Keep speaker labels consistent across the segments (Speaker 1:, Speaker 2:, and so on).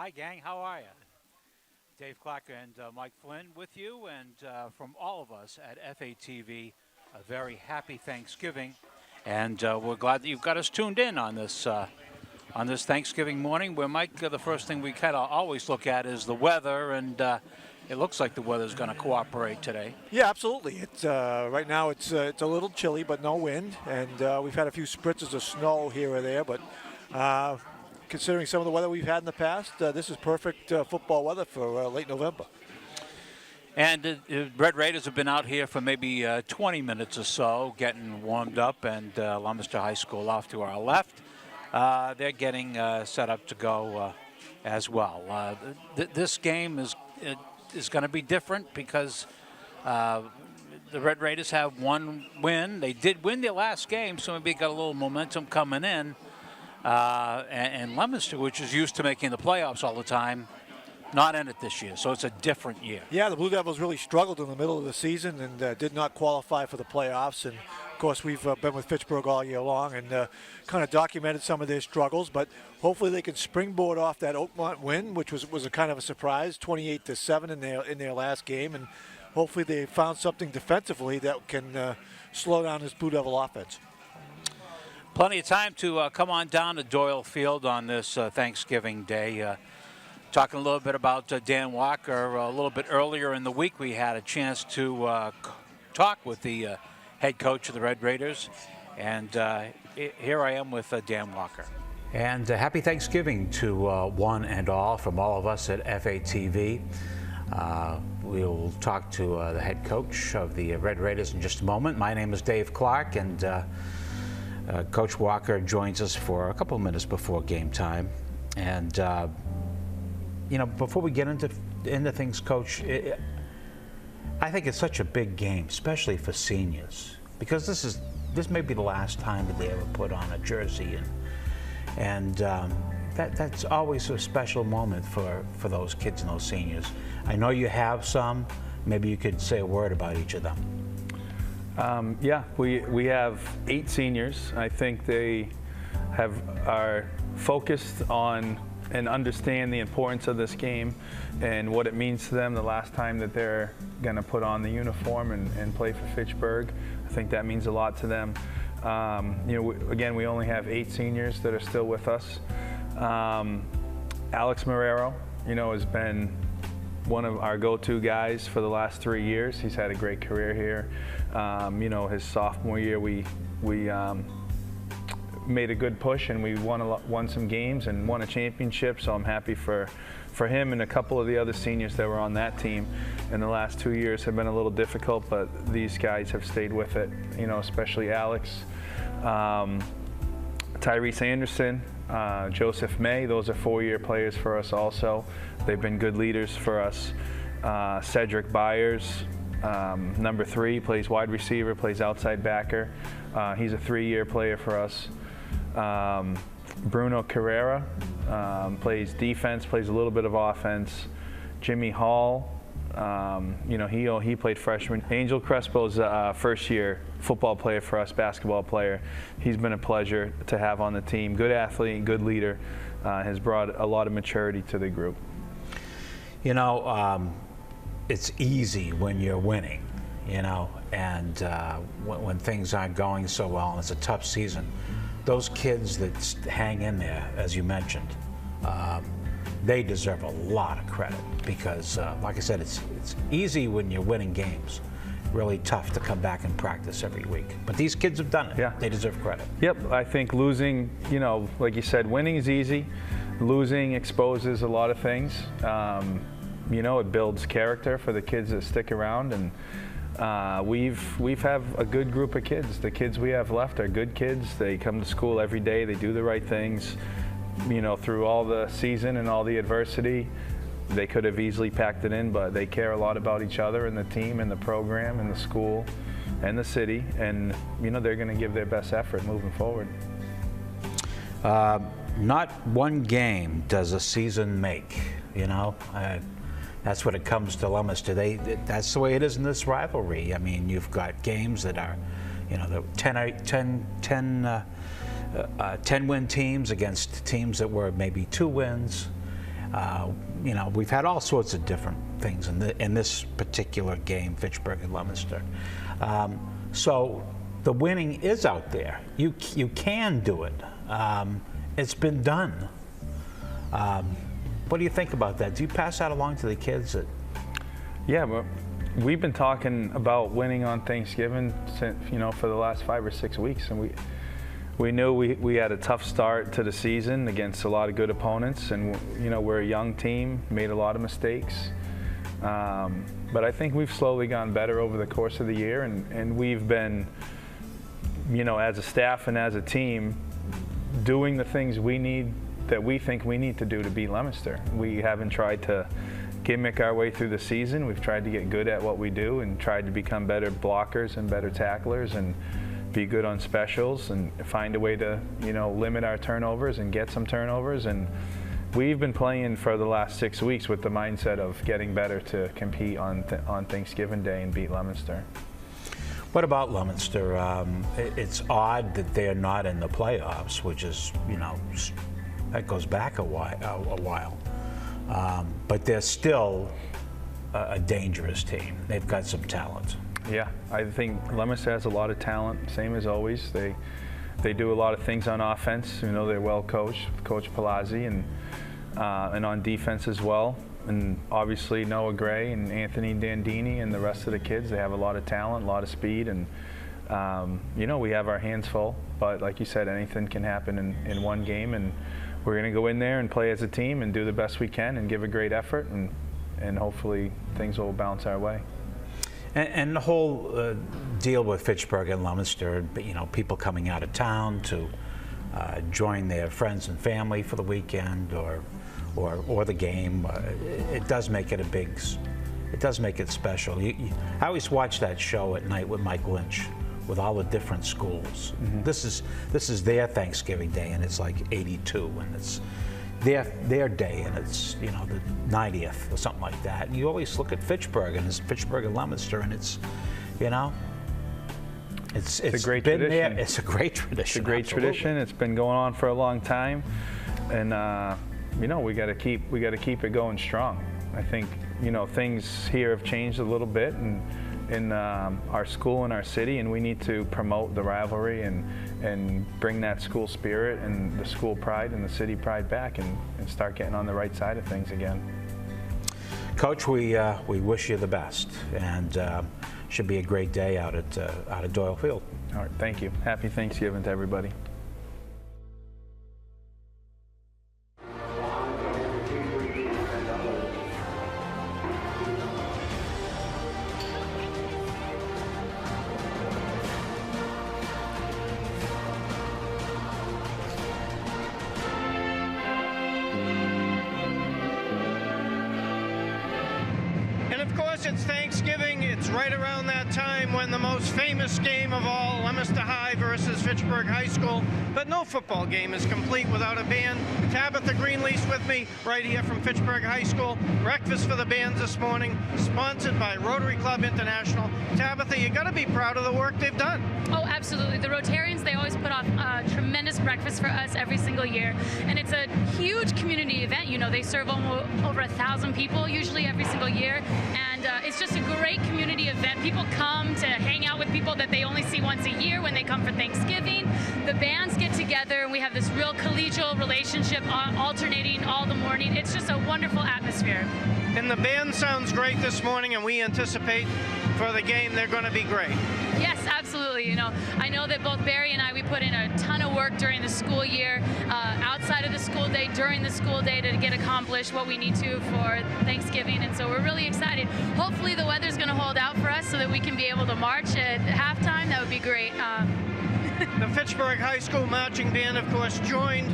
Speaker 1: Hi, gang. How are you? Dave Clark and Mike Flynn with you, and from all of us at FATV, a very happy Thanksgiving, and we're glad that you've got us tuned in on this Thanksgiving morning. Where Mike, the first thing we kind of always look at is the weather, and it looks like the weather's going to cooperate today.
Speaker 2: Yeah, absolutely. It's right now it's a little chilly, but no wind, and we've had a few spritzes of snow here or there, but. Considering some of the weather we've had in the past, this is perfect football weather for late November.
Speaker 1: And the Red Raiders have been out here for maybe 20 minutes or so, getting warmed up, and Leominster High School off to our left. They're getting set up to go as well. This game is going to be different because the Red Raiders have one win. They did win their last game, so maybe got a little momentum coming in. And Leominster, which is used to making the playoffs all the time, not in it this year. So it's a different year.
Speaker 2: Yeah, the Blue Devils really struggled in the middle of the season and did not qualify for the playoffs. And, of course, we've been with Fitchburg all year long and kind of documented some of their struggles. But hopefully they can springboard off that Oakmont win, which was a kind of a surprise, 28-7 in their last game. And hopefully they found something defensively that can slow down this Blue Devil offense.
Speaker 1: Plenty of time to come on down to Doyle Field on this Thanksgiving Day. Talking a little bit about Dan Walker. A little bit earlier in the week, we had a chance to talk with the head coach of the Red Raiders. And here I am with Dan Walker. And happy Thanksgiving to one and all from all of us at FATV. We'll talk to the head coach of the Red Raiders in just a moment. My name is Dave Clark, and Coach Walker joins us for a couple of minutes before game time. And, before we get into things, Coach, I think it's such a big game, especially for seniors, because this may be the last time that they ever put on a jersey. And that's always a special moment for those kids and those seniors. I know you have some. Maybe you could say a word about each of them.
Speaker 3: Yeah, we have 8 seniors. I think they are focused on and understand the importance of this game and what it means to them the last time that they're going to put on the uniform and play for Fitchburg. I think that means a lot to them. Again, we only have 8 seniors that are still with us. Alex Marrero, has been one of our go-to guys for the last 3 years. He's had a great career here. His sophomore year, we made a good push and we won some games and won a championship. So I'm happy for him, and a couple of the other seniors that were on that team. And the last 2 years have been a little difficult, but these guys have stayed with it. Especially Alex, Tyrese Anderson, Joseph May. Those are 4-year players for us also. They've been good leaders for us. Cedric Byers, number 3, plays wide receiver, plays outside backer. He's a 3-year player for us. Bruno Carrera plays defense, plays a little bit of offense. Jimmy Hall, he played freshman. Angel Crespo's first-year football player for us, basketball player. He's been a pleasure to have on the team. Good athlete, good leader, has brought a lot of maturity to the group.
Speaker 1: It's easy when you're winning, and when things aren't going so well and it's a tough season. Those kids that hang in there, as you mentioned, they deserve a lot of credit because, like I said, it's easy when you're winning games. Really tough to come back and practice every week. But these kids have done it.
Speaker 3: Yeah.
Speaker 1: They deserve credit.
Speaker 3: Yep. I think losing, like you said, winning is easy. Losing exposes a lot of things. It builds character for the kids that stick around, and we've have a good group of kids. The kids we have left are good kids. They come to school every day. They do the right things. Through all the season and all the adversity, they could have easily packed it in, but they care a lot about each other and the team and the program and the school and the city, and they're going to give their best effort moving forward.
Speaker 1: Not one game does a season make, That's what it comes to Leominster. That's the way it is in this rivalry. I mean, you've got games that are, the 10-win teams against teams that were maybe 2 wins. You know, we've had all sorts of different things in this particular game, Fitchburg and Leominster. So the winning is out there. You can do it. It's been done. What do you think about that? Do you pass that along to the kids?
Speaker 3: Yeah, well, we've been talking about winning on Thanksgiving since, for the last 5 or 6 weeks, and we knew we had a tough start to the season against a lot of good opponents, and we're a young team, made a lot of mistakes, but I think we've slowly gotten better over the course of the year, and we've been, as a staff and as a team, doing the things that we think we need to do to beat Leominster. We haven't tried to gimmick our way through the season. We've tried to get good at what we do and tried to become better blockers and better tacklers and be good on specials and find a way to, limit our turnovers and get some turnovers. And we've been playing for the last 6 weeks with the mindset of getting better to compete on Thanksgiving Day and beat Leominster.
Speaker 1: What about Leominster? It's odd that they're not in the playoffs, which is, that goes back a while. But they're still a dangerous team. They've got some talent.
Speaker 3: Yeah, I think Leominster has a lot of talent, same as always. They do a lot of things on offense. They're well coached, Coach Palazzi, and on defense as well. And obviously Noah Gray and Anthony Dandini and the rest of the kids, they have a lot of talent, a lot of speed, and we have our hands full. But like you said, anything can happen in one game, and we're going to go in there and play as a team and do the best we can and give a great effort, and hopefully things will bounce our way.
Speaker 1: And the whole deal with Fitchburg and Leominster, people coming out of town to join their friends and family for the weekend or the game, it does make it it does make it special. I always watch that show at night with Mike Lynch, with all the different schools. Mm-hmm. This is their Thanksgiving Day, and it's like 82, and it's their day, and it's the 90th or something like that. And you always look at Fitchburg, and it's Fitchburg and Leominster, and it's
Speaker 3: a great tradition.
Speaker 1: There. It's a great tradition.
Speaker 3: It's a great tradition. It's been going on for a long time, and we got to keep it going strong. I think things here have changed a little bit, and in our school and our city, and we need to promote the rivalry and bring that school spirit and the school pride and the city pride back and start getting on the right side of things again.
Speaker 1: Coach, we wish you the best, and should be a great day out at Doyle Field.
Speaker 3: All right, thank you. Happy Thanksgiving to everybody.
Speaker 4: It's Thanksgiving. It's right around that time when the most famous game of all, Leominster High versus Fitchburg High School. But no football game is complete without a band. Tabitha Greenlease with me right here from Fitchburg High School. Breakfast for the bands this morning, sponsored by Rotary Club International. Tabitha, you got to be proud of the work they've done.
Speaker 5: Oh, absolutely. The Rotarians, they always put off tremendous breakfast for us every single year. And it's a huge community event. They serve over 1,000 people usually every single year. And it's just a great community event. People come to hang out with people that they only see once a year when they come for Thanksgiving. The bands get together, and we have this real collegial relationship alternating all the morning. It's just a wonderful atmosphere.
Speaker 4: And the band sounds great this morning, and we anticipate for the game they're going to be great.
Speaker 5: Yes, absolutely. I know that both Barry and we put in a ton of work during the school year, outside of the school day, during the school day, to get accomplished what we need to for Thanksgiving, and so we're really excited. Hopefully the weather's going to hold out for us so that we can be able to march at halftime. That would be great.
Speaker 4: The Fitchburg High School Marching Band, of course, joined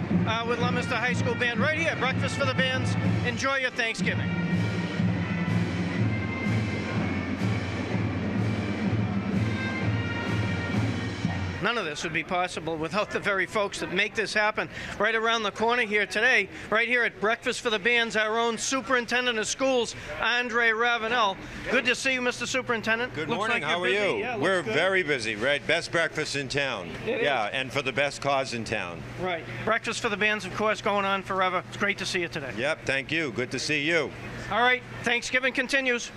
Speaker 4: with Leominster High School Band right here. Breakfast for the bands. Enjoy your Thanksgiving. none of this would be possible without the very folks that make this happen. Right around the corner here today, right here at Breakfast for the Bands, our own Superintendent of Schools, Andre Ravenel. Good to see you, Mr. Superintendent.
Speaker 6: Good
Speaker 4: Looks
Speaker 6: morning.
Speaker 4: like
Speaker 6: How
Speaker 4: you're
Speaker 6: are
Speaker 4: busy.
Speaker 6: you?
Speaker 4: Yeah,
Speaker 6: We're
Speaker 4: looks good.
Speaker 6: very busy, right? Best breakfast in town.
Speaker 4: It
Speaker 6: yeah,
Speaker 4: is.
Speaker 6: and for the best cause in town.
Speaker 4: Right. Breakfast for the Bands, of course, going on forever. It's great to see you today.
Speaker 6: Yep, thank you. Good to see you.
Speaker 4: All right, Thanksgiving continues.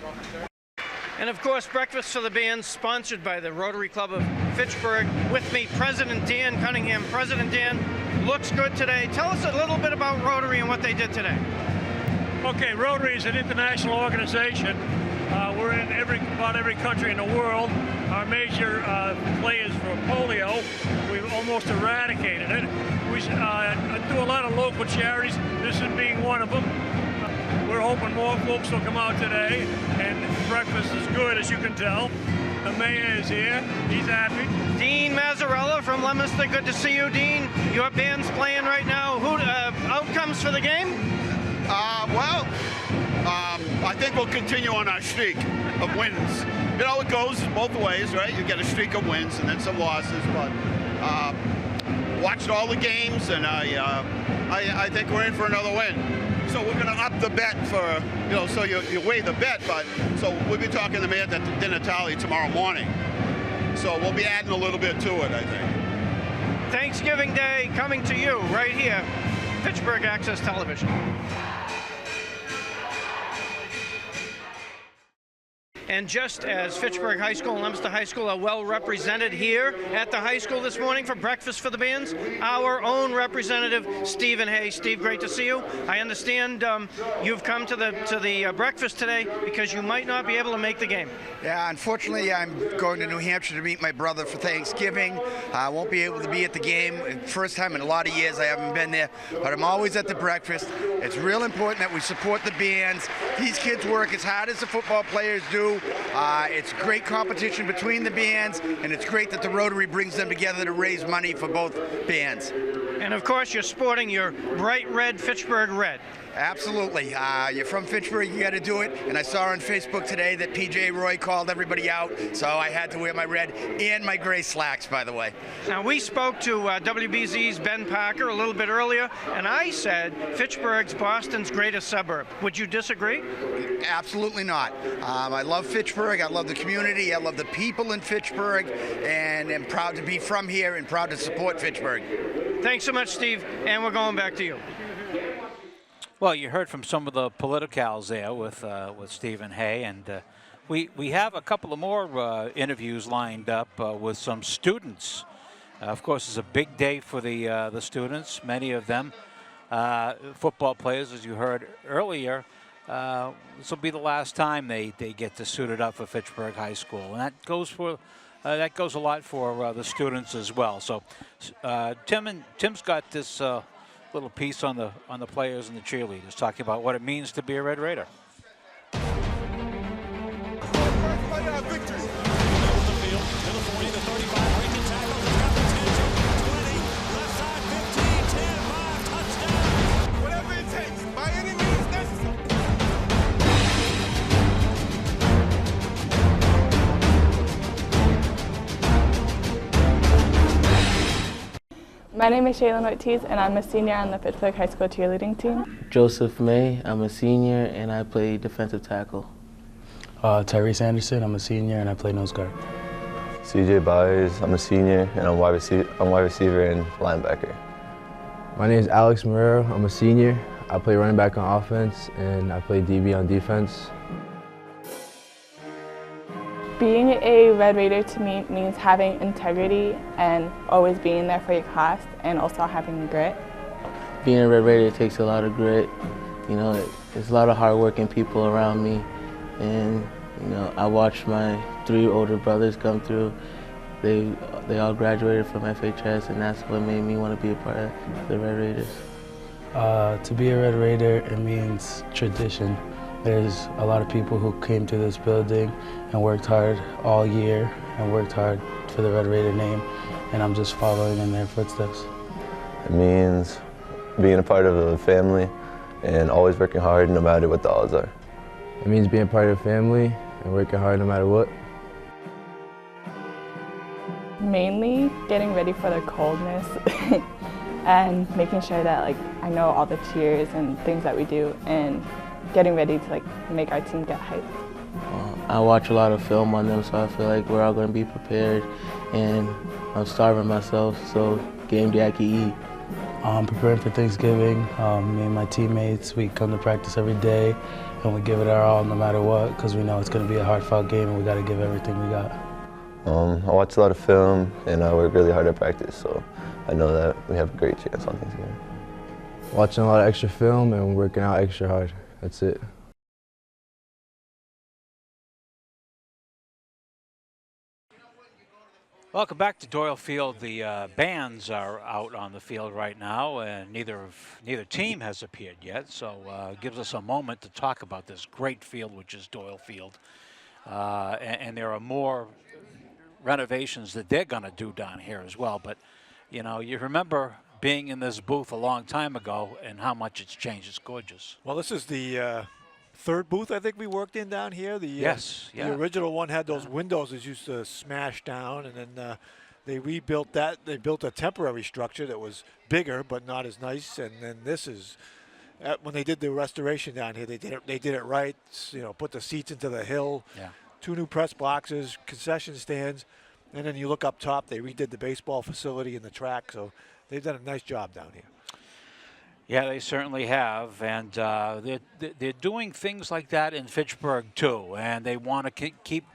Speaker 4: And of course, Breakfast for the Bands, sponsored by the Rotary Club of Fitchburg. With me, President Dan Cunningham. President Dan, looks good today. Tell us a little bit about Rotary and what they did today.
Speaker 7: Okay, Rotary is an international organization. We're in about every country in the world. Our major play is for polio. We've almost eradicated it. We do a lot of local charities, this is being one of them. We're hoping more folks will come out today, and breakfast is good, as you can tell. The mayor is here. He's happy.
Speaker 4: Dean Mazzarella from Leominster, good to see you, Dean. Your band's playing right now. Outcomes for the game?
Speaker 8: I think we'll continue on our streak of wins. You know, it goes both ways, right? You get a streak of wins and then some losses, but watched all the games, and I think we're in for another win. So we're going to up the bet for, you know, so you weigh the bet, but so we'll be talking to me at the dinner tally tomorrow morning. So we'll be adding a little bit to it, I think.
Speaker 4: Thanksgiving Day coming to you right here, Fitchburg Access Television. And just as Fitchburg High School and Leominster High School are well represented here at the high school this morning for Breakfast for the Bands, our own representative, Stephen Hay. Steve, great to see you. I understand you've come to the breakfast today because you might not be able to make the game.
Speaker 9: Yeah, unfortunately, I'm going to New Hampshire to meet my brother for Thanksgiving. I won't be able to be at the game. First time in a lot of years I haven't been there, but I'm always at the breakfast. It's real important that we support the bands. These kids work as hard as the football players do. It's great competition between the bands, and it's great that the Rotary brings them together to raise money for both bands.
Speaker 4: And of course, you're sporting your bright red Fitchburg red.
Speaker 9: Absolutely. You're from Fitchburg, you got to do it. And I saw on Facebook today that PJ Roy called everybody out, so I had to wear my red and my gray slacks, by the way.
Speaker 4: Now, we spoke to WBZ's Ben Parker a little bit earlier, and I said Fitchburg's Boston's greatest suburb. Would you disagree?
Speaker 9: Absolutely not. I love Fitchburg. I love the community. I love the people in Fitchburg, and am proud to be from here and proud to support Fitchburg.
Speaker 4: Thanks so much, Steve, and we're going back to you.
Speaker 1: Well, you heard from some of the politicals there with Stephen Hay, and we have a couple of more interviews lined up with some students. Of course, it's a big day for the students. Many of them football players, as you heard earlier. This will be the last time they get to suit it up for Fitchburg High School, and that goes a lot for the students as well. So, Tim's got this little piece on the players and the cheerleaders, talking about what it means to be a Red Raider.
Speaker 10: My name is Shaylin Ortiz, and I'm a senior on the Fitchburg High School cheerleading team.
Speaker 11: Joseph May, I'm a senior, and I play defensive tackle.
Speaker 12: Tyrese Anderson, I'm a senior, and I play nose guard.
Speaker 13: CJ Byers, I'm a senior, and I'm wide receiver and linebacker.
Speaker 14: My name is Alex Marrero, I'm a senior. I play running back on offense, and I play DB on defense.
Speaker 10: Being a Red Raider to me means having integrity and always being there for your class, and also having grit.
Speaker 11: Being a Red Raider takes a lot of grit. You know, there's a lot of hardworking people around me, and you know, I watched my 3 older brothers come through. They all graduated from FHS, and that's what made me want to be a part of the Red Raiders.
Speaker 12: To be a Red Raider, it means tradition. There's a lot of people who came to this building and worked hard all year and worked hard for the Red Raider name, and I'm just following in their footsteps.
Speaker 13: It means being a part of a family and always working hard no matter what the odds are.
Speaker 14: It means being part of a family and working hard no matter what.
Speaker 10: Mainly getting ready for the coldness and making sure that like I know all the cheers and things that we do and getting ready to like make our team get hyped.
Speaker 11: I watch a lot of film on them, so I feel like we're all going to be prepared, and I'm starving myself, so game day I can eat.
Speaker 12: Preparing for Thanksgiving, me and my teammates, we come to practice every day and we give it our all no matter what, because we know it's going to be a hard-fought game and we got to give everything we got.
Speaker 13: I watch a lot of film and I work really hard at practice, so I know that we have a great chance on Thanksgiving.
Speaker 14: Watching a lot of extra film and working out extra hard. That's it.
Speaker 1: Welcome back to Doyle Field. The bands are out on the field right now, and neither team has appeared yet, so it gives us a moment to talk about this great field, which is Doyle Field. And there are more renovations that they're going to do down here as well. But, you know, you remember being in this booth a long time ago and how much it's changed. It's gorgeous.
Speaker 2: Well, this is the third booth I think we worked in down here.
Speaker 1: Yes,
Speaker 2: the original one had those windows that used to smash down, and then they rebuilt that. They built a temporary structure that was bigger but not as nice. And then this is when they did the restoration down here. They did it right. You know, put the seats into the hill.
Speaker 1: Yeah.
Speaker 2: 2 new press boxes, concession stands, and then you look up top. They redid the baseball facility and the track. So they've done a nice job down here.
Speaker 1: Yeah, they certainly have, and they're doing things like that in Fitchburg too, and they want to keep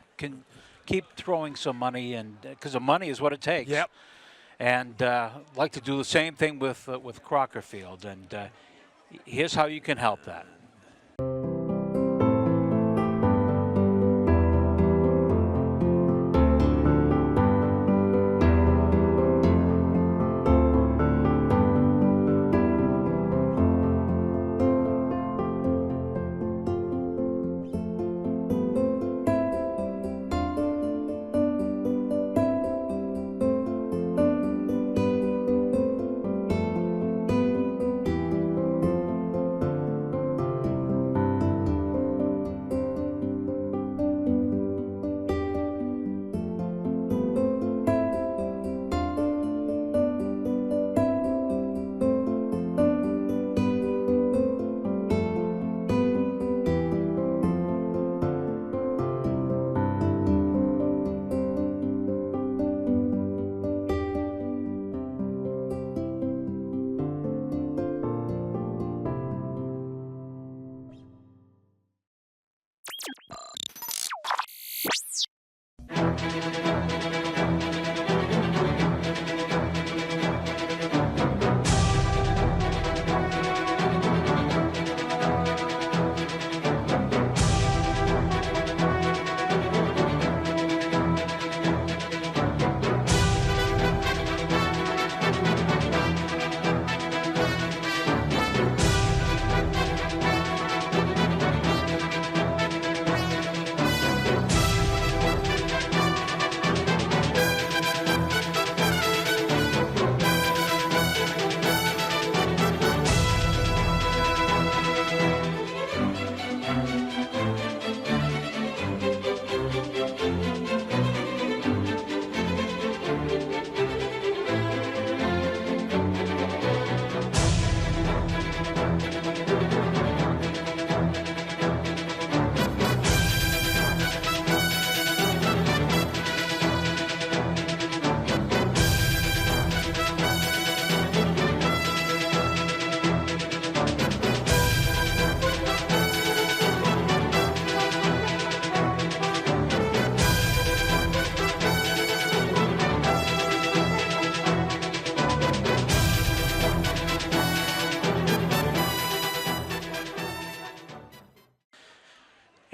Speaker 1: throwing some money in, because the money is what it takes.
Speaker 2: Yep.
Speaker 1: And like to do the same thing with Crocker Field, and here's how you can help that.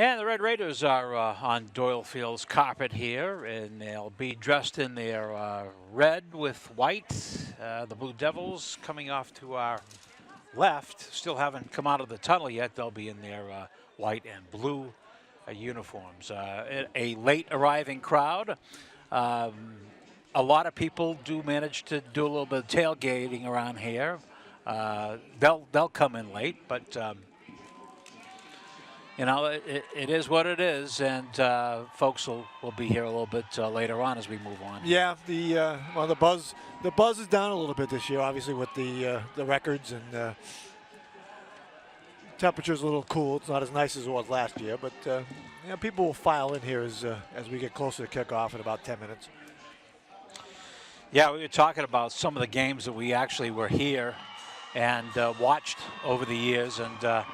Speaker 1: And the Red Raiders are on Doyle Field's carpet here, and they'll be dressed in their red with white. The Blue Devils coming off to our left still haven't come out of the tunnel yet. They'll be in their white and blue uniforms. A late arriving crowd. A lot of people do manage to do a little bit of tailgating around here. They'll come in late, but you know, it is what it is, and folks will be here a little bit later on as we move on.
Speaker 2: Yeah, the buzz is down a little bit this year, obviously with the records, and temperature's a little cool. It's not as nice as it was last year, but people will file in here as we get closer to kickoff in about 10 minutes.
Speaker 1: Yeah, we were talking about some of the games that we actually were here and watched over the years, and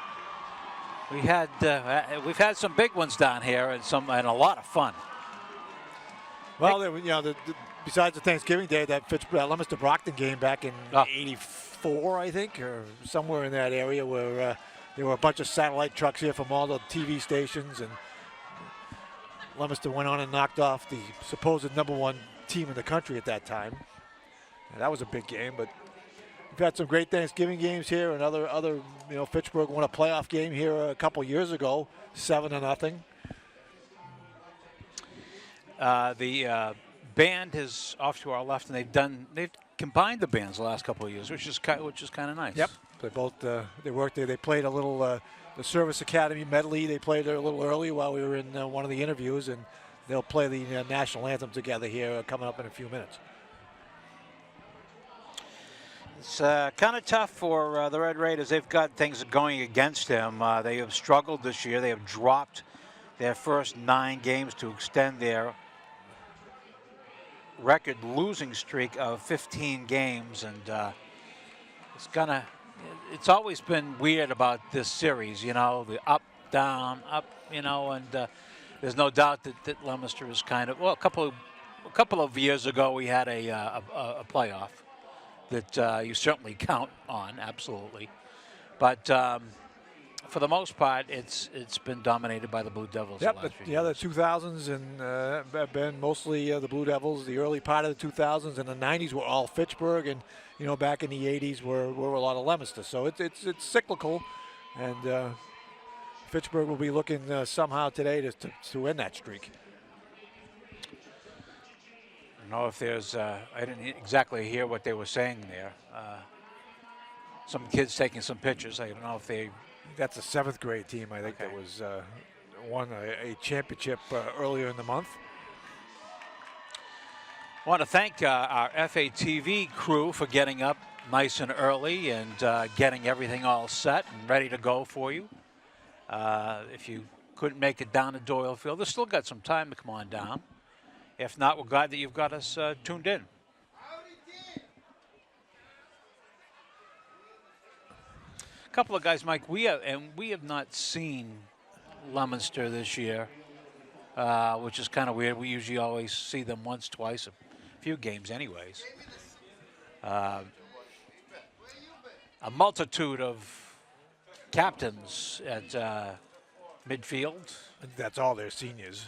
Speaker 1: we've had some big ones down here and a lot of fun.
Speaker 2: Well, besides the Thanksgiving Day, that Leominster Brockton game back in '84, I think, or somewhere in that area, where there were a bunch of satellite trucks here from all the TV stations, and Leominster went on and knocked off the supposed #1 team in the country at that time. And that was a big game, but we've had some great Thanksgiving games here, and other Fitchburg won a playoff game here a couple years ago, 7-0.
Speaker 1: The band is off to our left, and they've combined the bands the last couple of years, which is kind of nice.
Speaker 2: Yep, they both they worked there. They played a little the Service Academy medley. They played there a little early while we were in one of the interviews, and they'll play the national anthem together here coming up in a few minutes.
Speaker 1: It's kind of tough for the Red Raiders. They've got things going against them. They have struggled this year. They have dropped their first 9 games to extend their record losing streak of 15 games, and it's always been weird about this series, the up, down, up, and there's no doubt that Leominster is kind of, well, a couple of years ago we had a playoff that you certainly count on, absolutely, but for the most part, it's been dominated by the Blue Devils.
Speaker 2: Yep, the 2000s and have been mostly the Blue Devils. The early part of the 2000s and the 90s were all Fitchburg, and back in the 80s were a lot of Leominster. So it's cyclical, and Fitchburg will be looking somehow today to end that streak.
Speaker 1: I don't know if there's. I didn't exactly hear what they were saying there. Some kids taking some pictures. I don't know if they.
Speaker 2: That's a 7th grade team, I think, that was won a championship earlier in the month.
Speaker 1: I want to thank our FATV crew for getting up nice and early and getting everything all set and ready to go for you. If you couldn't make it down to Doyle Field, there's still got some time to come on down. If not, we're glad that you've got us tuned in. Couple of guys, Mike, we have not seen Leominster this year, which is kind of weird. We usually always see them once, twice, a few games anyways. A multitude of captains at midfield.
Speaker 2: That's all their seniors.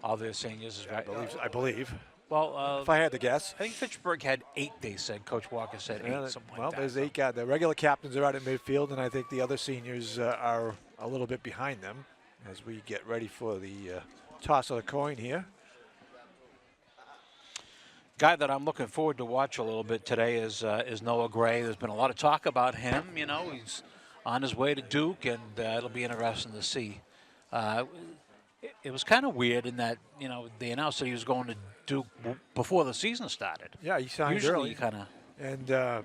Speaker 1: All their seniors is right.
Speaker 2: I believe.
Speaker 1: Well,
Speaker 2: if I had to guess.
Speaker 1: I think Fitchburg had 8, they said. Coach Walker said 8, something like that.
Speaker 2: Well, there's 8 guys. The regular captains are out at midfield, and I think the other seniors are a little bit behind them as we get ready for the toss of the coin here.
Speaker 1: Guy that I'm looking forward to watch a little bit today is Noah Gray. There's been a lot of talk about him. He's on his way to Duke, and it'll be interesting to see. It was kind of weird in that, they announced that he was going to Duke before the season started.
Speaker 2: Yeah, he signed
Speaker 1: usually
Speaker 2: early. And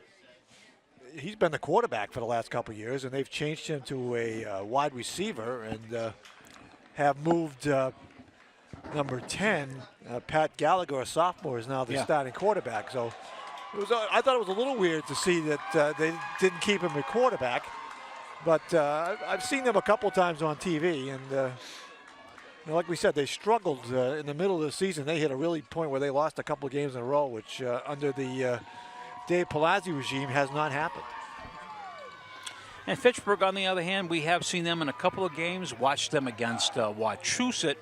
Speaker 2: he's been the quarterback for the last couple of years, and they've changed him to a wide receiver and have moved number 10, Pat Gallagher, a sophomore, is now the starting quarterback. So I thought it was a little weird to see that they didn't keep him a quarterback. But I've seen them a couple times on TV, and like we said, they struggled in the middle of the season. They hit a really point where they lost a couple of games in a row, which under the Dave Palazzi regime has not happened.
Speaker 1: And Fitchburg, on the other hand, we have seen them in a couple of games, watched them against Wachusett,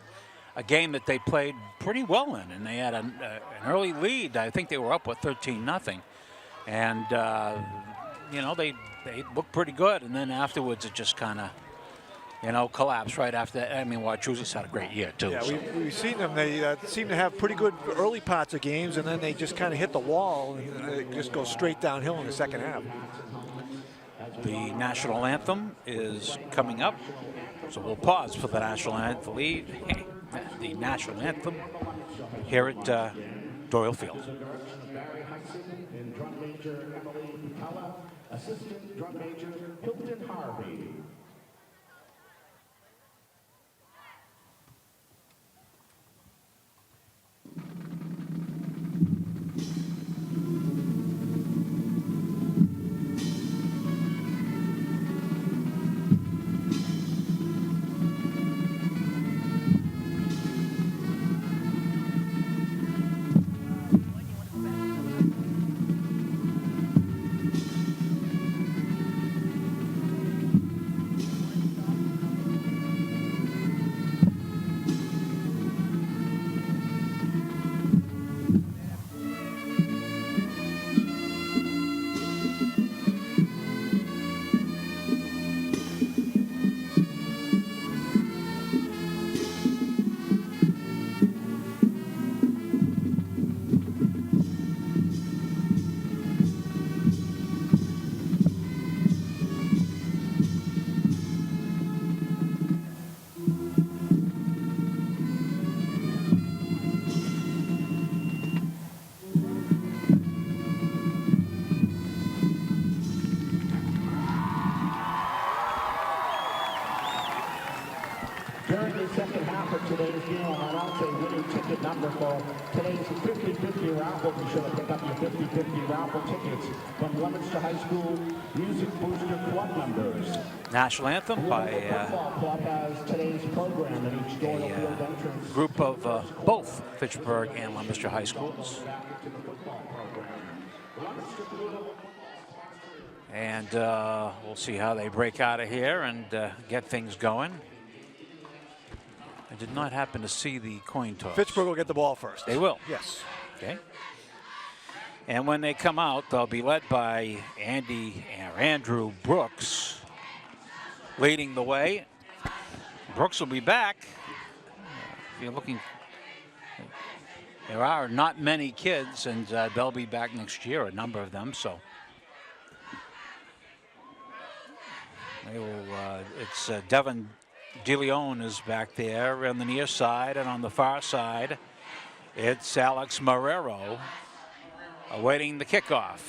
Speaker 1: a game that they played pretty well in, and they had an early lead. I think they were up with 13-0, and they looked pretty good, and then afterwards it just kind of collapsed right after that. I mean, Wachusett's had a great year, too.
Speaker 2: Yeah, we've seen them. They seem to have pretty good early parts of games, and then they just kind of hit the wall and it just goes straight downhill in the second half.
Speaker 1: The national anthem is coming up. So we'll pause for the national anthem, the national anthem here at Doyle Field.
Speaker 15: Assistant drum major Hilton Harvey. During the second half of today's game, I'll announce a winning ticket number for today's 50-50 raffle. Be sure to pick up your 50-50 raffle tickets from Leominster High School Music Booster Club members.
Speaker 1: National anthem by
Speaker 15: Club has today's program at each Doyle Field entrance.
Speaker 1: Group of both Fitchburg and Leominster High Schools. And we'll see how they break out of here and get things going. I did not happen to see the coin toss.
Speaker 2: Fitchburg will get the ball first.
Speaker 1: They will?
Speaker 2: Yes.
Speaker 1: Okay. And when they come out, they'll be led by Andrew Brooks leading the way. Brooks will be back. If you're looking, there are not many kids, and they'll be back next year, a number of them, so. They will, it's Devin DeLeon is back there on the near side, and on the far side, it's Alex Marrero awaiting the kickoff.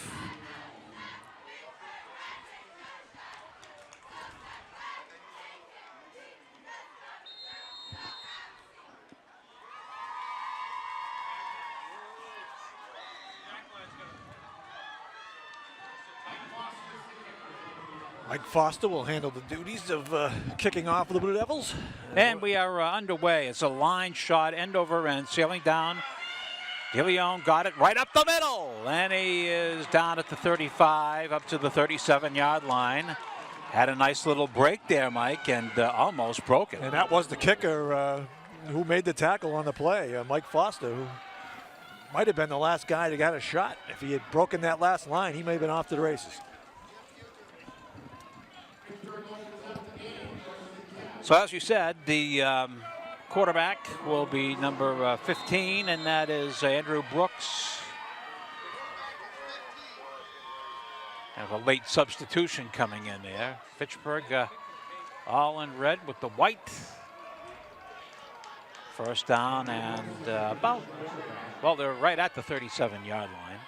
Speaker 2: Mike Foster will handle the duties of kicking off for the Blue Devils.
Speaker 1: And we are underway. It's a line shot, end over end, sailing down. DeLeon got it right up the middle, and he is down at the 35, up to the 37-yard line. Had a nice little break there, Mike, and almost broke it.
Speaker 2: And that was the kicker who made the tackle on the play, Mike Foster, who might have been the last guy that got a shot. If he had broken that last line, he may have been off to the races.
Speaker 1: So as you said, the quarterback will be number 15, and that is Andrew Brooks. Kind of a late substitution coming in there. Fitchburg all in red with the white. First down and they're right at the 37-yard line.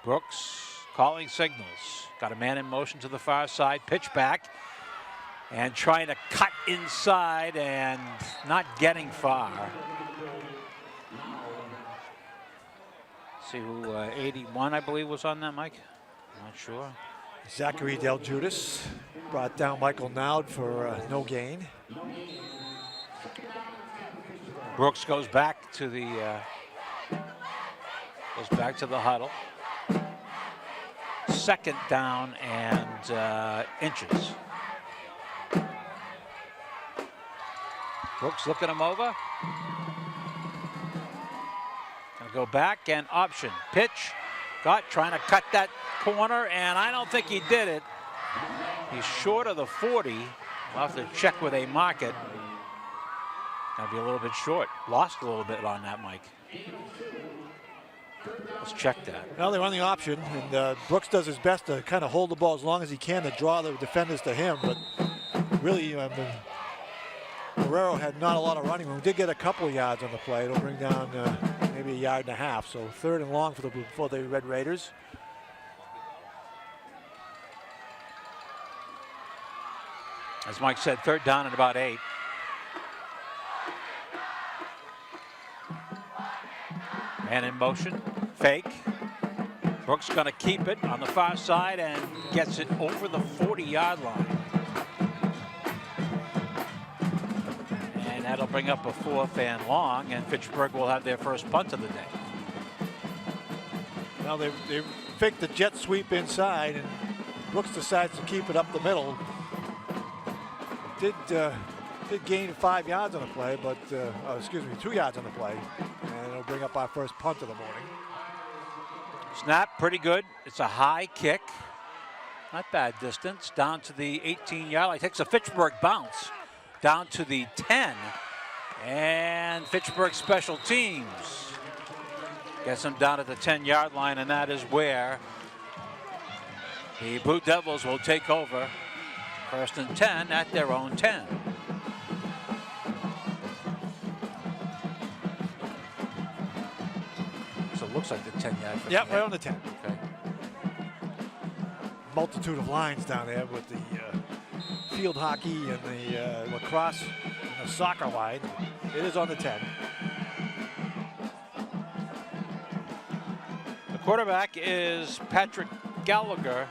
Speaker 1: Brooks calling signals. Got a man in motion to the far side, pitch back. And trying to cut inside and not getting far. See who 81, I believe, was on that, Mike? Not sure.
Speaker 2: Zachary Del Judas brought down Michael Naud for no gain.
Speaker 1: Brooks goes back to the huddle. Second down and inches. Brooks looking him over. Gonna go back and option. Pitch. Trying to cut that corner, and I don't think he did it. He's short of the 40. We'll have to check where they mark it. Gonna be a little bit short. Lost a little bit on that, Mike. Let's check that.
Speaker 2: Well, they run the option, and Brooks does his best to kind of hold the ball as long as he can to draw the defenders to him, but really, Guerrero had not a lot of running room. Did get a couple of yards on the play. It'll bring down maybe a yard and a half. So 3rd and long for the Red Raiders.
Speaker 1: As Mike said, 3rd down and about 8. Man in motion, fake. Brooks going to keep it on the far side and gets it over the 40-yard line. And that'll bring up a 4th and long, and Fitchburg will have their first punt of the day.
Speaker 2: Now they faked the jet sweep inside, and Brooks decides to keep it up the middle. Did gain 5 yards on the play, but 2 yards on the play, and it'll bring up our first punt of the morning.
Speaker 1: Snap, pretty good. It's a high kick, not bad distance, down to the 18-yard line. Takes a Fitchburg bounce down to the 10, and Fitchburg special teams gets them down to the 10-yard line, and that is where the Blue Devils will take over. 1st and 10 at their own 10. So it looks like the 10-yard.
Speaker 2: Yep, right on the 10.
Speaker 1: Okay.
Speaker 2: Multitude of lines down there with the field hockey and the lacrosse and the soccer line. It is on the 10.
Speaker 1: The quarterback is Patrick Gallagher.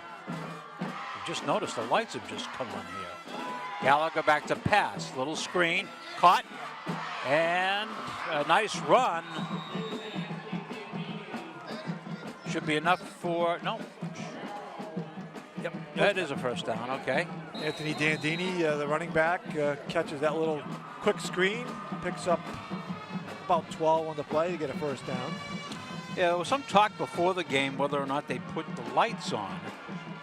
Speaker 1: Just noticed the lights have just come on here. Gallagher back to pass. Little screen. Caught. And a nice run. Should be enough for... No. Yep. That is a first down. Okay.
Speaker 2: Anthony Dandini, the running back, catches that little quick screen. Picks up about 12 on the play to get a first down.
Speaker 1: Yeah, there was some talk before the game whether or not they put the lights on.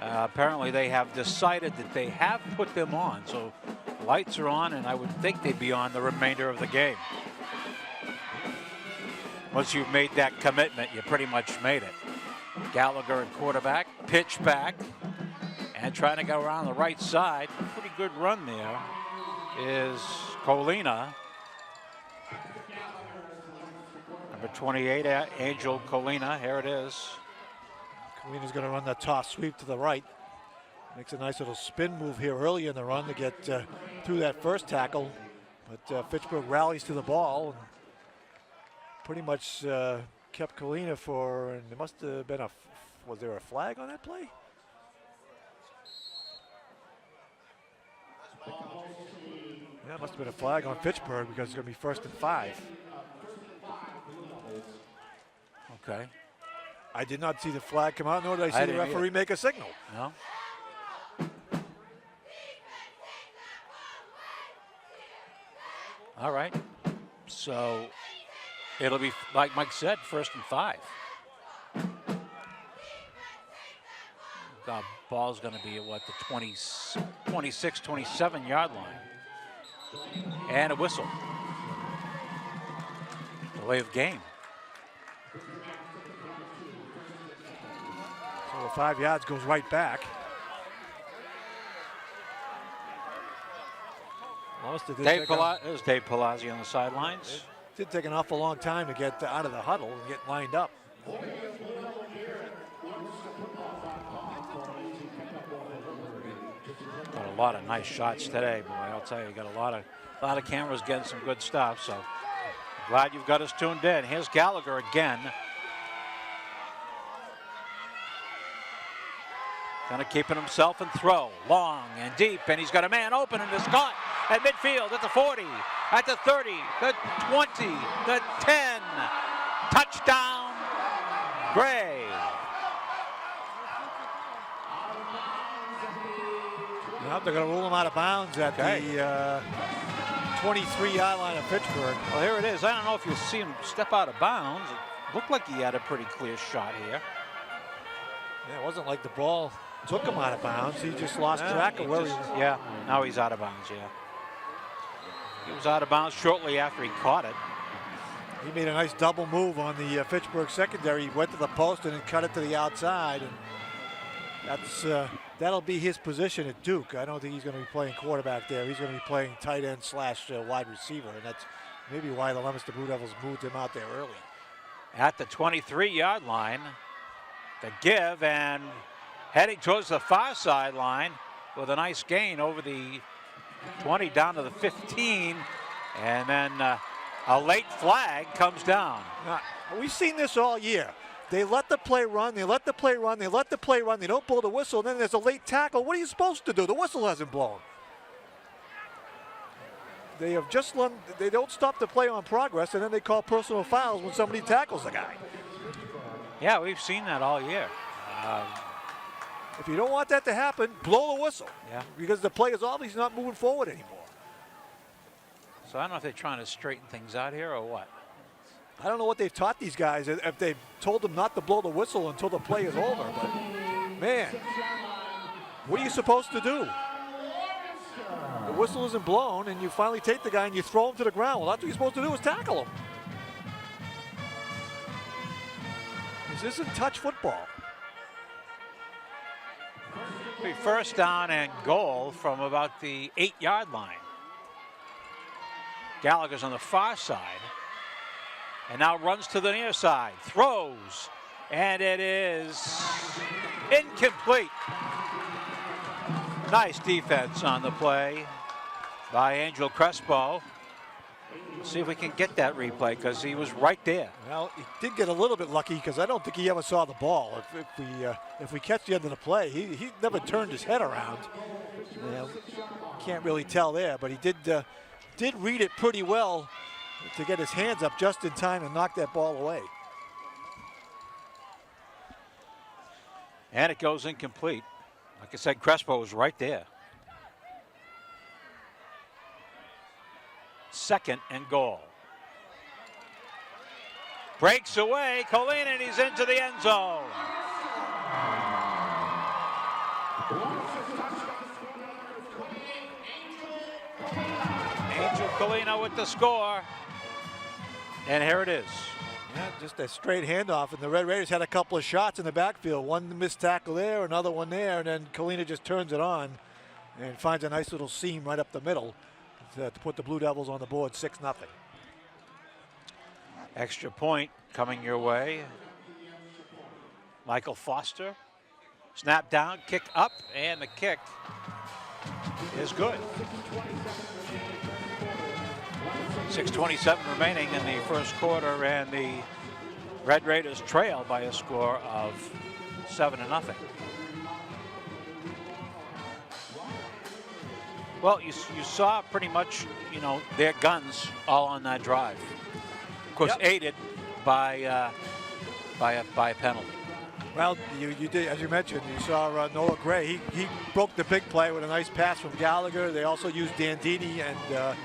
Speaker 1: Apparently they have decided that they have put them on, so lights are on, and I would think they'd be on the remainder of the game. Once you've made that commitment, you pretty much made it. Gallagher at quarterback, pitch back, and trying to go around the right side. Pretty good run there is Colina. Number 28, Angel Colina, here it is.
Speaker 2: Colina's going to run the toss sweep to the right. Makes a nice little spin move here early in the run to get through that first tackle. But Fitchburg rallies to the ball and pretty much kept Colina for, and there must have been was there a flag on that play? Yeah, it must have been a flag on Fitchburg because it's going to be 1st and 5.
Speaker 1: Okay.
Speaker 2: I did not see the flag come out, nor did I see the referee make a signal.
Speaker 1: No. All right. So it'll be, like Mike said, 1st and 5. The ball's going to be at, what, the 26, 27-yard line. And a whistle. Delay of game.
Speaker 2: So the 5 yards goes right back.
Speaker 1: There's Dave Palazzi on the sidelines.
Speaker 2: It did take an awful long time to get out of the huddle and get lined up.
Speaker 1: Got a lot of nice shots today, boy. I'll tell you, got a lot of cameras getting some good stuff. So glad you've got us tuned in. Here's Gallagher again. Kind of keeping himself and throw long and deep, and he's got a man open and is caught at midfield at the 40, at the 30, the 20, the 10. Touchdown, Gray.
Speaker 2: Well, they're going to rule him out of bounds at the 23-yard line of Fitchburg.
Speaker 1: Well, here it is. I don't know if you see him step out of bounds. It looked like he had a pretty clear shot here.
Speaker 2: Yeah, it wasn't like the ball took him out of bounds. He just lost track of where he was.
Speaker 1: Yeah, now he's out of bounds, yeah. He was out of bounds shortly after he caught it.
Speaker 2: He made a nice double move on the Fitchburg secondary. He went to the post and then cut it to the outside. And That'll be his position at Duke. I don't think he's going to be playing quarterback there. He's going to be playing tight end / wide receiver, and that's maybe why the Leominster Blue Devils moved him out there early.
Speaker 1: At the 23-yard line, the give, and heading towards the far sideline with a nice gain over the 20 down to the 15, and then a late flag comes down.
Speaker 2: Now, we've seen this all year. They let the play run, they let the play run, they let the play run, they don't blow the whistle, and then there's a late tackle. What are you supposed to do? The whistle hasn't blown. They have just they don't stop the play on progress, and then they call personal fouls when somebody tackles the guy.
Speaker 1: Yeah, we've seen that all year.
Speaker 2: If you don't want that to happen, blow the whistle.
Speaker 1: Yeah.
Speaker 2: Because the play is obviously not moving forward anymore.
Speaker 1: So I don't know if they're trying to straighten things out here or what.
Speaker 2: I don't know what they've taught these guys, if they've told them not to blow the whistle until the play is over, but man, what are you supposed to do? The whistle isn't blown, and you finally take the guy and you throw him to the ground. Well, that's what you're supposed to do, is tackle him. This isn't touch football.
Speaker 1: Be first down and goal from about the 8-yard line. Gallagher's on the far side. And now runs to the near side, throws, and it is incomplete. Nice defense on the play by Angel Crespo. See if we can get that replay, because he was right there.
Speaker 2: Well, he did get a little bit lucky, because I don't think he ever saw the ball. If we catch the end of the play, he never turned his head around. You know, can't really tell there, but he did read it pretty well to get his hands up just in time and knock that ball away.
Speaker 1: And it goes incomplete. Like I said, Crespo was right there. Second and goal. Breaks away, Colleen, and he's into the end zone. Angel Colina with the score. And here it is.
Speaker 2: Yeah, just a straight handoff, and the Red Raiders had a couple of shots in the backfield. One missed tackle there, another one there, and then Colina just turns it on and finds a nice little seam right up the middle to put the Blue Devils on the board, 6-0.
Speaker 1: Extra point coming your way. Michael Foster. Snap down, kick up, and the kick is good. 6:27 remaining in the first quarter, and the Red Raiders trail by a score of 7-0. Well, you saw pretty much, their guns all on that drive. Of course, aided by a penalty.
Speaker 2: Well, you did, as you mentioned, you saw Noah Gray. He broke the big play with a nice pass from Gallagher. They also used Dandini and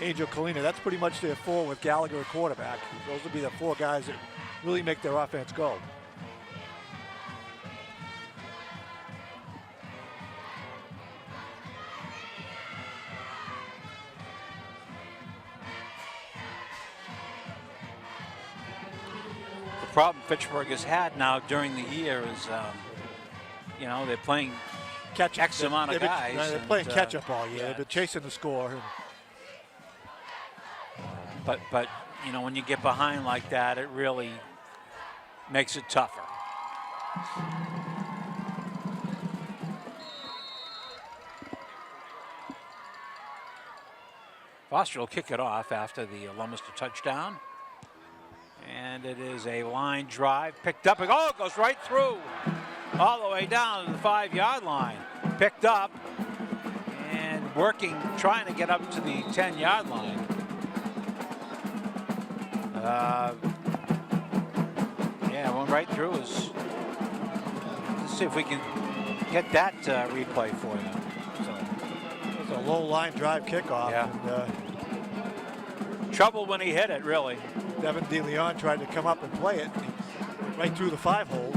Speaker 2: Angel Colina. That's pretty much their four with Gallagher at quarterback. Those would be the four guys that really make their offense go.
Speaker 1: The problem Fitchburg has had now during the year is, they're playing X amount of guys.
Speaker 2: They're playing catch-up all year. They've been chasing the score.
Speaker 1: But when you get behind like that, it really makes it tougher. Foster will kick it off after the Leominster touchdown. And it is a line drive, picked up, it goes right through, all the way down to the 5-yard line. Picked up and trying to get up to the 10-yard line. Went right through. Let's see if we can get that replay for you.
Speaker 2: So, it was a low line drive kickoff.
Speaker 1: Yeah.
Speaker 2: And,
Speaker 1: trouble when he hit it, really.
Speaker 2: Devin DeLeon tried to come up and play it right through the 5-hole.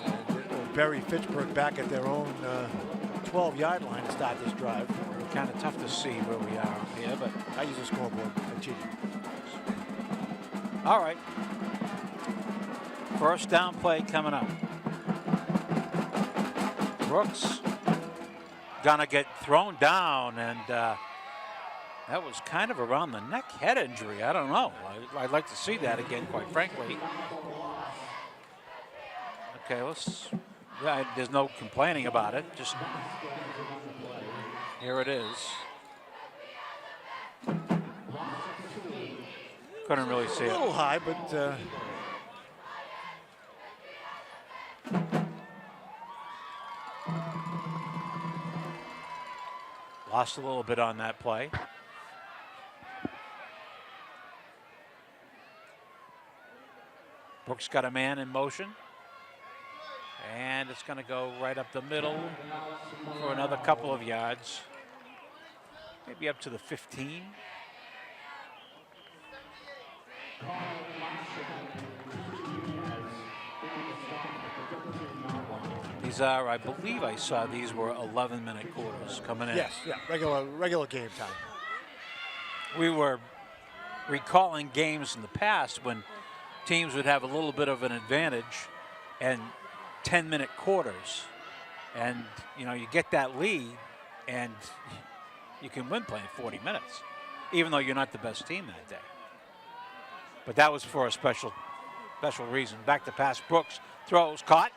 Speaker 2: And it will bury Fitchburg back at their own 12-yard line to start this drive.
Speaker 1: Kind of tough to see where we are here, but
Speaker 2: I use a scoreboard. I cheated.
Speaker 1: All right. First down play coming up. Brooks gonna get thrown down, and that was kind of around the neck head injury. I don't know. I'd like to see that again, quite frankly. Okay, there's no complaining about it. Just here it is. Couldn't really see it.
Speaker 2: A little high, but
Speaker 1: lost a little bit on that play. Brooks got a man in motion. And it's going to go right up the middle for another couple of yards. Maybe up to the 15. These are, I believe I saw these were 11-minute quarters coming in.
Speaker 2: yes, yeah, regular game time.
Speaker 1: We were recalling games in the past when teams would have a little bit of an advantage and 10-minute quarters, and you get that lead and you can win playing 40 minutes, even though you're not the best team that day. But that was for a special reason. Back to pass. Brooks throws, caught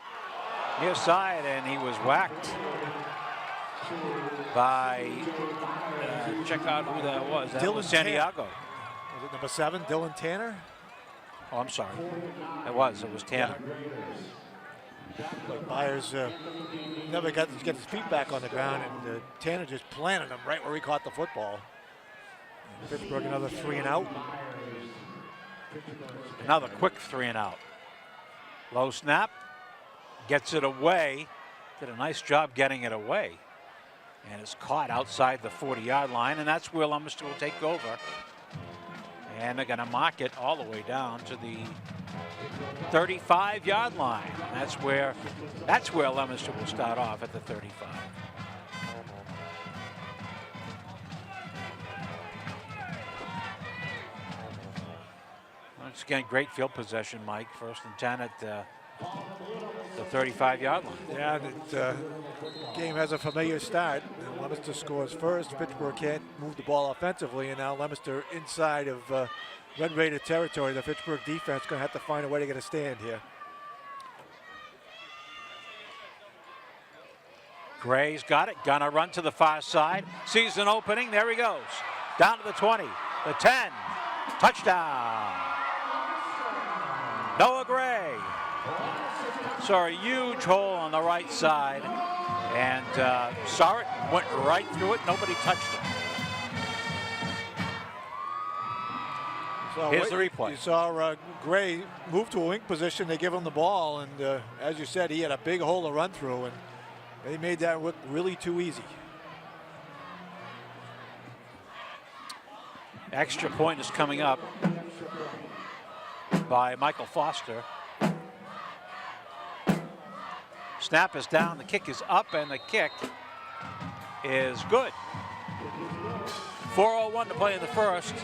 Speaker 1: near side, and he was whacked by check out who that was. That
Speaker 2: Dylan
Speaker 1: was Santiago.
Speaker 2: Was it number 7, Dylan Tanner?
Speaker 1: Oh, I'm sorry. It was Tanner.
Speaker 2: Myers never got to get his feet back on the ground, and Tanner just planted him right where he caught the football. And Pittsburgh another 3 and out.
Speaker 1: Another quick 3 and out. Low snap, gets it away. Did a nice job getting it away, and it's caught outside the 40-yard line, and that's where Leominster will take over. And they're going to mark it all the way down to the 35-yard line. That's where Leominster will start off at the 35. Once again, great field possession, Mike. 1st and 10 at the 35-yard line.
Speaker 2: Yeah, the game has a familiar start. Leominster scores first. Pittsburgh can't move the ball offensively, and now Leominster inside of Red Raider territory. The Pittsburgh defense going to have to find a way to get a stand here.
Speaker 1: Gray's got it. Gonna run to the far side. Sees an opening. There he goes. Down to the 20, the 10. Touchdown. Noah Gray. Saw a huge hole on the right side and saw it, went right through it. Nobody touched it.
Speaker 2: So
Speaker 1: here's the replay.
Speaker 2: You saw Gray move to a wing position. They give him the ball, and as you said, he had a big hole to run through, and they made that look really too easy.
Speaker 1: Extra point is coming up by Michael Foster. Snap is down, the kick is up, and the kick is good. 4:01 to play in the first,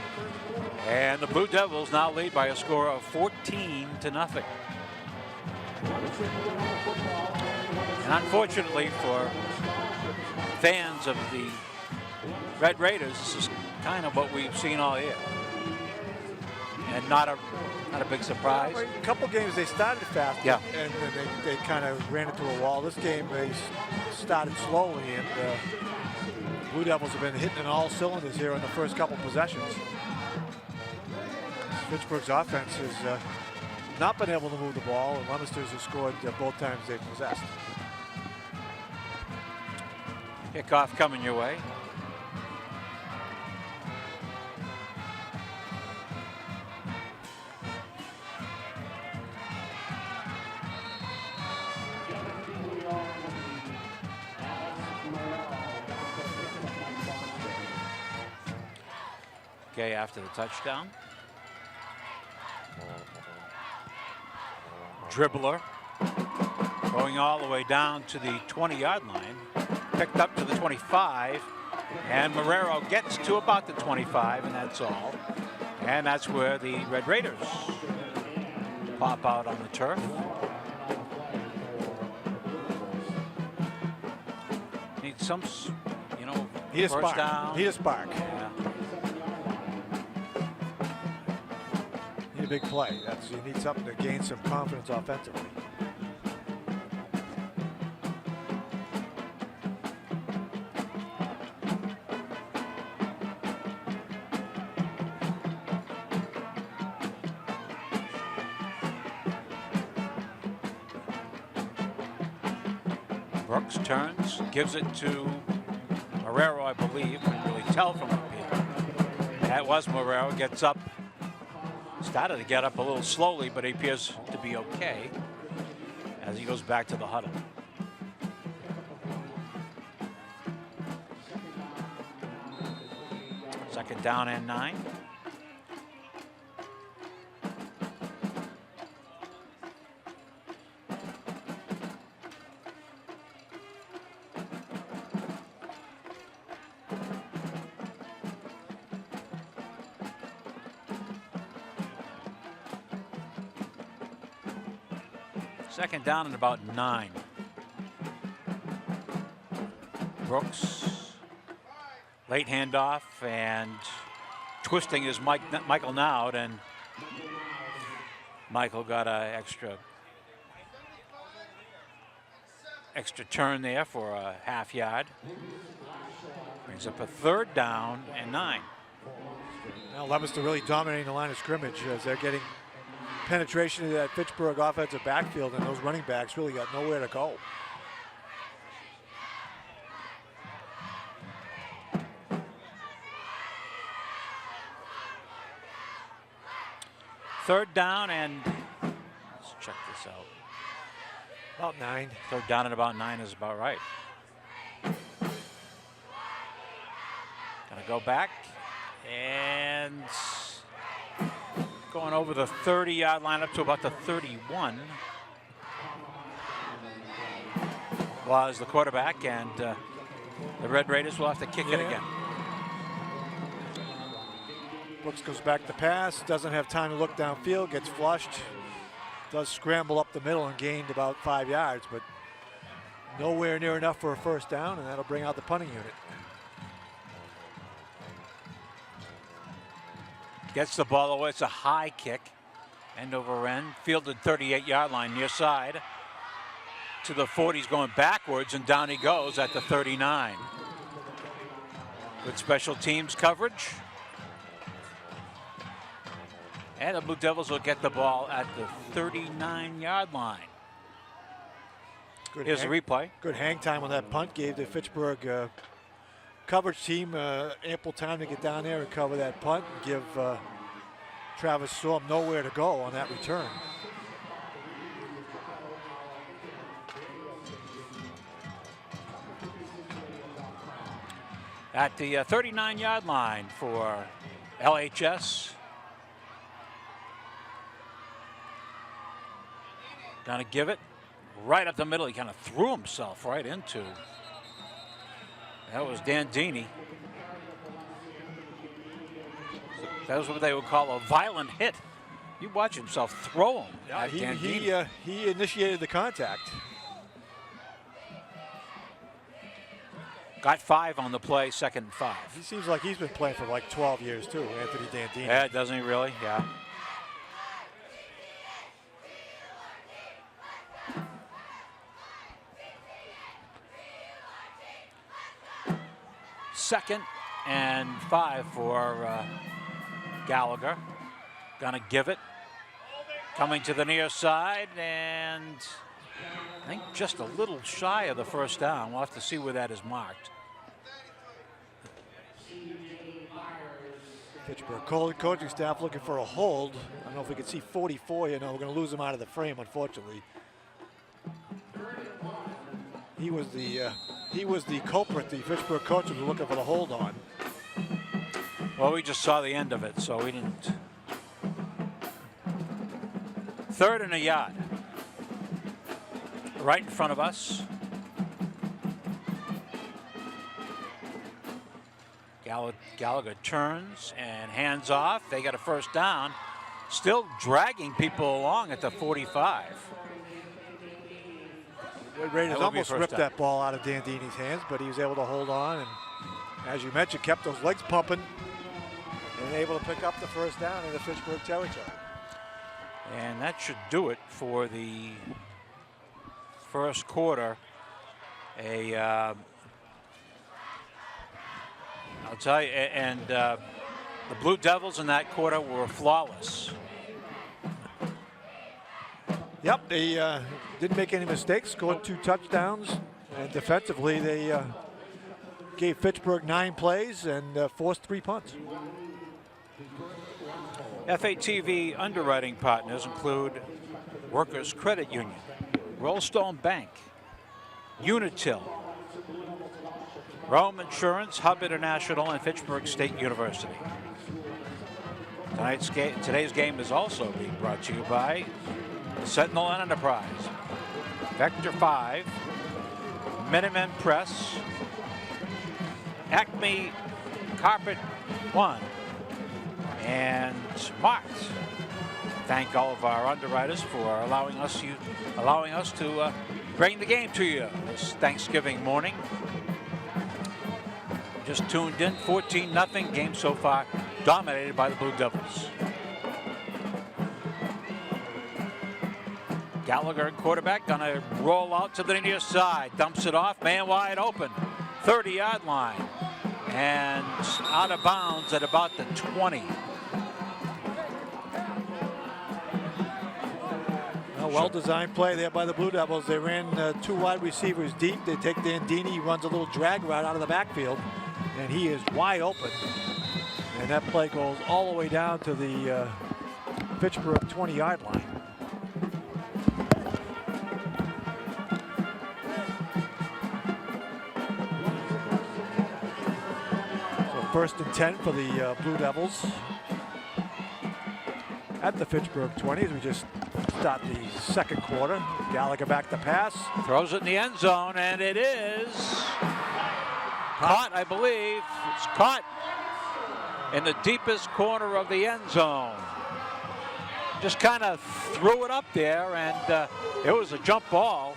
Speaker 1: and the Blue Devils now lead by a score of 14-0. And unfortunately for fans of the Red Raiders, this is kind of what we've seen all year, and not a big surprise.
Speaker 2: A couple games they started fast,
Speaker 1: yeah,
Speaker 2: and then they kind of ran into a wall. This game they started slowly, and Blue Devils have been hitting on all cylinders here in the first couple possessions. Pittsburgh's offense has not been able to move the ball, and Leominster's have scored both times they've possessed.
Speaker 1: Kickoff coming your way. Okay, after the touchdown. Dribbler going all the way down to the 20-yard line, picked up to the 25, and Marrero gets to about the 25, and that's all. And that's where the Red Raiders pop out on the turf. Need some, you know,
Speaker 2: Need a
Speaker 1: first
Speaker 2: spark.
Speaker 1: down.
Speaker 2: Need a spark.
Speaker 1: Yeah.
Speaker 2: Need a big play. You need something to gain some confidence offensively.
Speaker 1: Brooks turns, gives it to Marrero, I believe. Couldn't really tell from up here. That was Marrero. Gets up. Started to get up a little slowly, but he appears to be okay as he goes back to the huddle. Second down and 9. Second down and about 9. Brooks, late handoff and twisting is Michael Nowd, and Michael got an extra turn there for a half yard. Brings up a third down and 9.
Speaker 2: Now Leominster really dominating the line of scrimmage as they're getting penetration into that Fitchburg offensive backfield, and those running backs really got nowhere to go.
Speaker 1: Third down and, let's check this out.
Speaker 2: About 9.
Speaker 1: Third down and about 9 is about right. Gonna go back and going over the 30-yard line up to about the 31 was the quarterback, and the Red Raiders will have to kick it again.
Speaker 2: Brooks goes back to pass, doesn't have time to look downfield, gets flushed, does scramble up the middle and gained about 5 yards, but nowhere near enough for a first down, and that'll bring out the punting unit.
Speaker 1: Gets the ball away. It's a high kick. End over end. Fielded 38-yard line near side. To the 40s going backwards, and down he goes at the 39. Good special teams coverage. And the Blue Devils will get the ball at the 39-yard line. Here's the replay.
Speaker 2: Good hang time on that punt. Gave the Fitchburg coverage team ample time to get down there and cover that punt and give Travis Storm nowhere to go on that return.
Speaker 1: At the 39-yard line for LHS. Gonna give it right up the middle. He kind of threw himself right into. That was Dandini. That was what they would call a violent hit. You watch himself throw him.
Speaker 2: Yeah, he initiated the contact.
Speaker 1: Got 5 on the play, 2nd and 5.
Speaker 2: He seems like he's been playing for like 12 years too, Anthony Dandini.
Speaker 1: Yeah, doesn't he really? Yeah. Second and 5 for Gallagher. Gonna give it. Coming to the near side, and I think just a little shy of the first down. We'll have to see where that is marked.
Speaker 2: Fitchburg coaching staff looking for a hold. I don't know if we can see 44. You know, we're going to lose him out of the frame, unfortunately. He was the culprit. The Fitchburg coaches were looking for the hold on.
Speaker 1: Well, we just saw the end of it, so we didn't. 3rd and a yard. Right in front of us. Gallagher turns and hands off. They got a first down. Still dragging people along at the 45.
Speaker 2: Raiders
Speaker 1: That would be
Speaker 2: almost
Speaker 1: first
Speaker 2: ripped
Speaker 1: down.
Speaker 2: that ball out of Dandini's hands, but he was able to hold on and, as you mentioned, kept those legs pumping and able to pick up the first down in the Fitchburg territory.
Speaker 1: And that should do it for the first quarter. I'll tell you, and the Blue Devils in that quarter were flawless.
Speaker 2: Yep, they didn't make any mistakes, scored 2 touchdowns, and defensively they gave Fitchburg 9 plays and forced 3 punts.
Speaker 1: FATV underwriting partners include Workers Credit Union, Rollstone Bank, Unitil, Rome Insurance, Hub International, and Fitchburg State University. Today's game is also being brought to you by Sentinel and Enterprise, Vector 5, Minutemen Press, Acme Carpet 1, and Marks. Thank all of our underwriters for allowing us to bring the game to you this Thanksgiving morning. Just tuned in, 14-0. Game so far dominated by the Blue Devils. Gallagher, quarterback, gonna roll out to the near side, dumps it off, man wide open, 30-yard line, and out of bounds at about the 20.
Speaker 2: A well-designed play there by the Blue Devils. They ran 2 wide receivers deep. They take Dandini, he runs a little drag route out of the backfield, and he is wide open. And that play goes all the way down to the Fitchburg 20-yard line. First and 10 for the Blue Devils at the Fitchburg 20 as we just start the second quarter. Gallagher back to pass.
Speaker 1: Throws it in the end zone, and it is caught, I believe. It's caught in the deepest corner of the end zone. Just kind of threw it up there, and it was a jump ball.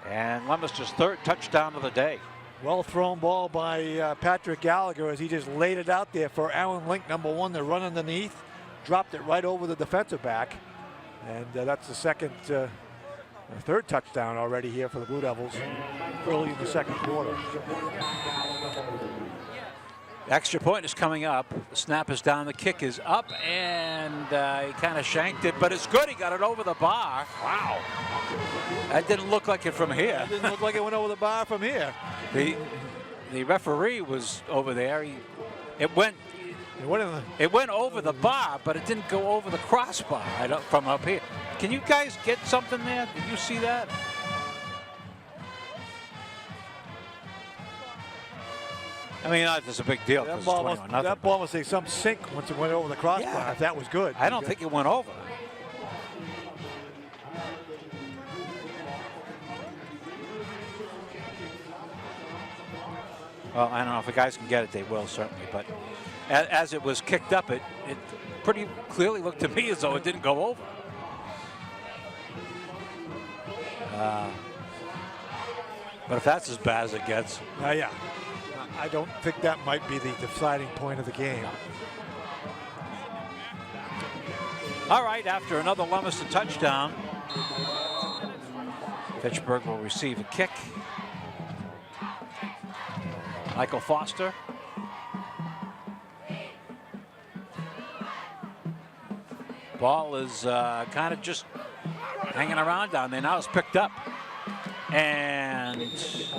Speaker 1: And Leominster's 3rd touchdown of the day.
Speaker 2: Well thrown ball by Patrick Gallagher as he just laid it out there for Allen Link, number 1, to run underneath. Dropped it right over the defensive back. And that's the 3rd touchdown already here for the Blue Devils early in the second quarter.
Speaker 1: The extra point is coming up. The snap is down, the kick is up, and he kind of shanked it, but it's good. He got it over the bar. Wow. That didn't look like it from here.
Speaker 2: It didn't look like it went over the bar from here.
Speaker 1: The referee was over there. It went over the bar, but it didn't go over the crossbar from up here. Can you guys get something there? Did you see that? I mean, it's a big deal.
Speaker 2: That ball must take some sink once it went over the crossbar.
Speaker 1: Yeah.
Speaker 2: If that was good.
Speaker 1: I don't think it went over. Well, I don't know if the guys can get it, they will certainly. But as it was kicked up, it pretty clearly looked to me as though it didn't go over. But if that's as bad as it gets.
Speaker 2: Yeah. I don't think that might be the deciding point of the game.
Speaker 1: All right, after another Leominster touchdown, Fitchburg will receive a kick. Michael Foster. Ball is kind of just hanging around down there. Now it's picked up. And there's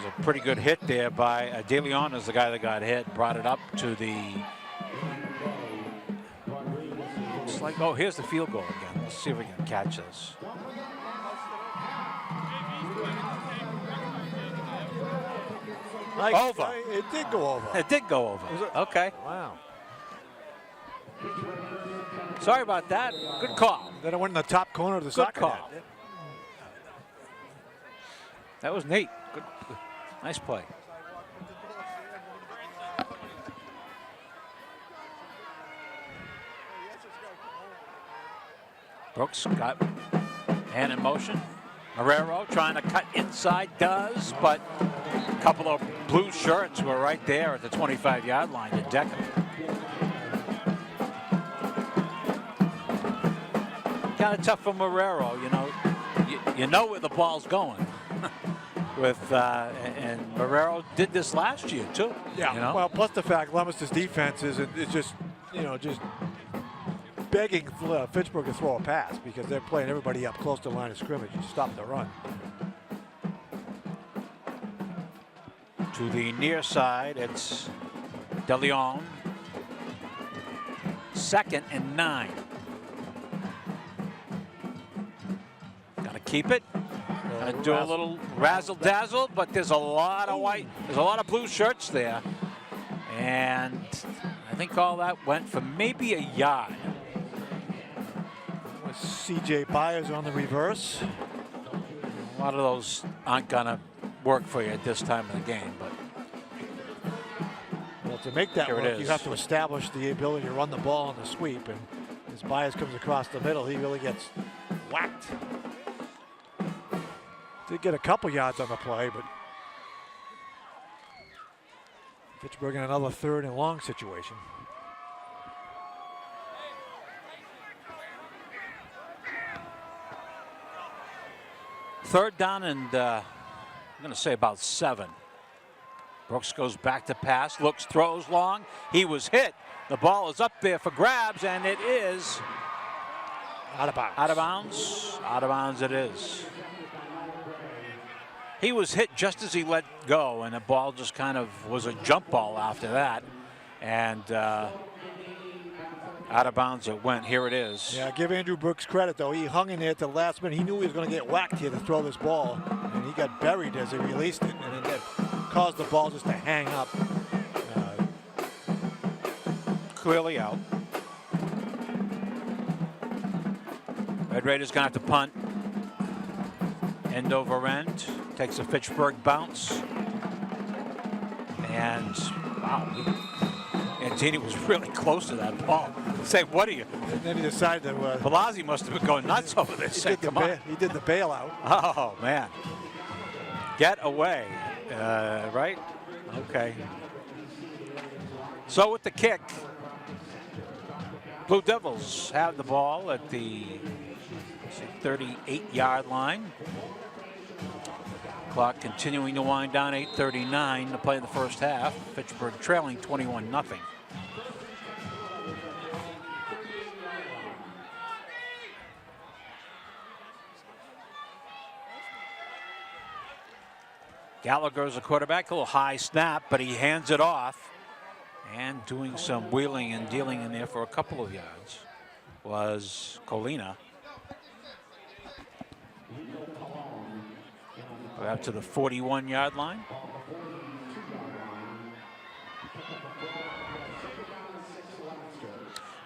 Speaker 1: a pretty good hit there by De Leon is the guy that got hit. Brought it up to the... It's like, oh, here's the field goal again. Let's see if we can catch this. Over.
Speaker 2: It did go over.
Speaker 1: It did go over. Okay.
Speaker 2: Wow.
Speaker 1: Sorry about that. Good call.
Speaker 2: Then it went in the top corner of the soccer
Speaker 1: call.
Speaker 2: net.
Speaker 1: That was neat. Good. Nice play. Brooks got Man in motion. Marrero trying to cut inside, does, but a couple of blue shirts were right there at the 25-yard line to deck him. Kind of tough for Marrero, you know. You know where the ball's going. And Marrero did this last year too.
Speaker 2: Yeah.
Speaker 1: You know?
Speaker 2: Well, plus the fact Leominster's defense is just begging Fitchburg to throw a pass because they're playing everybody up close to the line of scrimmage and stop the run.
Speaker 1: To the near side, it's De Leon. 2nd and 9. Gotta keep it. Gotta do a little razzle dazzle, but there's a lot of white, there's a lot of blue shirts there. And I think all that went for maybe a yard.
Speaker 2: With C.J. Byers on the reverse.
Speaker 1: A lot of those aren't gonna work for you at this time of the game, but
Speaker 2: well, to make that
Speaker 1: here
Speaker 2: work, you have to establish the ability to run the ball on the sweep, and as Byers comes across the middle, he really gets whacked. Did get a couple yards on the play, but Fitchburg in another 3rd and long situation.
Speaker 1: Third down and I'm going to say about 7. Brooks goes back to pass, looks, throws long. He was hit. The ball is up there for grabs, and it is
Speaker 2: out of bounds.
Speaker 1: Out of bounds. Out of bounds it is. He was hit just as he let go, and the ball just kind of was a jump ball after that. And out of bounds it went. Here it is.
Speaker 2: Yeah, give Andrew Brooks credit, though. He hung in there at the last minute. He knew he was going to get whacked here to throw this ball, and he got buried as he released it, and it caused the ball just to hang up.
Speaker 1: Clearly out. Red Raiders going to have to punt. End over end. Takes a Fitchburg bounce. And, wow. Antini was really close to that ball. Say, what are you?
Speaker 2: And then he decided to...
Speaker 1: Palazzi must have been going nuts over this.
Speaker 2: He did the bailout.
Speaker 1: Oh, man. Get away. Right? Okay. So with the kick, Blue Devils have the ball at the 38-yard line. Clock continuing to wind down, 8:39 to play in the first half. Fitchburg trailing 21-0. Gallagher's a quarterback, a little high snap, but he hands it off. And doing some wheeling and dealing in there for a couple of yards was Colina. We're up to the 41-yard line.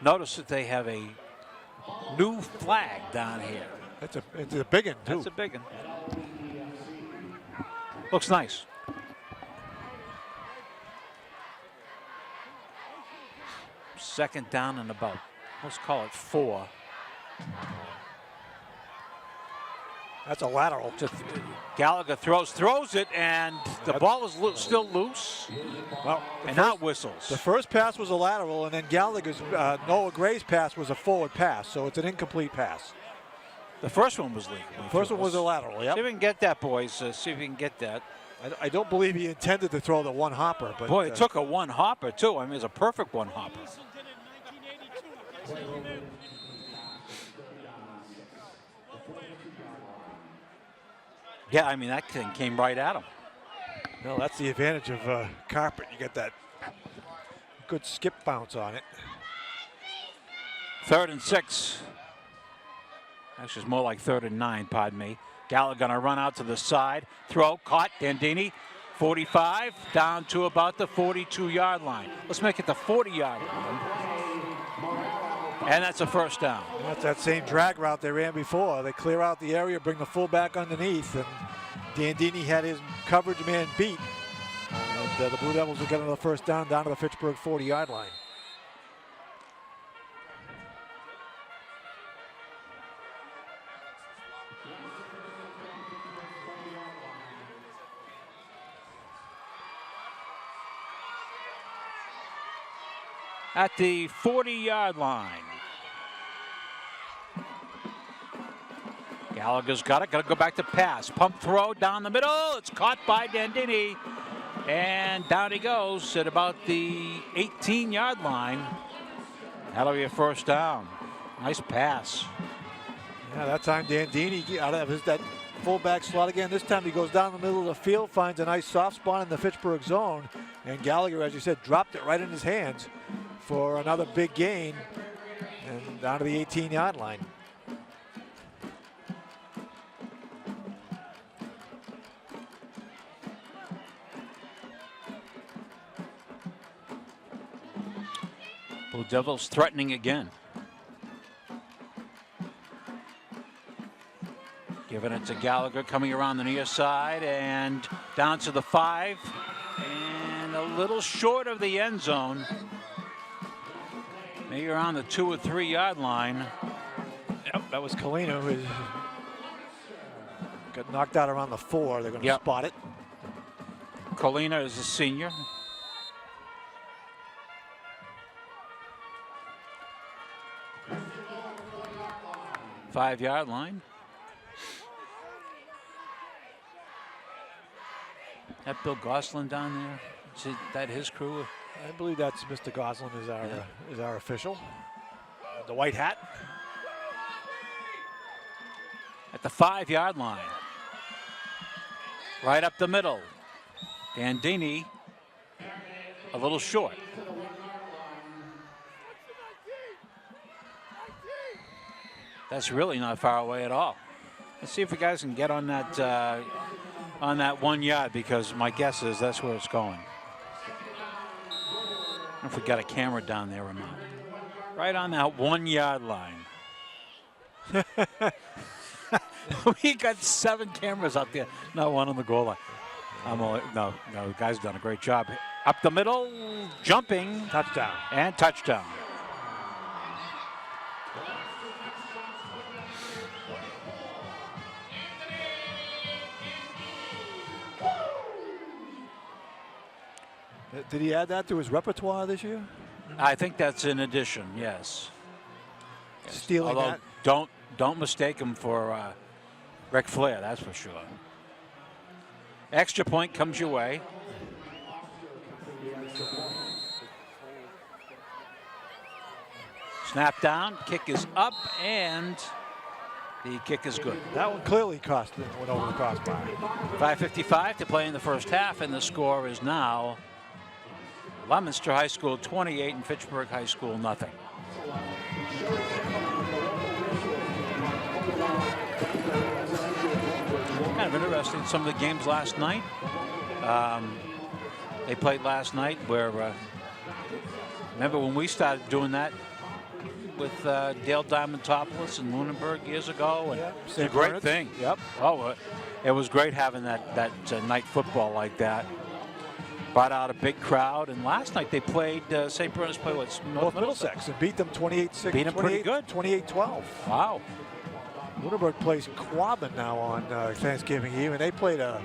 Speaker 1: Notice that they have a new flag down here.
Speaker 2: It's a big one, too.
Speaker 1: That's a big one. Looks nice. Second down and about, let's call it 4.
Speaker 2: That's a lateral.
Speaker 1: Gallagher throws it, and the ball is still loose.
Speaker 2: Well,
Speaker 1: and now it whistles.
Speaker 2: The first pass was a lateral, and then Gallagher's, Noah Gray's pass was a forward pass, so it's an incomplete pass.
Speaker 1: The first one was legal.
Speaker 2: The first one was a lateral, yep.
Speaker 1: See if we can get that, boys. See if we can get that.
Speaker 2: I don't believe he intended to throw the one hopper. But
Speaker 1: boy, it took a one hopper, too. I mean, it's a perfect one hopper. Yeah, I mean, that thing came right at him.
Speaker 2: No, that's the advantage of carpet. You get that good skip bounce on it.
Speaker 1: 3rd and 6. Actually, it's more like 3rd and 9, pardon me. Gallagher going to run out to the side. Throw, caught, Dandini. 45, down to about the 42-yard line. Let's make it the 40-yard line. And that's a first down.
Speaker 2: And that's that same drag route they ran before. They clear out the area, bring the fullback underneath, and Dandini had his coverage man beat. And the Blue Devils will get another first down to the Fitchburg 40-yard line.
Speaker 1: at the 40-yard line. Gallagher's got it. Got to go back to pass. Pump throw down the middle. It's caught by Dandini. And down he goes at about the 18-yard line. That'll be a first down. Nice pass.
Speaker 2: Yeah, that time Dandini out of that fullback slot again. This time he goes down the middle of the field, finds a nice soft spot in the Fitchburg zone. And Gallagher, as you said, dropped it right in his hands for another big gain. And down to the 18-yard line.
Speaker 1: Blue Devils threatening again. Giving it to Gallagher, coming around the near side and down to the 5. And a little short of the end zone. Maybe around the 2 or 3 yard line.
Speaker 2: Yep, that was Colina who got knocked out around the 4. They're going to spot it.
Speaker 1: Colina is a senior. Five-yard line. That Bill Goslin down there? Is that his crew?
Speaker 2: I believe that's Mr. Goslin is our official. The white hat.
Speaker 1: At the 5-yard line. Right up the middle. Dandini a little short. That's really not far away at all. Let's see if you guys can get on that 1 yard, because my guess is that's where it's going. I don't know if we got a camera down there or not. Right on that 1 yard line. We got 7 cameras up there, not one on the goal line. No, the guy's done a great job. Up the middle, jumping.
Speaker 2: Touchdown.
Speaker 1: And touchdown.
Speaker 2: Did he add that to his repertoire this year?
Speaker 1: I think that's in addition, yes.
Speaker 2: Stealing
Speaker 1: Although
Speaker 2: that.
Speaker 1: don't mistake him for Ric Flair, that's for sure. Extra point comes your way. Snap down, kick is up, and the kick is good.
Speaker 2: That one clearly went over the crossbar.
Speaker 1: 5:55 to play in the first half, and the score is now Leominster High School 28 and Fitchburg High School nothing. Kind of interesting, some of the games last night. They played last night where, remember when we started doing that with Dale Diamantopoulos in Lunenburg years ago? And it's a great thing.
Speaker 2: Yep.
Speaker 1: Oh, it was great having that night football like that. Brought out a big crowd, and last night they played, St. Bernard's played
Speaker 2: North Middlesex and beat them 28-6.
Speaker 1: Beat them pretty good.
Speaker 2: 28-12.
Speaker 1: Wow.
Speaker 2: Lunenburg plays Quabbin now on Thanksgiving Eve, and they played a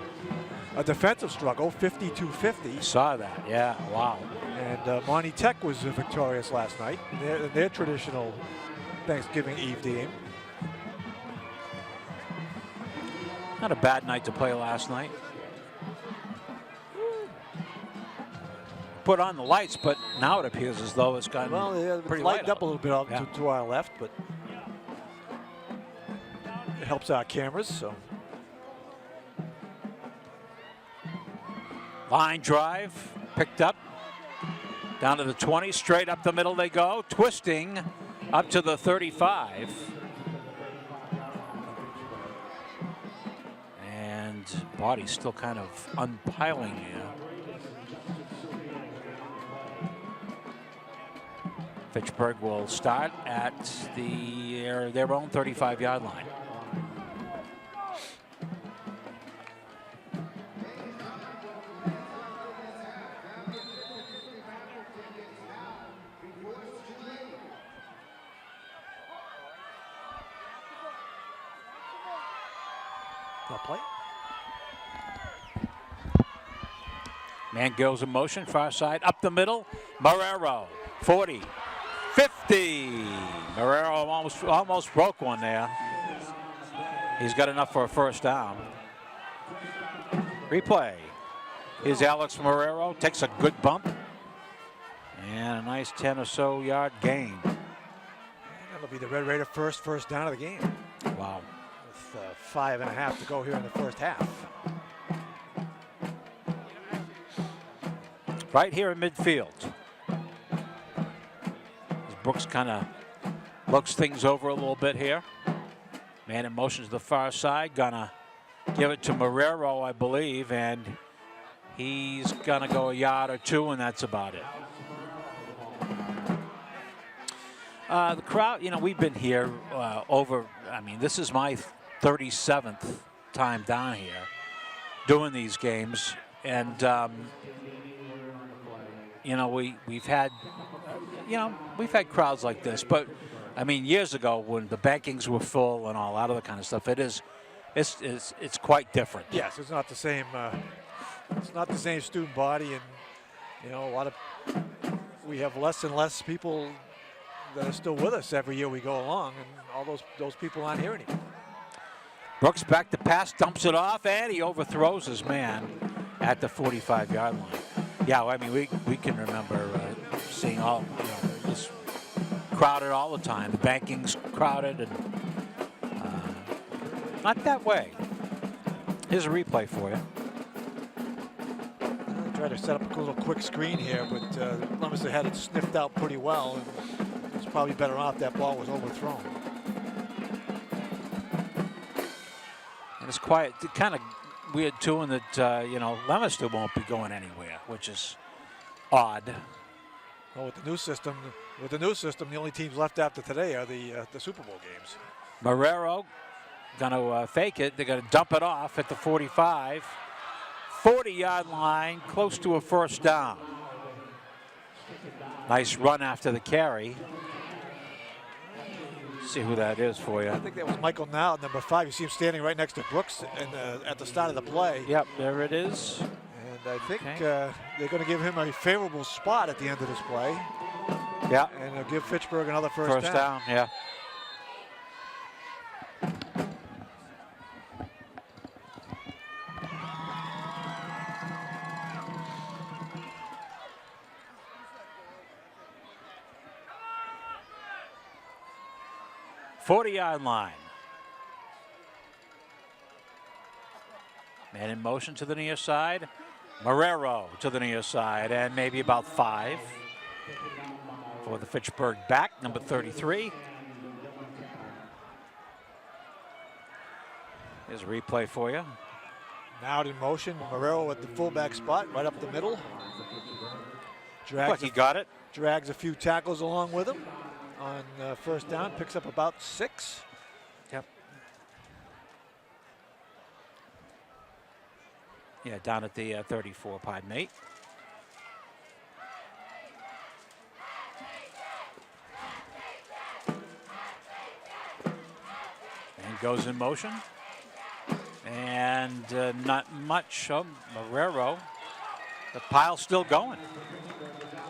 Speaker 2: defensive struggle, 52-50.
Speaker 1: Saw that, yeah, wow.
Speaker 2: And Monty Tech was victorious last night in their traditional Thanksgiving Eve game.
Speaker 1: Not a bad night to play last night. Put on the lights, but now it appears as though it's gotten pretty
Speaker 2: lightened
Speaker 1: light
Speaker 2: up a little bit to our left, but it helps our cameras. So
Speaker 1: line drive picked up down to the 20, straight up the middle they go, twisting up to the 35. And body's still kind of unpiling here. Fitchburg will start at their own 35-yard line.
Speaker 2: No play.
Speaker 1: Man goes in motion, far side, up the middle, Marrero. 40, 50. Marrero almost broke one there. He's got enough for a first down. Replay. Here's Alex Marrero, takes a good bump. And a nice 10 or so yard gain.
Speaker 2: That'll be the Red Raider first down of the game.
Speaker 1: Wow.
Speaker 2: With 5.5 to go here in the first half.
Speaker 1: Right here in midfield. As Brooks kind of looks things over a little bit here. Man in motion to the far side. Gonna give it to Marrero, I believe, and he's gonna go a yard or two, and that's about it. The crowd, you know, we've been here this is my 37th time down here doing these games. And, we've had crowds like this. But, I mean, years ago when the bankings were full and all that other kind of stuff, it's quite different.
Speaker 2: Yes, it's not the same. It's not the same student body, and we have less and less people that are still with us every year we go along, and all those people aren't here anymore.
Speaker 1: Brooks back to pass, dumps it off, and he overthrows his man at the 45-yard line. Yeah, I mean, we can remember seeing this crowded all the time. The banking's crowded, and not that way. Here's a replay for you.
Speaker 2: I tried to set up a little quick screen here, but Leominster had it sniffed out pretty well. And it's probably better off that ball was overthrown.
Speaker 1: And it's quiet. Kind of weird too, in that Leominster won't be going anywhere, which is odd.
Speaker 2: Well, with the new system, the only teams left after today are the Super Bowl games.
Speaker 1: Marrero gonna fake it. They're gonna dump it off at the 45, 40-yard line, close to a first down. Nice run after the carry. See who that is for you.
Speaker 2: I think that was Michael Now, number 5. You see him standing right next to Brooks at the start of the play.
Speaker 1: Yep, there it is.
Speaker 2: And I think they're going to give him a favorable spot at the end of this play.
Speaker 1: Yeah.
Speaker 2: And they'll give Fitchburg another first
Speaker 1: down. Yeah. Forty-yard line. Man in motion to the near side. Marrero to the near side, and maybe about 5 for the Fitchburg back, number 33. Here's a replay for you.
Speaker 2: Now in motion, Marrero at the fullback spot, right up the middle.
Speaker 1: He got it.
Speaker 2: Drags a few tackles along with him. On first down, picks up about 6.
Speaker 1: Yep. Yeah, down at the 34, pardon me. And goes in motion. And not much of Marrero. The pile's still going.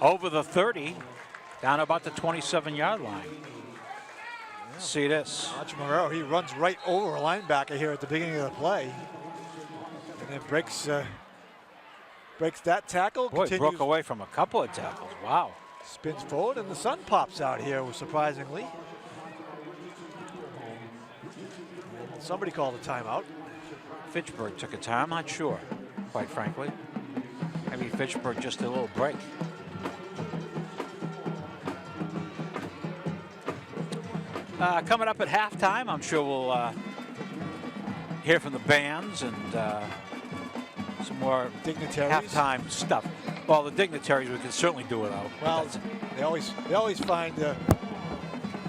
Speaker 1: Over the 30. Down about the 27-yard line. Yeah. See this.
Speaker 2: Watch Marrero. He runs right over a linebacker here at the beginning of the play. And then breaks that tackle.
Speaker 1: Boy, broke away from a couple of tackles. Wow.
Speaker 2: Spins forward, and the sun pops out here, surprisingly. Somebody called a timeout.
Speaker 1: Fitchburg took a time. I'm not sure, quite frankly. Maybe Fitchburg just a little break. Coming up at halftime, I'm sure we'll hear from the bands and some more
Speaker 2: dignitaries.
Speaker 1: Halftime stuff. Well, the dignitaries we can certainly do without.
Speaker 2: Well, they always find.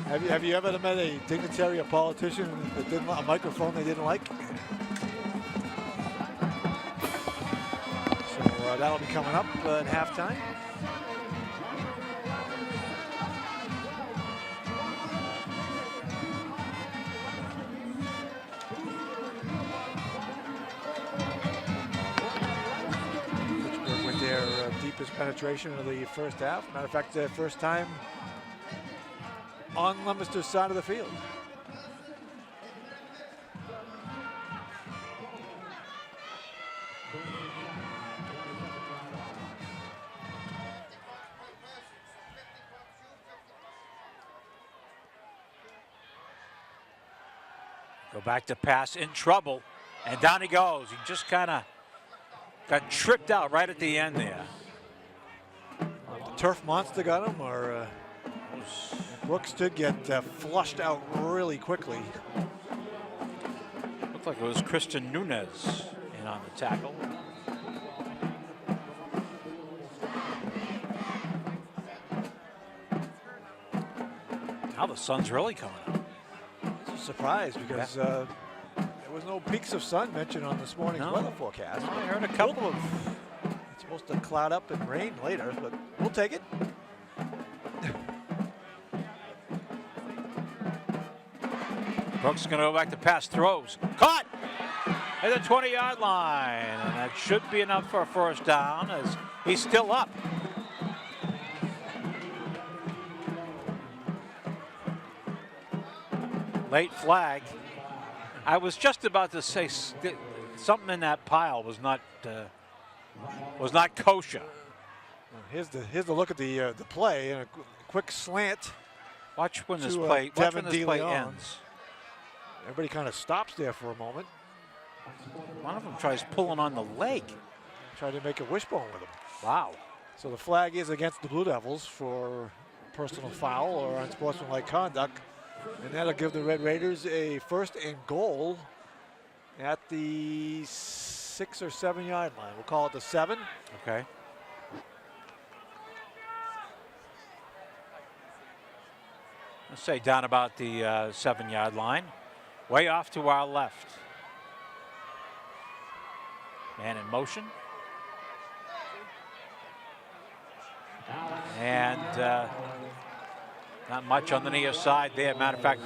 Speaker 2: Have you ever met a dignitary, a politician that didn't a microphone they didn't like? So that'll be coming up at halftime. deepest penetration of the first half. Matter of fact, the first time on Leominster's side of the field.
Speaker 1: Go back to pass, in trouble, and down he goes. He just kind of got tripped out right at the end there.
Speaker 2: The turf monster got him, or Brooks did get flushed out really quickly.
Speaker 1: Looked like it was Kristen Nunez in on the tackle. Now the sun's really coming up.
Speaker 2: It's a surprise because there was no peaks of sun mentioned on this morning's weather forecast.
Speaker 1: I heard a couple of.
Speaker 2: It's supposed to cloud up and rain later, but we'll take it.
Speaker 1: Brooks going to go back to pass, throws. Caught at the 20-yard line. And that should be enough for a first down as he's still up. Late flag. I was just about to say something in that pile was not kosher.
Speaker 2: Here's the look at the play and a quick slant.
Speaker 1: Watch when this play ends.
Speaker 2: Everybody kind of stops there for a moment.
Speaker 1: One of them tries pulling on the leg.
Speaker 2: Tried to make a wishbone with him.
Speaker 1: Wow.
Speaker 2: So the flag is against the Blue Devils for personal foul or unsportsmanlike conduct. And that'll give the Red Raiders a first and goal at the 6 or 7 yard line. We'll call it the 7.
Speaker 1: Okay. Let's say down about the 7 yard line. Way off to our left. Man in motion. And not much on the near side there. Matter of fact,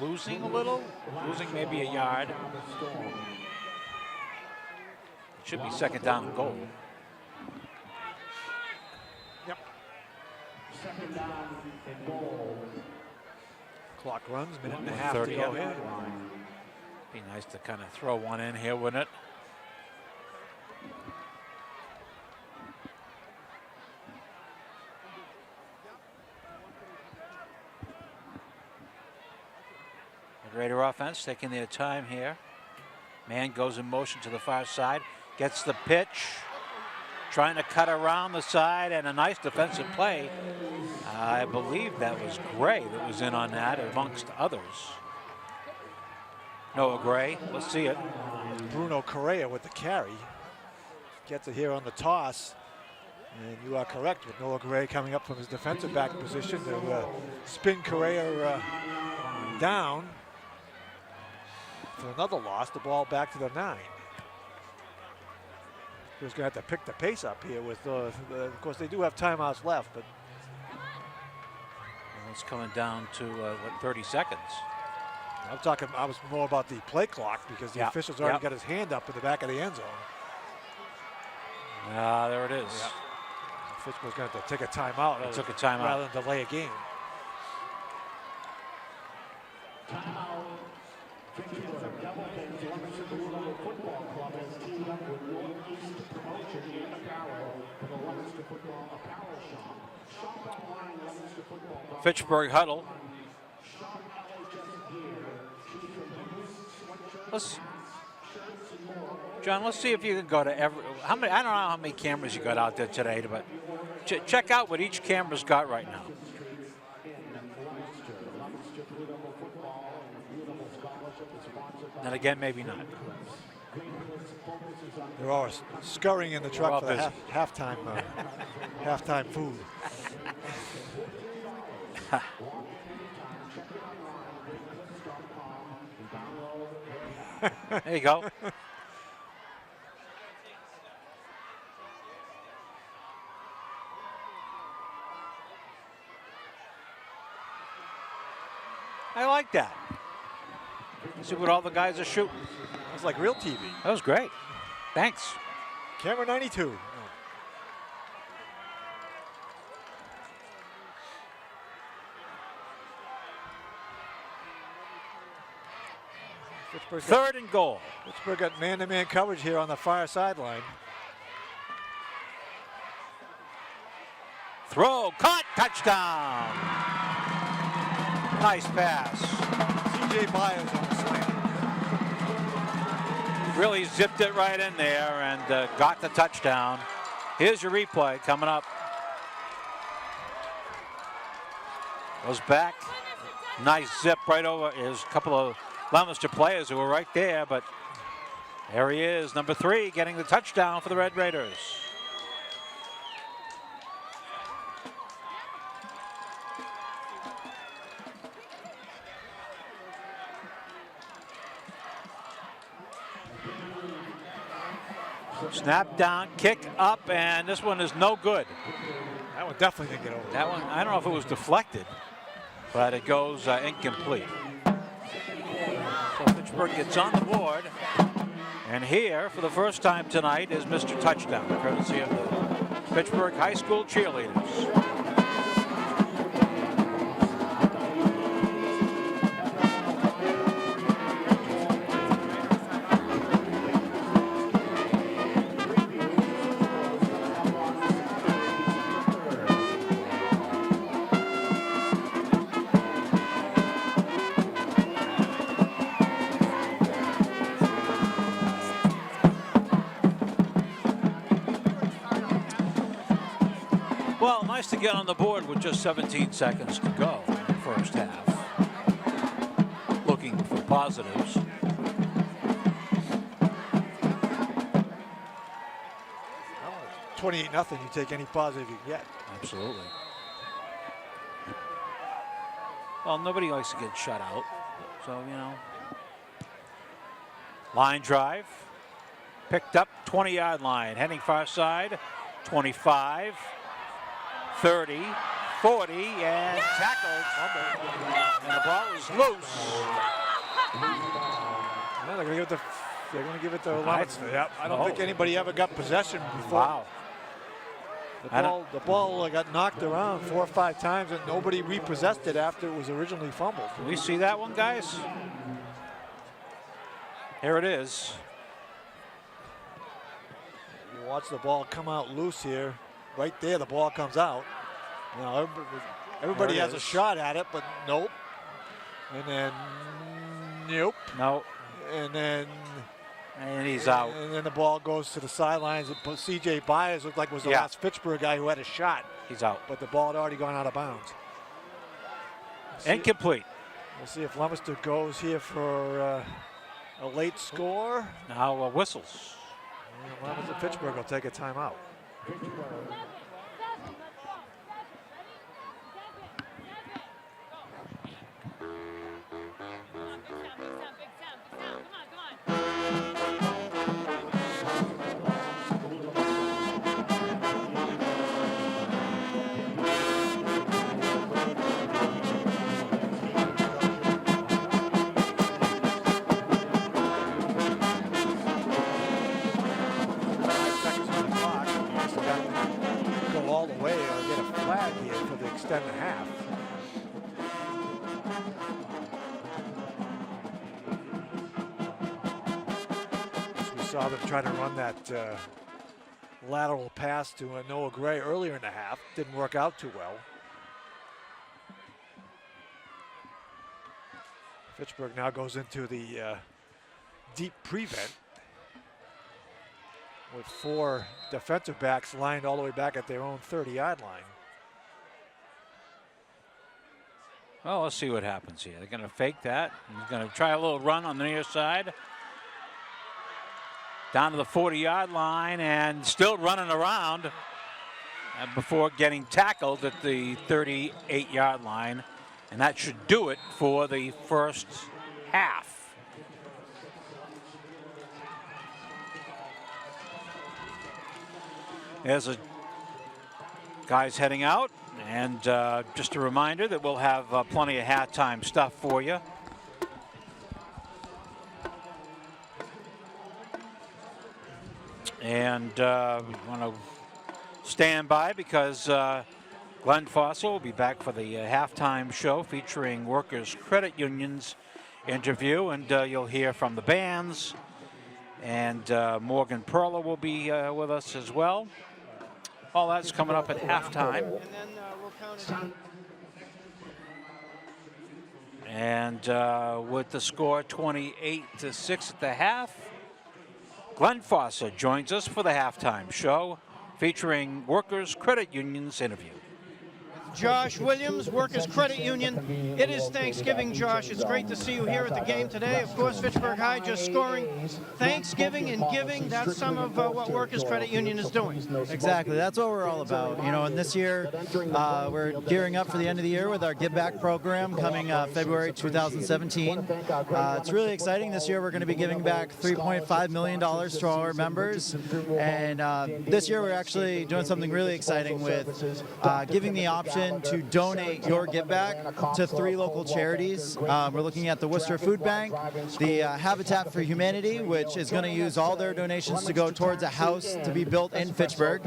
Speaker 1: losing a little. Losing maybe a yard. It should be second down and goal.
Speaker 2: Yep. Second down and goal. Clock runs, minute and a half to go here.
Speaker 1: Be nice to kind of throw one in here, wouldn't it? Raider offense taking their time here. Man goes in motion to the far side, gets the pitch, trying to cut around the side, and a nice defensive play. I believe that was Gray that was in on that, amongst others. Noah Gray, let's see it.
Speaker 2: Bruno Correa with the carry. Gets it here on the toss. And you are correct with Noah Gray coming up from his defensive back position to spin Correa down. For another loss, the ball back to the 9. Who's going to have to pick the pace up here with, of course, they do have timeouts left, but.
Speaker 1: Well, it's coming down to, 30 seconds.
Speaker 2: I was more about the play clock because the official's already got his hand up in the back of the end zone.
Speaker 1: There it is.
Speaker 2: Yep. Fitchburg's going to have to take a timeout.
Speaker 1: He took a timeout.
Speaker 2: Rather than delay a game.
Speaker 1: Fitchburg huddle. John, let's see if you can go to every. How many? I don't know how many cameras you got out there today, but check out what each camera's got right now. And again, maybe not.
Speaker 2: They're all scurrying in the truck for the halftime food.
Speaker 1: There you go. I like that. See what all the guys are shooting.
Speaker 2: It's like real TV.
Speaker 1: That was great. Thanks.
Speaker 2: Camera 92.
Speaker 1: 3rd and goal.
Speaker 2: Pittsburgh got man-to-man coverage here on the far sideline.
Speaker 1: Throw, caught, touchdown. Nice pass.
Speaker 2: C.J. Byers on the slant.
Speaker 1: Really zipped it right in there and got the touchdown. Here's your replay coming up. Goes back. Nice zip right over. There's a couple of Leominster players who were right there, but there he is, number 3, getting the touchdown for the Red Raiders. Snap down, kick up, and this one is no good.
Speaker 2: That one definitely didn't get over.
Speaker 1: That one, I don't know if it was deflected, but it goes incomplete. So Fitchburg gets on the board, and here for the first time tonight is Mr. Touchdown, courtesy of the Fitchburg High School cheerleaders. Well, nice to get on the board with just 17 seconds to go in the first half. Looking for positives.
Speaker 2: 28-0, you take any positive you can get.
Speaker 1: Absolutely. Well, nobody likes to get shut out, so, you know. Line drive. Picked up, 20-yard line. Heading far side, 25. 30, 40, and tackled. And the ball is loose.
Speaker 2: Well, they're going to give it to Leominster. Yep. I don't think anybody ever got possession before.
Speaker 1: Wow.
Speaker 2: The ball got knocked around 4 or 5 times, and nobody repossessed it after it was originally fumbled.
Speaker 1: Can we see that one, guys? Here it is.
Speaker 2: You watch the ball come out loose here. Right there, the ball comes out. Now everybody has a shot at it, but nope. And then nope.
Speaker 1: No.
Speaker 2: And
Speaker 1: he's out.
Speaker 2: And then the ball goes to the sidelines. C.J. Byers looked like was the last Fitchburg guy who had a shot.
Speaker 1: He's out.
Speaker 2: But the ball had already gone out of bounds.
Speaker 1: Incomplete.
Speaker 2: We'll see if Leominster goes here for a late score.
Speaker 1: Now whistles.
Speaker 2: And Leominster Fitchburg will take a timeout. All the way or get a flag here for the extended half. We saw them try to run that lateral pass to Noah Gray earlier in the half. Didn't work out too well. Fitchburg now goes into the deep prevent with 4 defensive backs lined all the way back at their own 30-yard line.
Speaker 1: Well, let's see what happens here. They're going to fake that. He's going to try a little run on the near side. Down to the 40-yard line and still running around before getting tackled at the 38-yard line. And that should do it for the first half. There's a guys heading out, and just a reminder that we'll have plenty of halftime stuff for you. And we want to stand by because Glenn Fossil will be back for the halftime show featuring workers' credit unions interview, and you'll hear from the bands. And Morgan Perla will be with us as well. All that's coming up at halftime.
Speaker 4: And then we'll count it down.
Speaker 1: And with the score 28-6 at the half, Glenn Foster joins us for the halftime show featuring Workers Credit Union's interview.
Speaker 4: Josh Williams, Workers Credit Union. It is Thanksgiving, Josh. It's great to see you here at the game today. Of course, Fitchburg High just scoring. Thanksgiving and giving, that's some of what Workers Credit Union is doing.
Speaker 16: Exactly. That's what we're all about. You know, and this year we're gearing up for the end of the year with our Give Back program coming February 2017. It's really exciting. This year we're going to be giving back $3.5 million to our members. And this year we're actually doing something really exciting with giving the option to donate your give back to 3 local charities. We're looking at the Worcester Food Bank, the Habitat for Humanity, which is going to use all their donations to go towards a house to be built in Fitchburg,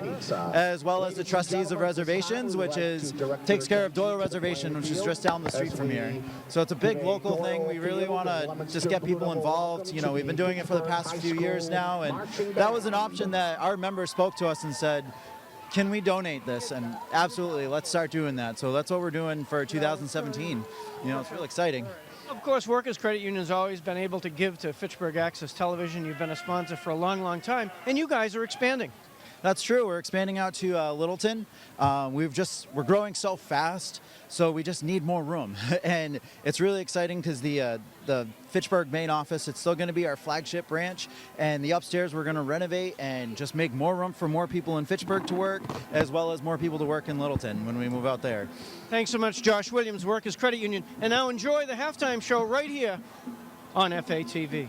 Speaker 16: as well as the Trustees of Reservations, which takes care of Doyle Reservation, which is just down the street from here. So it's a big local thing. We really want to just get people involved. You know, we've been doing it for the past few years now, and that was an option that our members spoke to us and said, can we donate this? And absolutely, let's start doing that. So that's what we're doing for 2017. You know, it's real exciting.
Speaker 4: Of course, Workers Credit Union has always been able to give to Fitchburg Access Television. You've been a sponsor for a long, long time, and you guys are expanding.
Speaker 16: That's true. We're expanding out to Littleton. We're growing so fast, so we just need more room. And it's really exciting because the Fitchburg main office, it's still going to be our flagship branch, and the upstairs we're going to renovate and just make more room for more people in Fitchburg to work, as well as more people to work in Littleton when we move out there.
Speaker 4: Thanks so much, Josh Williams, Workers Credit Union. And now enjoy the halftime show right here on FATV.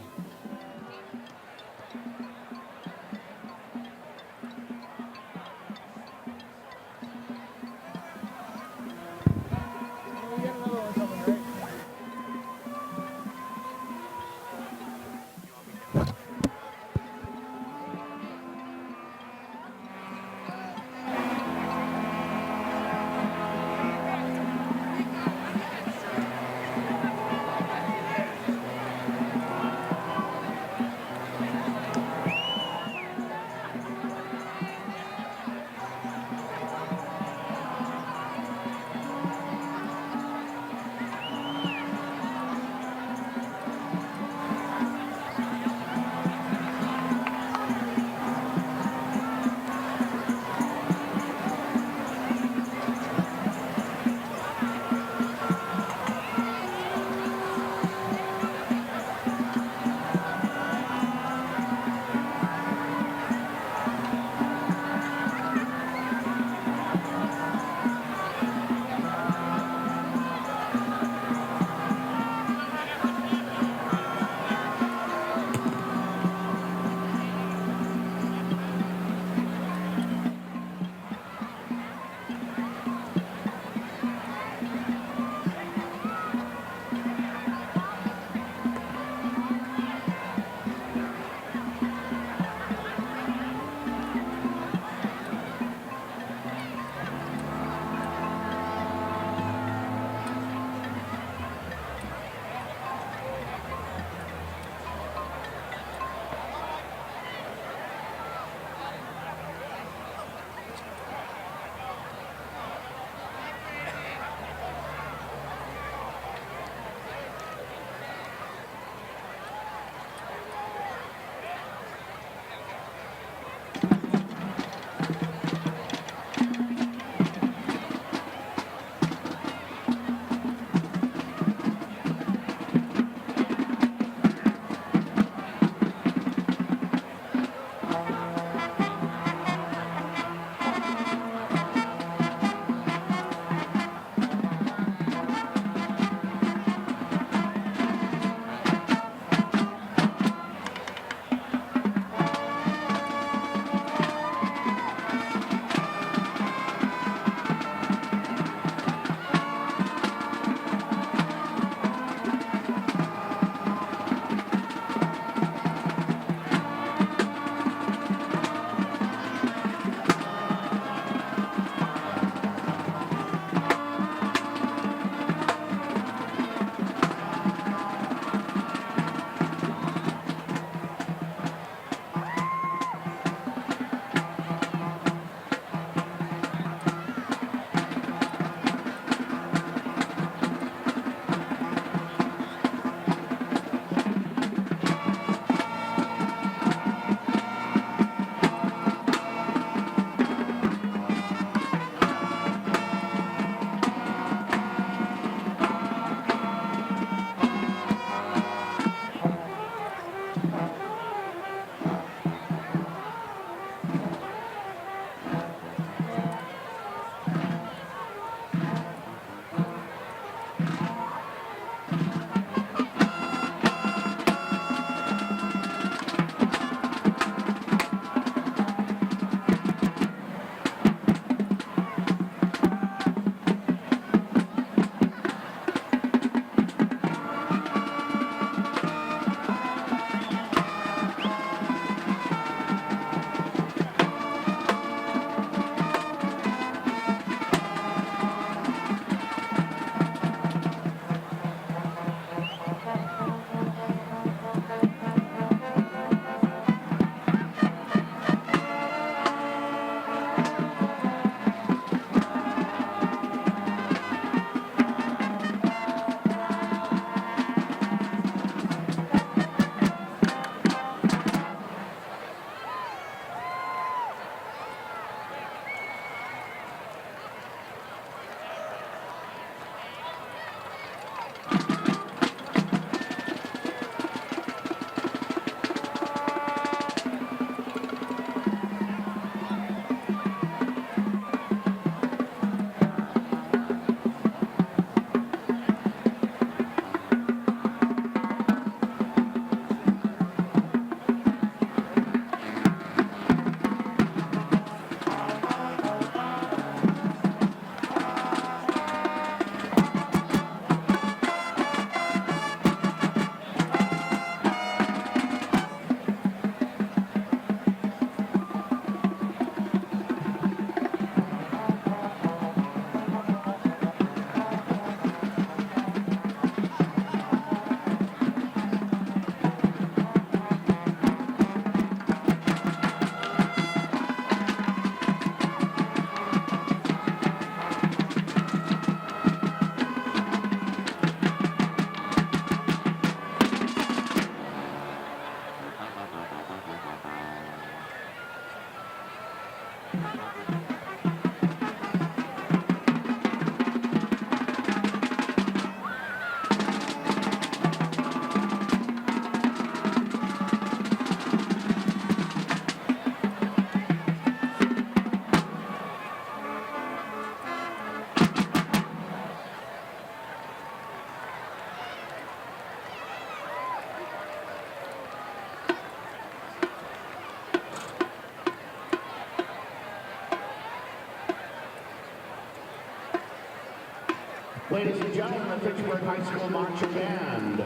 Speaker 15: Ladies and gentlemen, the Fitchburg High School Marching Band.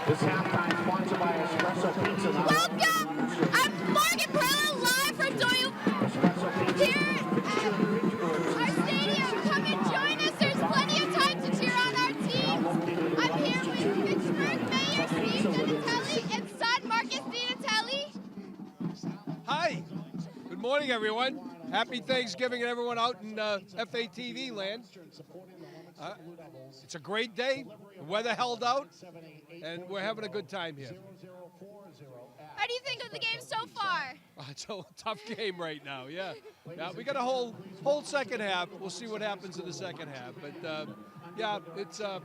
Speaker 15: This halftime sponsored by Espresso Pizza.
Speaker 17: Welcome! I'm Morgan Perla, live from Doyle. Here at our stadium. Come and join us. There's plenty of time to cheer on our teams. I'm here with Fitchburg Mayor Steve Donatelli and son Marcus Donatelli.
Speaker 18: Hi. Good morning, everyone. Happy Thanksgiving to everyone out in FATV land. It's a great day. The weather held out, and we're having a good time here.
Speaker 17: How do you think of the game so far?
Speaker 18: It's a tough game right now, yeah. We got a whole second half. We'll see what happens in the second half. But, yeah, it's a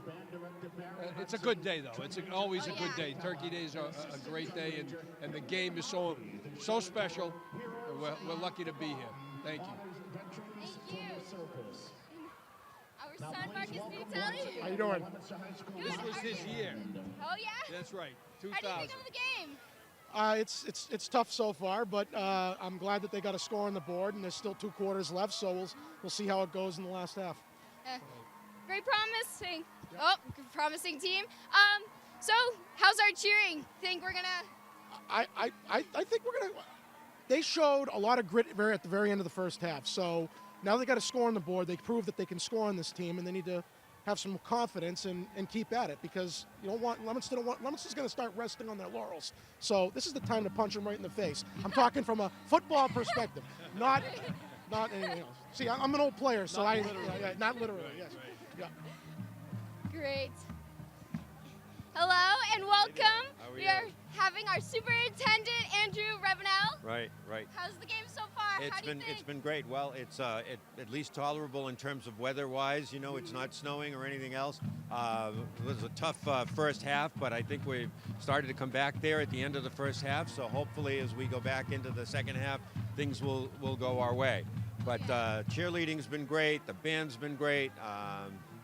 Speaker 18: good day, though. It's always a good day. Turkey Day is a great day, and the game is so special. We're lucky to be here. Thank you.
Speaker 17: Thank you. Our son, Marcus Donatelli.
Speaker 18: How you doing?
Speaker 17: Good.
Speaker 18: This was his year.
Speaker 17: Oh, yeah?
Speaker 18: That's right,
Speaker 17: How do you
Speaker 18: 2000.
Speaker 17: think of the game?
Speaker 19: It's tough so far, but I'm glad that they got a score on the board, and there's still 2 quarters left, so we'll see how it goes in the last half.
Speaker 17: Great promising. Oh, promising team. So how's our cheering? Think we're gonna?
Speaker 19: I think we're gonna. They showed a lot of grit at the very end of the first half. So now they got a score on the board. They proved that they can score on this team, and they need to have some confidence and keep at it, because you don't want Leominster's going to start resting on their laurels. So this is the time to punch them right in the face. I'm talking from a football perspective, not anything else. See, I'm an old player, so not literally. Yes. Yeah.
Speaker 17: Great. Hello and welcome. We are having our superintendent Andrew Revenell.
Speaker 6: Right.
Speaker 17: How's the game so far? How do you think?
Speaker 6: It's been great. Well, it's at least tolerable in terms of weather-wise. You know, it's not snowing or anything else. It was a tough first half, but I think we've started to come back there at the end of the first half. So hopefully, as we go back into the second half, things will go our way. But cheerleading's been great. The band's been great.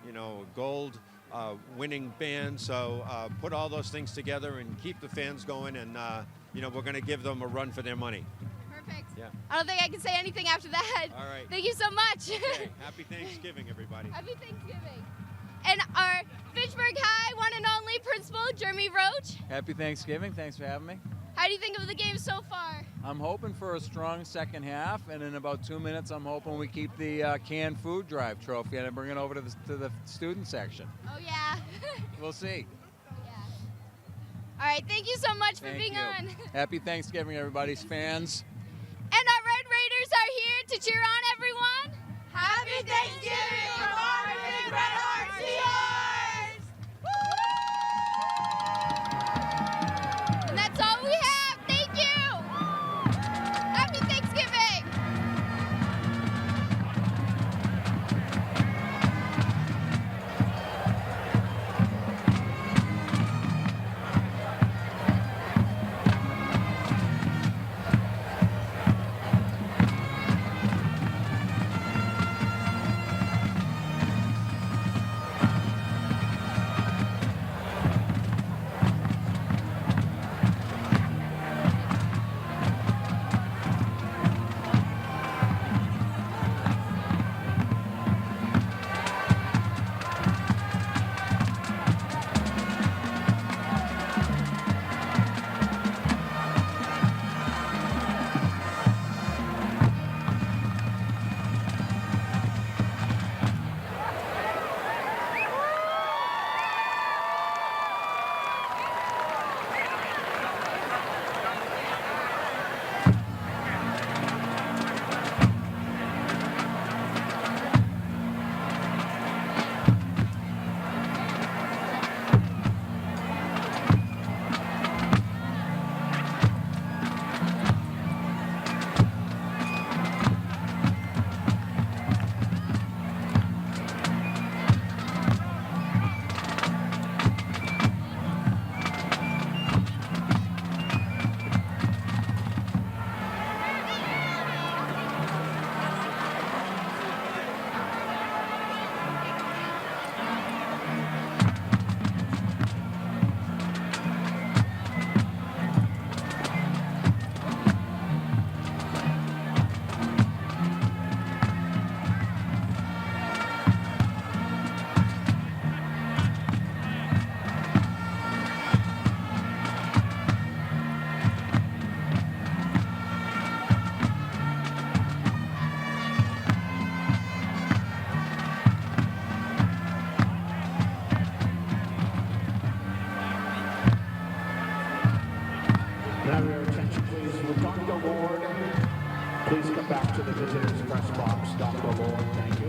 Speaker 6: You know, gold. Winning band, so put all those things together and keep the fans going, and you know, we're going to give them a run for their money.
Speaker 17: Perfect.
Speaker 6: Yeah.
Speaker 17: I don't think I can say anything after that.
Speaker 6: All right.
Speaker 17: Thank you so much.
Speaker 6: Okay. Happy Thanksgiving, everybody.
Speaker 17: Happy Thanksgiving. And our Fitchburg High one and only principal, Jeremy Roach.
Speaker 20: Happy Thanksgiving. Thanks for having me.
Speaker 17: How do you think of the game so far?
Speaker 20: I'm hoping for a strong second half, and in about 2 minutes, I'm hoping we keep the canned food drive trophy and bring it over to the student section.
Speaker 17: Oh, yeah.
Speaker 20: We'll see.
Speaker 17: Yeah. All right, thank you so much for
Speaker 20: Thank
Speaker 17: being
Speaker 20: you.
Speaker 17: on.
Speaker 20: Happy Thanksgiving, everybody's fans.
Speaker 17: And our Red Raiders are here to cheer on everyone. Happy Thanksgiving from our big Red Heart Seahawks! And that's all we have. Thank you. Happy Thanksgiving.
Speaker 15: Can I have your attention, please? With Dr. Lord, please come back to the visitors' press box. Dr. Lord, thank you.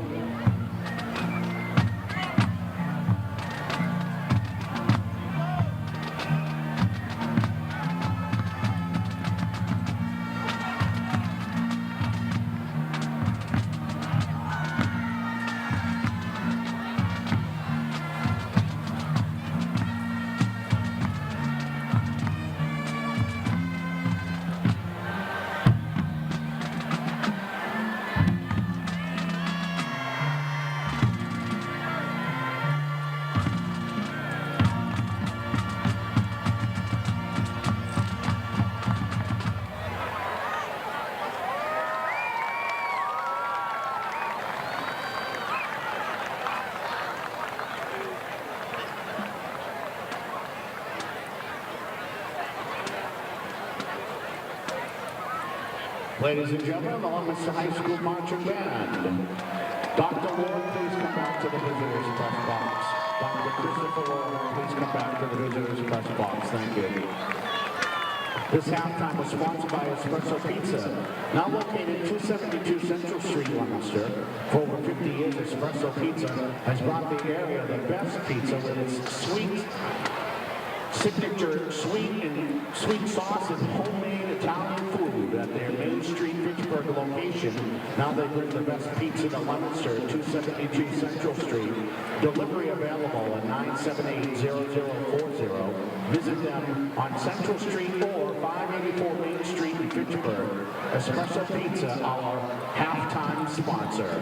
Speaker 15: Ladies and gentlemen, the Leominster High School Marching Band. Dr. Lord, please come back to the visitors' press box. Dr. Christopher Lord, please come back to the visitors' press box. Thank you. This halftime was sponsored by Espresso Pizza, now located 272 Central Street, Leominster. For over 50 years, Espresso Pizza has brought the area the best pizza with its sweet, signature sweet sauce and homemade Italian food at their Main Street Fitchburg location. Now they bring the best pizza to Leominster, 272 Central Street. Delivery available at 978-0040. Visit them on Central Street or 584 Main Street in Fitchburg. Espresso Pizza, our halftime sponsor.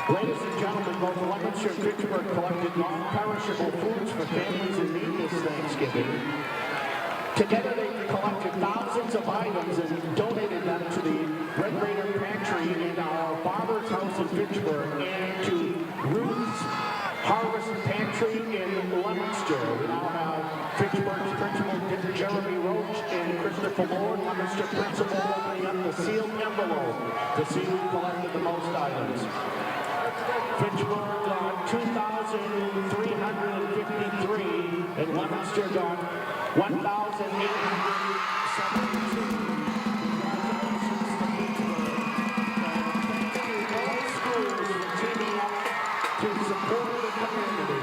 Speaker 15: Ladies and gentlemen, both Leominster and Fitchburg collected non-perishable foods for families in need this Thanksgiving. Together they collected thousands of items and donated them to the Red Raider Pantry in our Barber's House in Fitchburg and to Ruth's Harvest Pantry in Leominster. We now have Fitchburg's principal Jeremy Roach and Christopher Lord, Leominster principal, opening up the sealed envelope to see who collected the most items. Fitchburg got 2,353 and Leominster got 1,872. Congratulations to Fitchburg. Thank you all schools for teaming up to support the community.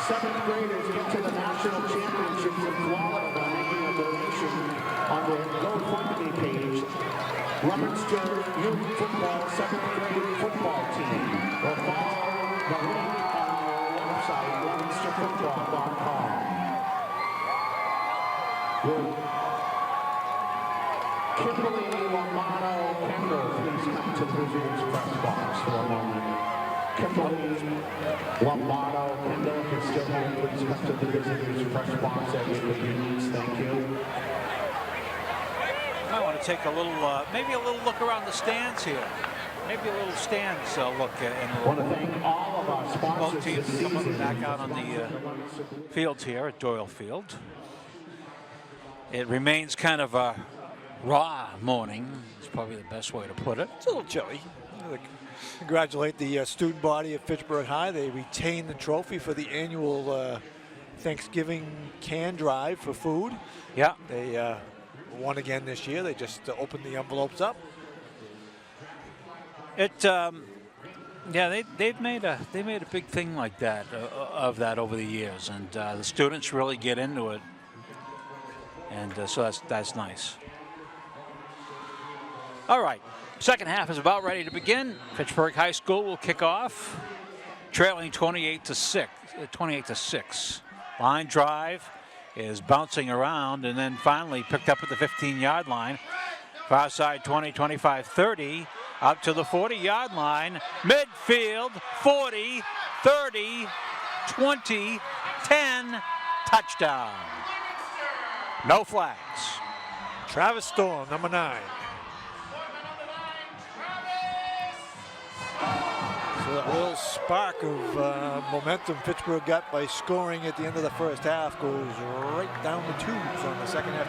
Speaker 15: Seventh graders get to the national championships in Florida by making a donation on the GoFundMe page. Leominster Youth Football 7th grade football team. Or follow the link on our website, leominsterfootball.com. Kimberly Lomano Kendall, please come to the visitors press box for a moment. Kimberly Lombardo Kendall, if you're still here, please come to the visitors press box at your convenience. Thank you.
Speaker 1: I want to take a little, maybe a little look around the stands here. Maybe a little stands look. And
Speaker 15: I want to thank all of our sponsors
Speaker 1: both teams
Speaker 15: this
Speaker 1: come up
Speaker 15: season.
Speaker 1: back out on the fields here at Doyle Field. It remains kind of a raw morning. It's probably the best way to put it.
Speaker 2: It's a little chilly. Congratulate the student body at Fitchburg High. They retained the trophy for the annual Thanksgiving can drive for food.
Speaker 1: Yeah.
Speaker 2: They won again this year. They just opened the envelopes up.
Speaker 1: Yeah, they've made a big thing like that of that over the years, and the students really get into it, and so that's nice. All right, second half is about ready to begin. Fitchburg High School will kick off, trailing 28-6. Line drive is bouncing around and then finally picked up at the 15-yard line. Far side 20, 25, 30, up to the 40-yard line. Midfield, 40, 30, 20, 10, touchdown. No flags.
Speaker 2: Travis Storm, number 9. So that little spark of momentum Fitchburg got by scoring at the end of the first half goes right down the tubes on the second half.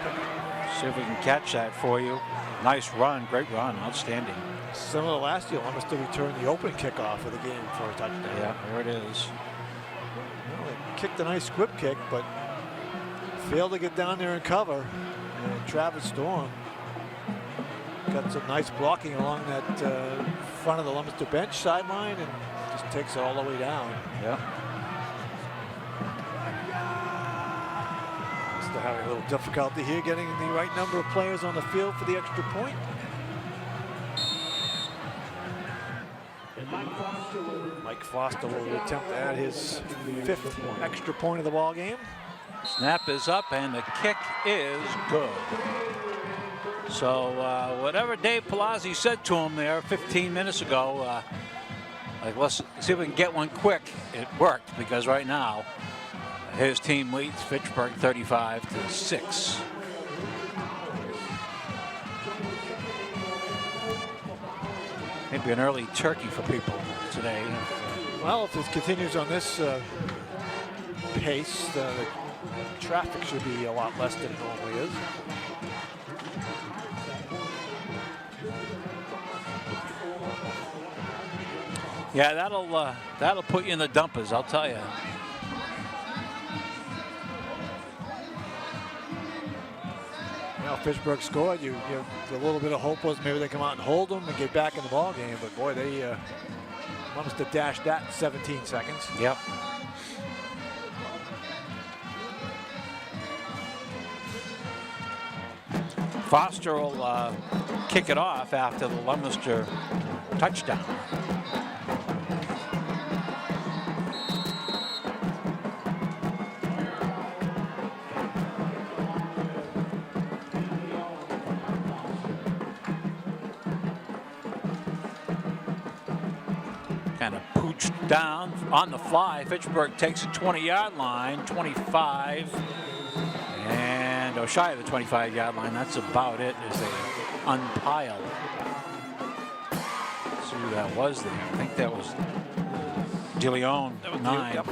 Speaker 1: See if we can catch that for you. Nice run, great run, outstanding.
Speaker 2: Similar to last year, almost to return the opening kickoff of the game for a touchdown.
Speaker 1: Yeah, there it is.
Speaker 2: Well, they kicked a nice squib kick, but failed to get down there and cover. And Travis Storm got some nice blocking along that front of the Leominster bench sideline and just takes it all the way down.
Speaker 1: Yeah.
Speaker 2: Still having a little difficulty here getting the right number of players on the field for the extra point. Mike Foster will attempt to add his 5th extra point of the ball game.
Speaker 1: Snap is up and the kick is good. So whatever Dave Palazzi said to him there 15 minutes ago, like, let's see if we can get one quick. It worked, because right now his team leads Fitchburg 35-6. Maybe an early turkey for people today.
Speaker 2: Well, if it continues on this pace, the traffic should be a lot less than it normally is.
Speaker 1: Yeah, that'll put you in the dumpers, I'll tell you.
Speaker 2: Now, Fitchburg scored. You a little bit of hope was maybe they come out and hold them and get back in the ball game. But boy, they must have dashed that in 17 seconds.
Speaker 1: Yep. Foster will kick it off after the Leominster touchdown. Kind of pooched down on the fly. Fitchburg takes a 20-yard line, 25, and shy of the 25-yard line. That's about it as they unpile. Let's see who that was there. I think that was DeLeon, 9.
Speaker 2: Yep.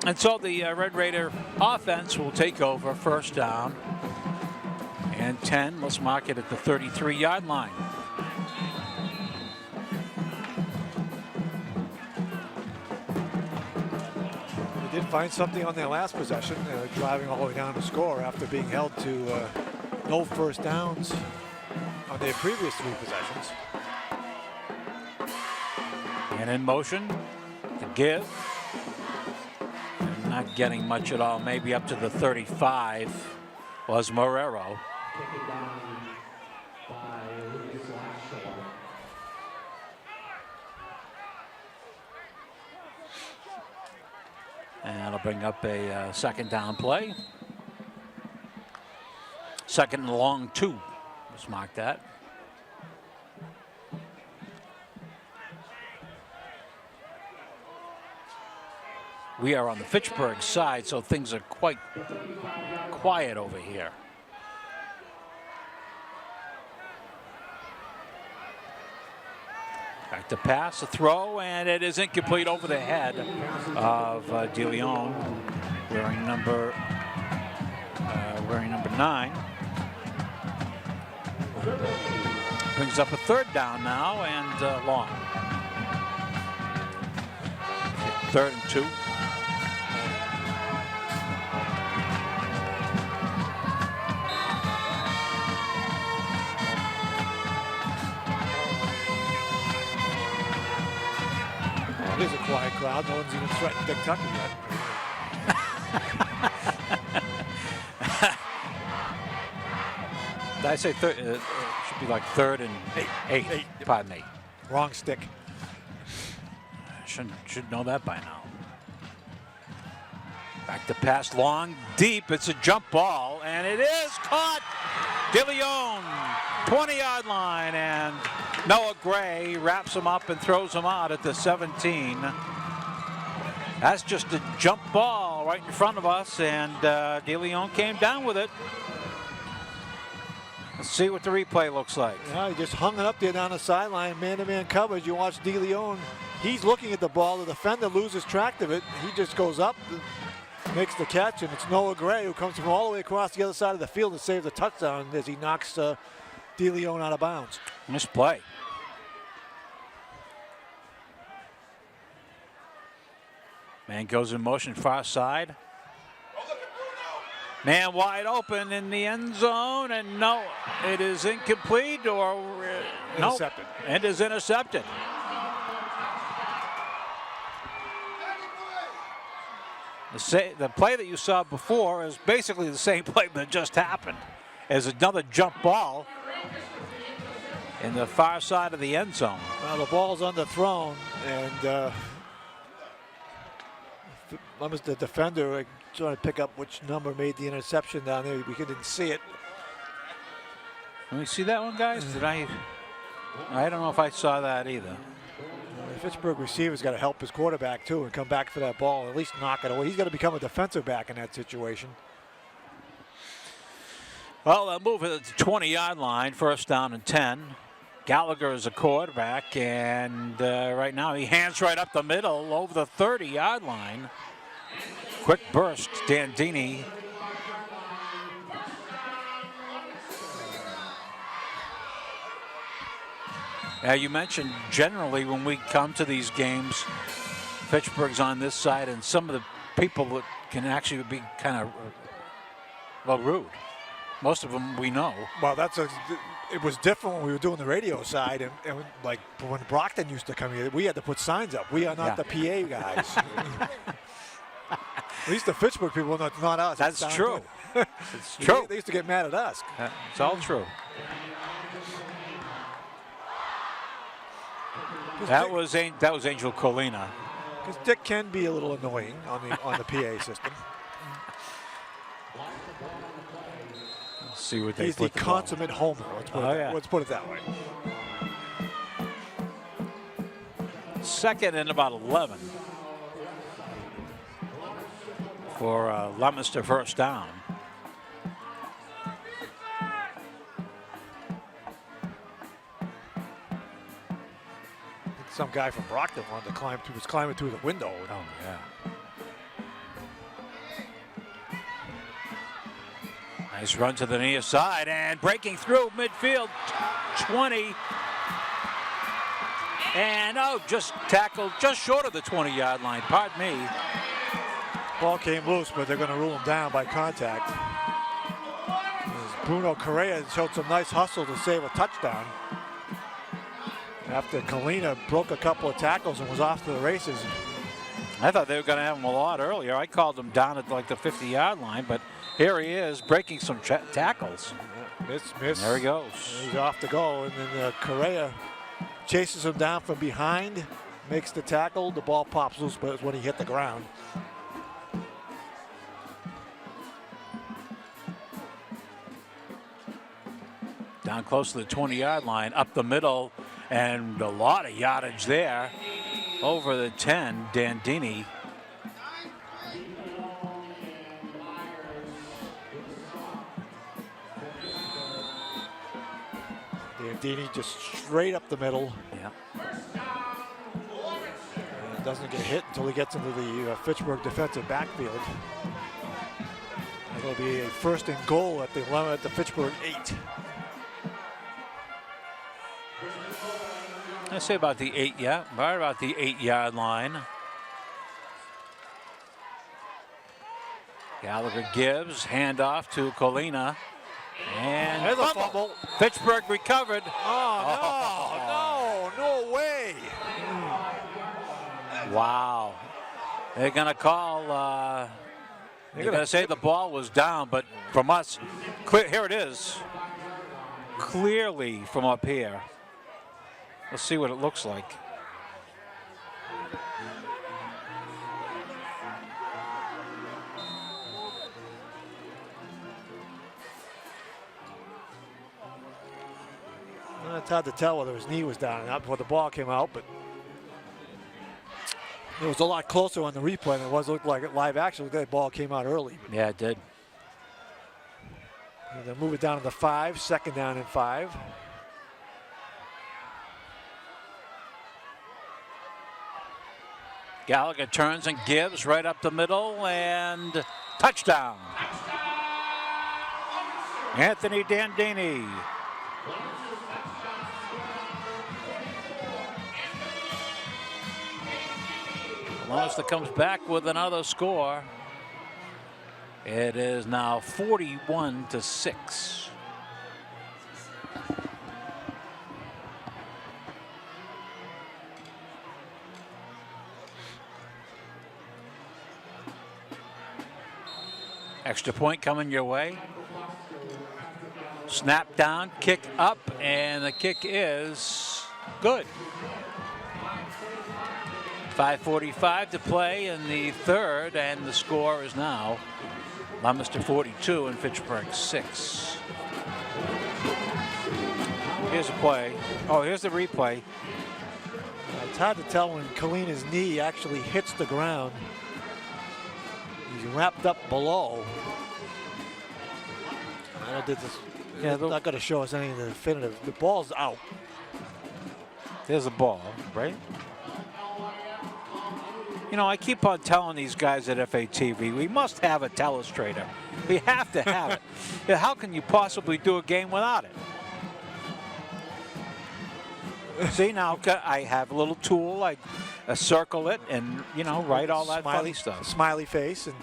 Speaker 1: And so the Red Raider offense will take over, first down and 10. Let's mark it at the 33-yard line.
Speaker 2: They did find something on their last possession, driving all the way down to score after being held to no first downs on their previous 3 possessions.
Speaker 1: And in motion to give. And not getting much at all, maybe up to the 35 was Marrero. And that'll bring up a second down play. Second and long 2. Let's mark that. We are on the Fitchburg side, so things are quite quiet over here. Back to pass, a throw, and it is incomplete over the head of DeLeon, wearing number 9. Brings up a third down now and long. 3rd and 2.
Speaker 2: It is a quiet crowd. No one's even threatened Big Tucker yet.
Speaker 1: I say third? It should be like third and eight. Pardon me.
Speaker 2: Wrong stick.
Speaker 1: Should know that by now. Back to pass, long, deep. It's a jump ball, and it is caught. De Leon, 20-yard line, and Noah Gray wraps him up and throws him out at the 17. That's just a jump ball right in front of us, and De Leon came down with it. Let's see what the replay looks like.
Speaker 2: Yeah, he just hung it up there down the sideline, man-to-man coverage. You watch De Leon. He's looking at the ball. The defender loses track of it. He just goes up, makes the catch, and it's Noah Gray who comes from all the way across the other side of the field and saves a touchdown as he knocks De Leon out of bounds.
Speaker 1: Nice play. Man goes in motion far side. Man wide open in the end zone, and no, it is incomplete or
Speaker 2: intercepted.
Speaker 1: Nope, it is intercepted. The play that you saw before is basically the same play that just happened, as another jump ball in the far side of the end zone.
Speaker 2: Well, the ball's underthrown, and the defender trying to pick up which number made the interception down there. We didn't see it.
Speaker 1: Let me see that one, guys. Did I don't know if I saw that either.
Speaker 2: The Fitchburg receiver's got to help his quarterback too and come back for that ball, at least knock it away. He's got to become a defensive back in that situation.
Speaker 1: Well, they'll move it to the 20-yard line, first down and 10. Gallagher is a quarterback, and right now he hands right up the middle over the 30-yard line. Quick burst, Dandini. You mentioned generally when we come to these games, Fitchburg's on this side, and some of the people that can actually be kind of rude. Most of them we know.
Speaker 2: Well, it was different when we were doing the radio side, and like when Brockton used to come here, we had to put signs up. We are not the PA guys. At least the Fitchburg people, not us.
Speaker 1: That's true. It's true.
Speaker 2: They used to get mad at us.
Speaker 1: It's all true. That was Angel Colina.
Speaker 2: Because Dick can be a little annoying on the PA system.
Speaker 1: Let's see what they
Speaker 2: He's
Speaker 1: put
Speaker 2: the consummate homer. Let's put it that way.
Speaker 1: Second and about 11 for Leominster first down.
Speaker 2: Some guy from Brockton wanted to was climbing through the window.
Speaker 1: Oh, yeah. Nice run to the near side and breaking through midfield, 20. And just tackled just short of the 20-yard line. Pardon me.
Speaker 2: Ball came loose, but they're going to rule him down by contact. Bruno Correa showed some nice hustle to save a touchdown. After Kalina broke a couple of tackles and was off to the races.
Speaker 1: I thought they were going to have him a lot earlier. I called him down at like the 50-yard line, but here he is breaking some tackles.
Speaker 2: Miss.
Speaker 1: There he goes.
Speaker 2: He's off to go, and then Correa chases him down from behind, makes the tackle. The ball pops loose, but it's when he hit the ground.
Speaker 1: Down close to the 20-yard line, up the middle, and a lot of yardage there. Over the 10, Dandini.
Speaker 2: Dandini just straight up the middle.
Speaker 1: Yeah.
Speaker 2: And doesn't get hit until he gets into the Fitchburg defensive backfield. It'll be a first and goal at the Fitchburg 8.
Speaker 1: I say about the 8, yeah, right about the 8-yard line. Gallagher gives, handoff to Colina. And
Speaker 2: there's a fumble.
Speaker 1: Fitchburg recovered.
Speaker 2: Oh, no way.
Speaker 1: Wow. They're going to call, they're going to say the ball was down, but from us, clear, here it is. clearly from up here. Let's see what it looks like.
Speaker 2: Well, it's hard to tell whether his knee was down or not before the ball came out, but it was a lot closer on the replay than it was looked like it live action. The ball came out early.
Speaker 1: Yeah, it did.
Speaker 2: And they'll move it down to the 5, second down and 5.
Speaker 1: Gallagher turns and gives right up the middle, and touchdown. Anthony Dandini. Leominster comes back with another score. It is now 41-6. Extra point coming your way. Snap down, kick up, and the kick is good. 5:45 to play in the third, and the score is now Leominster 42 and Fitchburg 6. Here's a play. Oh, here's the replay.
Speaker 2: It's hard to tell when Kalina's knee actually hits the ground. He's wrapped up below. I don't think this.
Speaker 1: Yeah,
Speaker 2: it's not going to show us anything definitive. The ball's out.
Speaker 1: There's the ball, right? You know, I keep on telling these guys at FATV, we must have a telestrator. We have to have it. Yeah, how can you possibly do a game without it? See, now I have a little tool. I circle it and, you know, write all that funny stuff.
Speaker 2: Smiley face. And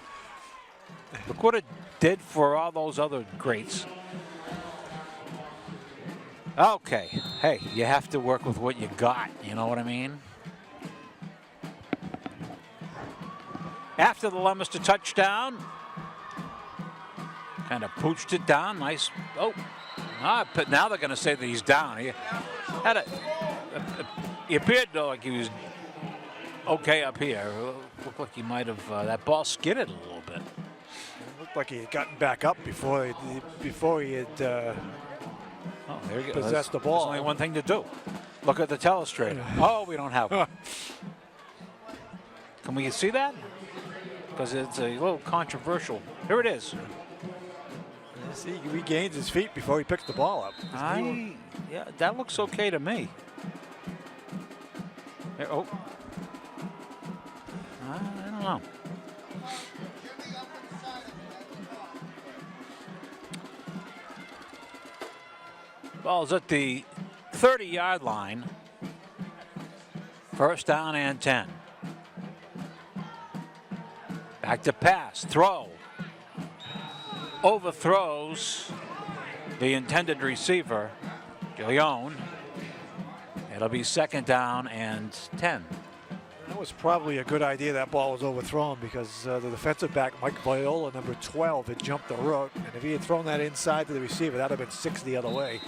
Speaker 1: look what it did for all those other greats. Okay. Hey, you have to work with what you got. You know what I mean? After the Leominster touchdown, kind of pooched it down. Nice. Oh, but now they're going to say that he's down. He appeared like he was okay up here. Looked like he might have, that ball skidded a little bit.
Speaker 2: It looked like he had gotten back up before he had
Speaker 1: there you go.
Speaker 2: possessed the ball.
Speaker 1: There's only one thing to do. Look at the telestrator. Oh, we don't have one. Can we see that? Because it's a little controversial. Here it is.
Speaker 2: See, he regains his feet before he picks the ball up.
Speaker 1: Yeah, that looks okay to me. Here, oh. I don't know. Ball's at the 30-yard line. First down and 10. Back to pass, throw. Overthrows the intended receiver, Gillion. It'll be second down and 10.
Speaker 2: That was probably a good idea that ball was overthrown because the defensive back, Mike Viola, number 12, had jumped the route. And if he had thrown that inside to the receiver, that would have been 6 the other way.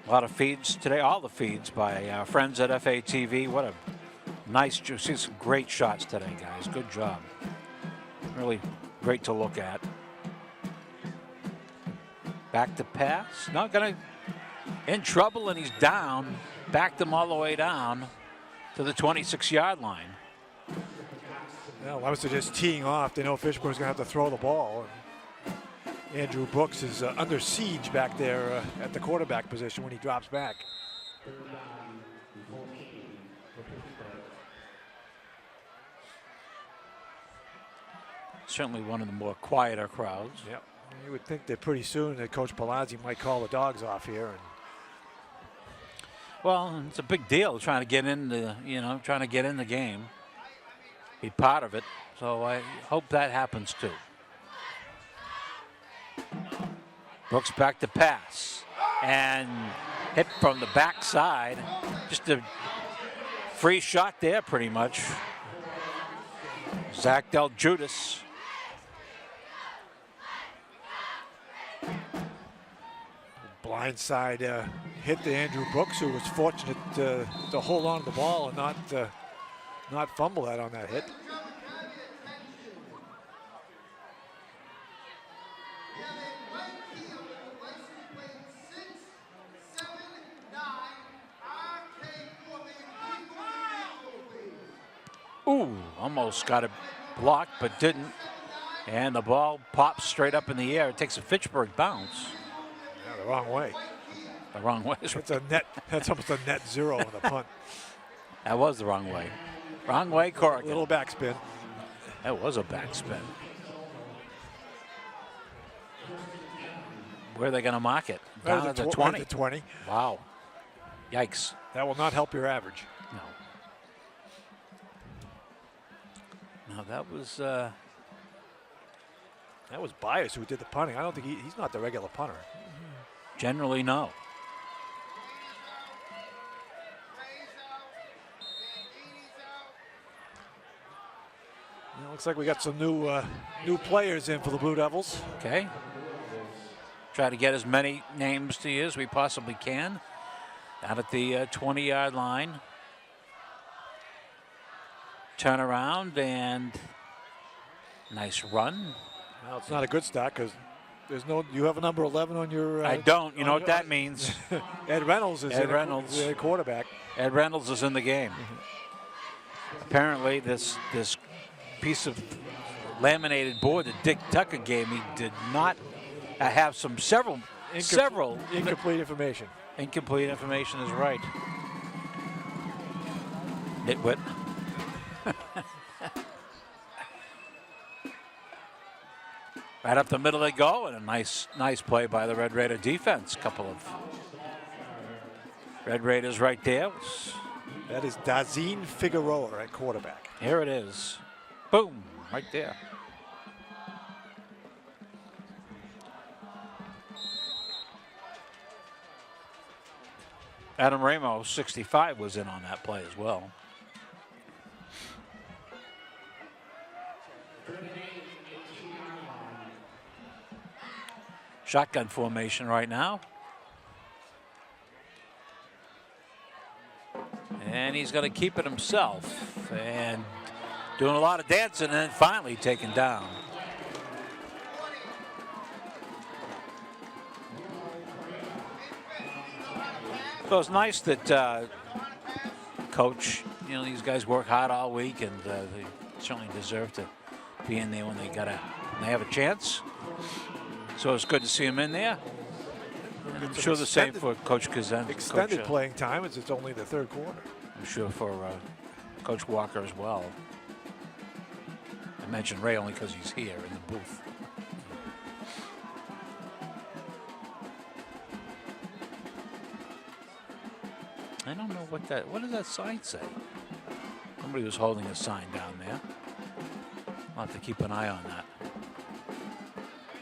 Speaker 1: A lot of feeds today, all the feeds by our friends at FATV. What a nice, see some great shots today, guys. Good job. Really great to look at. Back to pass. Not gonna, in trouble, and he's down. Backed him all the way down to the 26-yard line.
Speaker 2: Well, Leominster just teeing off. They know Fitchburg's gonna have to throw the ball. Andrew Brooks is under siege back there at the quarterback position when he drops back.
Speaker 1: Certainly one of the more quieter crowds.
Speaker 2: Yep. You would think that pretty soon that Coach Palazzi might call the dogs off here. And
Speaker 1: well, it's a big deal trying to get in the, trying to get in the game. Be part of it. So I hope that happens too. Brooks back to pass. and hit from the backside. Just a free shot there, pretty much. Zach Del Judas.
Speaker 2: Blindside hit to Andrew Brooks, who was fortunate to hold on to the ball and not fumble that on that hit.
Speaker 1: Ooh, almost got it blocked, but didn't. And the ball pops straight up in the air. It takes a Fitchburg bounce.
Speaker 2: Yeah, the wrong way.
Speaker 1: The wrong way.
Speaker 2: It's a net. That's almost a net zero on the punt.
Speaker 1: That was the wrong way. Wrong way, Corrigan.
Speaker 2: Little backspin.
Speaker 1: That was a backspin. Where are they going to mark it? Down at the 20.
Speaker 2: At the 20.
Speaker 1: Wow. Yikes.
Speaker 2: That will not help your average.
Speaker 1: No, that was
Speaker 2: Byers who did the punting. I don't think he's not the regular punter.
Speaker 1: Generally, no.
Speaker 2: It looks like we got some new players in for the Blue Devils.
Speaker 1: Okay. Try to get as many names to you as we possibly can. Out at the 20-yard line. Turn around and nice run.
Speaker 2: Well, it's not a good start because there's no. You have a number 11 on your.
Speaker 1: I don't. You know what that means?
Speaker 2: Ed Reynolds is
Speaker 1: Ed Reynolds,
Speaker 2: the quarterback.
Speaker 1: Ed Reynolds is in the game. Apparently, this piece of laminated board that Dick Tucker gave me did not have several
Speaker 2: incomplete information.
Speaker 1: Incomplete information is right. Nitwit. Right up the middle they go, and a nice play by the Red Raider defense. Couple of Red Raiders right there.
Speaker 2: That is Dazine Figueroa at quarterback.
Speaker 1: Here it is. Boom, right there. Adam Ramos, 65, was in on that play as well. Shotgun formation right now. And he's going to keep it himself. And doing a lot of dancing and then finally taken down. So it's nice that Coach, these guys work hard all week, and they certainly deserve to be in there when they have a chance. So it's good to see him in there. I'm sure the same for Coach Kazan.
Speaker 2: Extended playing time as it's only the third quarter.
Speaker 1: I'm sure for Coach Walker as well. I mentioned Ray only because he's here in the booth. I don't know what does that sign say? Somebody was holding a sign down there. I'll have to keep an eye on that.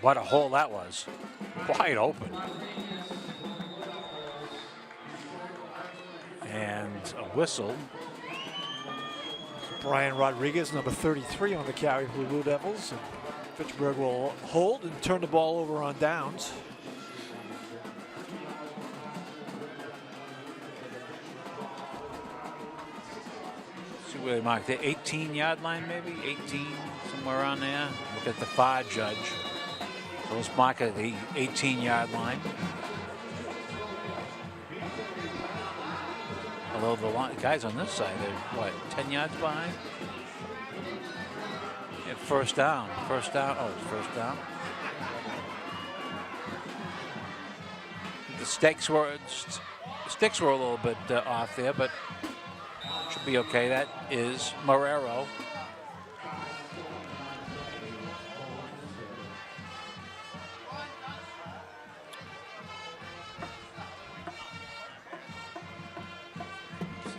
Speaker 1: What a hole that was. Wide open. And a whistle.
Speaker 2: Brian Rodriguez, number 33 on the carry for the Blue Devils. And Fitchburg will hold and turn the ball over on downs.
Speaker 1: See where they marked the 18-yard line, maybe 18, somewhere around there. Look at the far judge. So let's mark at the 18-yard line. Although the guys on this side are, what, 10 yards behind? Yeah, first down. First down. Oh, it's first down. The sticks were a little bit off there, but should be okay. That is Marrero.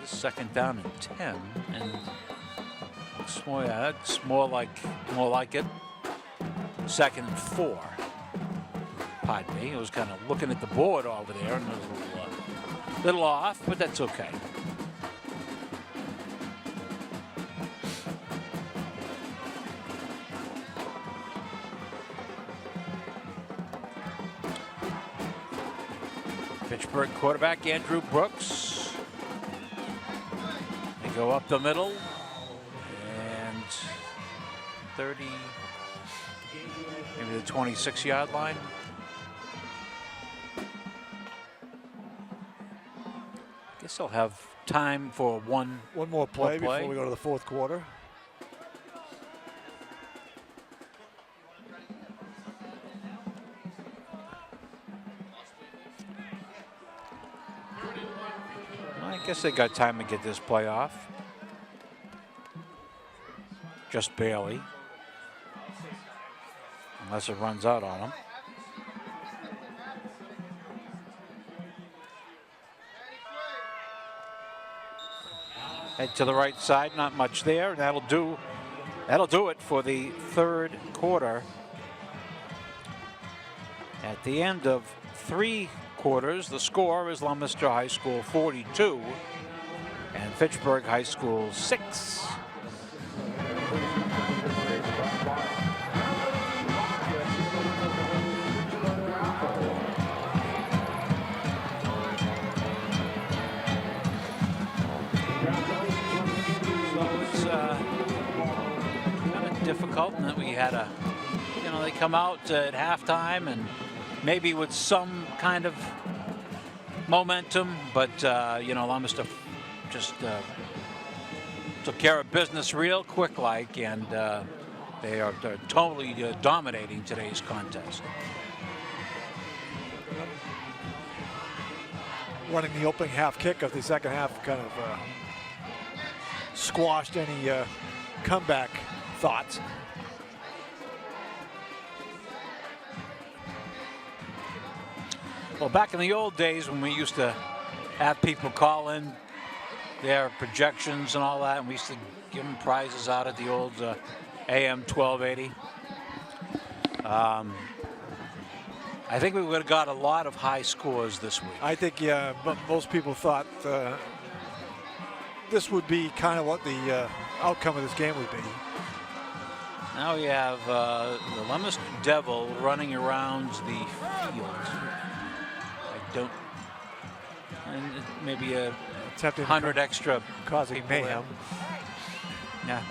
Speaker 1: Second down and 10, and it's more like it. Second and 4. pardon me. I was kind of looking at the board over there, and it was a little off, but that's okay. Fitchburg quarterback Andrew Brooks. They go up the middle, and 30, maybe the 26-yard line. Guess they'll have time for one
Speaker 2: more play before we go to the fourth quarter.
Speaker 1: I guess they got time to get this play off. Just barely. Unless it runs out on them. Head to the right side, not much there. And that'll do it for the third quarter. At the end of 3 quarters, the score is Leominster High School 42 and Fitchburg High School 6. Difficult, and that we had they come out at halftime and maybe with some kind of momentum, but Leominster just took care of business real quick like, and they're totally dominating today's contest.
Speaker 2: Running the opening half kick of the second half kind of squashed any comeback thoughts.
Speaker 1: Well, back in the old days when we used to have people call in their projections and all that, and we used to give them prizes out at the old AM 1280. I think we would have got a lot of high scores this week.
Speaker 2: I think, yeah, but most people thought this would be kind of what the outcome of this game would be.
Speaker 1: Now we have the Leominster Devil running around the field. And maybe a 100 extra
Speaker 2: causing mayhem.
Speaker 1: Yeah.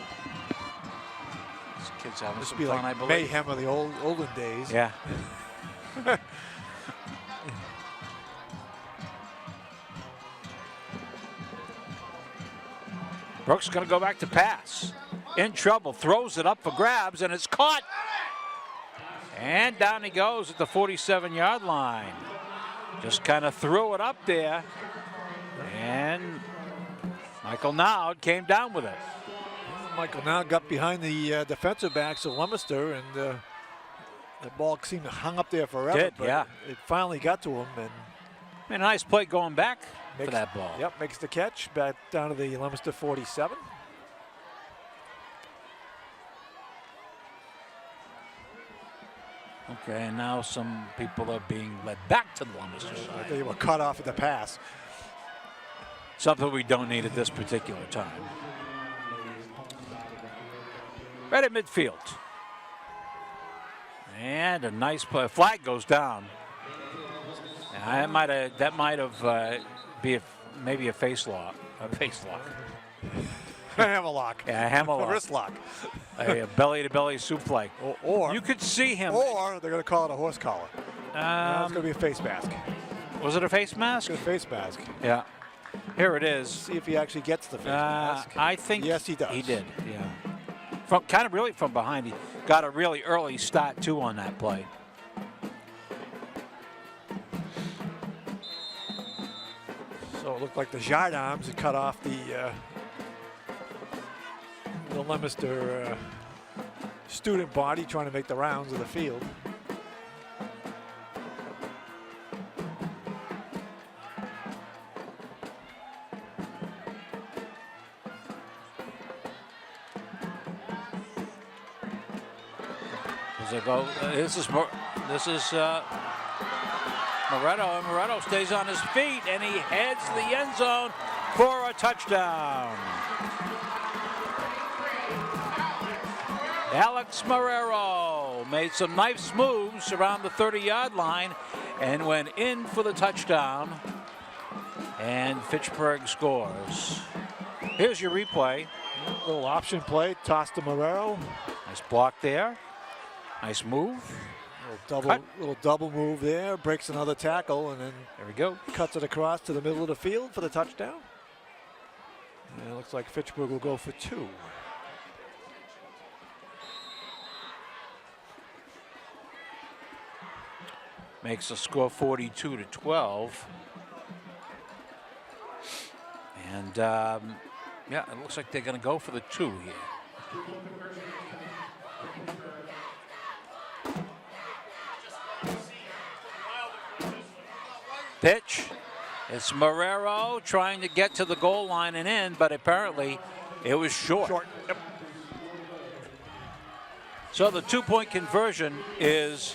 Speaker 1: These kids having
Speaker 2: This
Speaker 1: some
Speaker 2: would be
Speaker 1: fun,
Speaker 2: like
Speaker 1: I believe.
Speaker 2: mayhem of the olden days.
Speaker 1: Yeah. Brooks going to go back to pass. In trouble, throws it up for grabs, and it's caught. And down he goes at the 47-yard line. Just kind of threw it up there. And Michael Nowd came down with it.
Speaker 2: Michael Nowd got behind the defensive backs of Leominster, and the ball seemed to hung up there forever.
Speaker 1: Did,
Speaker 2: but
Speaker 1: yeah.
Speaker 2: It finally got to him. And
Speaker 1: a nice play going back for that ball.
Speaker 2: Yep, makes the catch back down to the Leominster 47.
Speaker 1: Okay, and now some people are being led back to the Leominster side.
Speaker 2: They were cut off at the pass.
Speaker 1: Something we don't need at this particular time. Right at midfield. And a nice play. Flag goes down. That might have maybe a face lock. A face lock.
Speaker 2: A hammerlock.
Speaker 1: Yeah, a hammerlock.
Speaker 2: A wrist lock.
Speaker 1: A belly-to-belly souffle.
Speaker 2: Or
Speaker 1: you could see him.
Speaker 2: Or they're going to call it a horse collar. No, it's going to be a face mask.
Speaker 1: Was it a face mask?
Speaker 2: It's a face mask.
Speaker 1: Yeah. Here it is.
Speaker 2: See if he actually gets the face mask.
Speaker 1: I think
Speaker 2: yes, he does.
Speaker 1: He did. Yeah. Really from behind. He got a really early start too on that play.
Speaker 2: So it looked like the gendarmes had cut off the Leominster student body trying to make the rounds of the field.
Speaker 1: As they go, this is Moretto, and Moretto stays on his feet, and he heads the end zone for a touchdown. Alex Marrero made some nice moves around the 30-yard line and went in for the touchdown. And Fitchburg scores. Here's your replay.
Speaker 2: Little option play, toss to Marrero.
Speaker 1: Nice block there. Nice move.
Speaker 2: Little double move there, breaks another tackle, and then
Speaker 1: there we go.
Speaker 2: Cuts it across to the middle of the field for the touchdown. And it looks like Fitchburg will go for 2.
Speaker 1: Makes the score 42-12. And yeah, it looks like they're going to go for the 2 here. Pitch. It's Marrero trying to get to the goal line and in, but apparently it was short.
Speaker 2: Yep.
Speaker 1: So the 2-point conversion is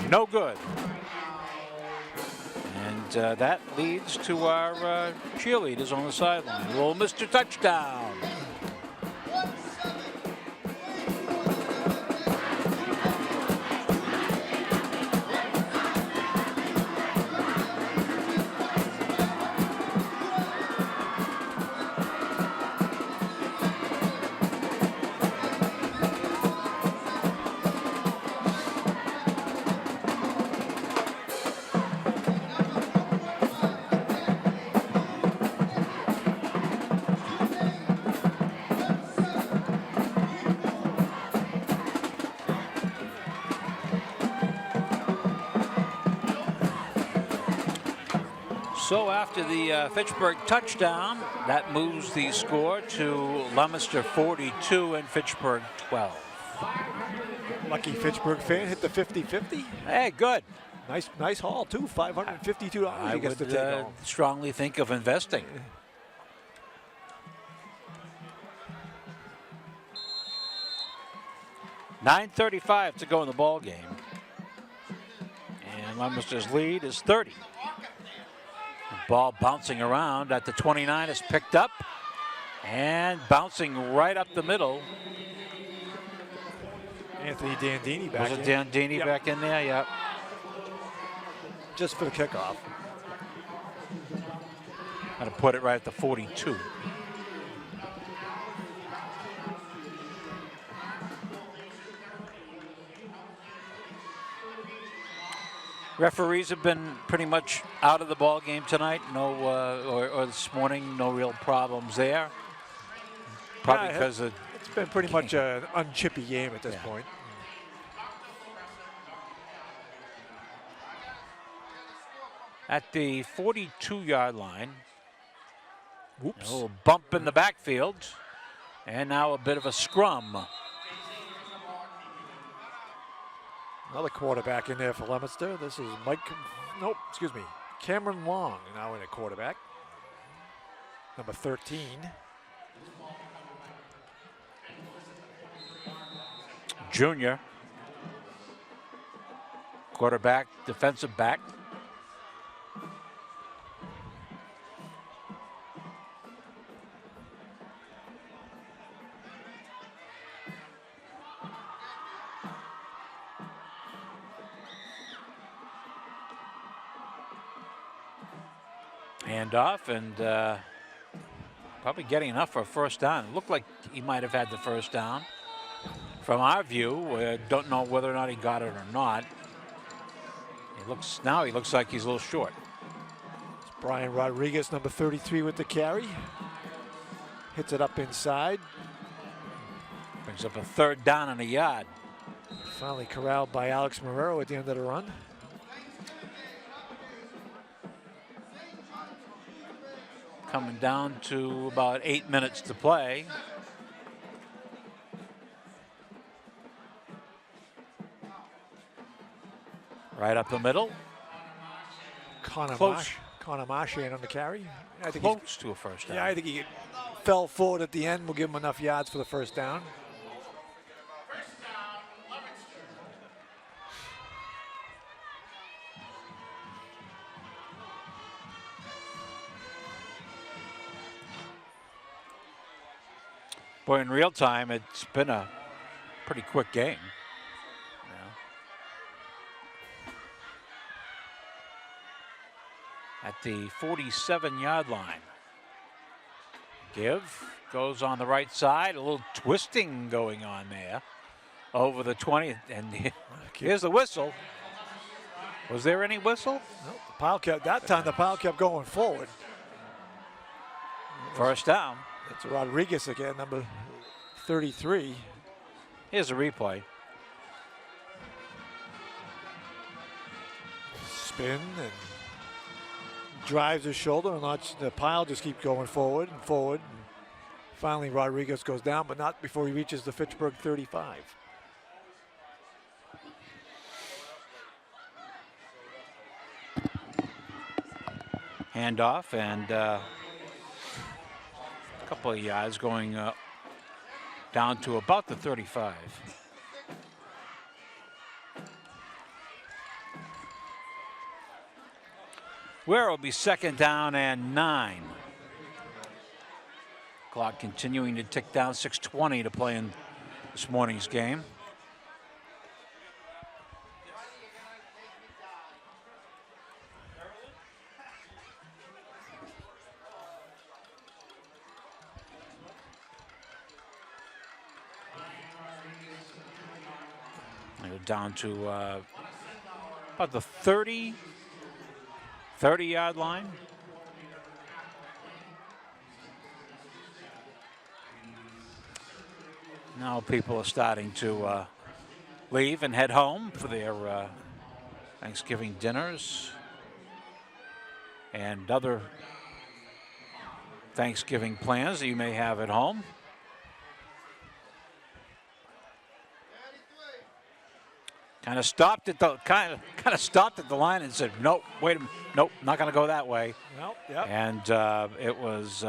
Speaker 1: no good. And that leads to our cheerleaders on the sideline. Little Mr. Touchdown. So after the Fitchburg touchdown, that moves the score to Leominster 42 and Fitchburg 12.
Speaker 2: Lucky Fitchburg fan hit the 50-50.
Speaker 1: Hey, good.
Speaker 2: Nice haul too. $552.
Speaker 1: I
Speaker 2: he gets
Speaker 1: would
Speaker 2: to take home.
Speaker 1: strongly think of investing. $9:35 to go in the ball game, and Leominster's lead is 30. Ball bouncing around at the 29 is picked up and bouncing right up the middle.
Speaker 2: Anthony Dandini back
Speaker 1: Was
Speaker 2: in.
Speaker 1: it Dandini back in there? Yeah.
Speaker 2: Just for the kickoff.
Speaker 1: Got to put it right at the 42. Referees have been pretty much out of the ball game tonight. No, or this morning, no real problems there. Probably because
Speaker 2: it's been pretty much an unchippy game at this point.
Speaker 1: At the 42-yard line. Whoops. A little bump in the backfield. And now a bit of a scrum.
Speaker 2: Another quarterback in there for Leominster. This is Cameron Long now in a quarterback. Number 13.
Speaker 1: Junior. Quarterback, defensive back. Handoff and probably getting enough for a first down. It looked like he might have had the first down. From our view, don't know whether or not he got it or not. He looks like he's a little short.
Speaker 2: It's Brian Rodriguez, number 33 with the carry. Hits it up inside.
Speaker 1: Brings up a third down and a yard.
Speaker 2: Finally corralled by Alex Marrero at the end of the run.
Speaker 1: Coming down to about 8 minutes to play. Right up the middle.
Speaker 2: Connor Marchand on the carry. I think
Speaker 1: close to a first down.
Speaker 2: Yeah, I think he fell forward at the end. We'll give him enough yards for the first down.
Speaker 1: Boy, in real time, it's been a pretty quick game. At the 47-yard line. Give goes on the right side, a little twisting going on there over the 20, and here's the whistle. Was there any whistle?
Speaker 2: No, the pile kept, that time the pile kept going forward.
Speaker 1: First down.
Speaker 2: That's Rodriguez again, number 33.
Speaker 1: Here's a replay.
Speaker 2: Spin and drives his shoulder, and the pile just keeps going forward and forward. And finally, Rodriguez goes down, but not before he reaches the Fitchburg 35.
Speaker 1: Handoff, and a couple of yards going down to about the 35. Where it'll be second down and 9. Clock continuing to tick down, 6:20 to play in this morning's game. They're down to about the 30-yard line. Now people are starting to leave and head home for their Thanksgiving dinners and other Thanksgiving plans that you may have at home. Kind of stopped at the line and said, "Nope, wait a minute, nope, not going to go that way."
Speaker 2: Nope, yep.
Speaker 1: And it was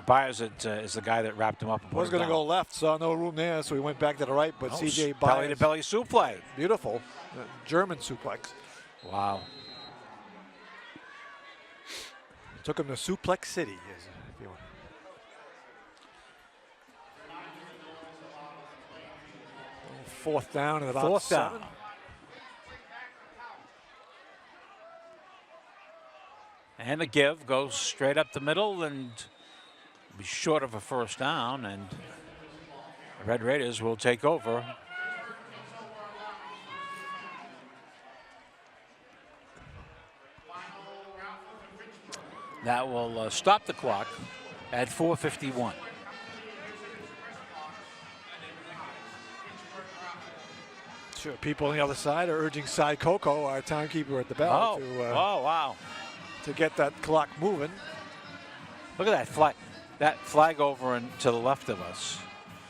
Speaker 1: Byers that is the guy that wrapped him up.
Speaker 2: Was going to go left, saw no room there, so he went back to the right. But CJ Byers,
Speaker 1: belly to belly suplex,
Speaker 2: beautiful, German suplex.
Speaker 1: Wow.
Speaker 2: Took him to Suplex City. If you want. Fourth down and about
Speaker 1: Fourth
Speaker 2: 7.
Speaker 1: down. And the give goes straight up the middle and be short of a first down, and the Red Raiders will take over. That will stop the clock at 4:51.
Speaker 2: Sure, people on the other side are urging Cy Coco, our timekeeper at the bell,
Speaker 1: wow,
Speaker 2: to get that clock moving.
Speaker 1: Look at that flag. That flag over and to the left of us.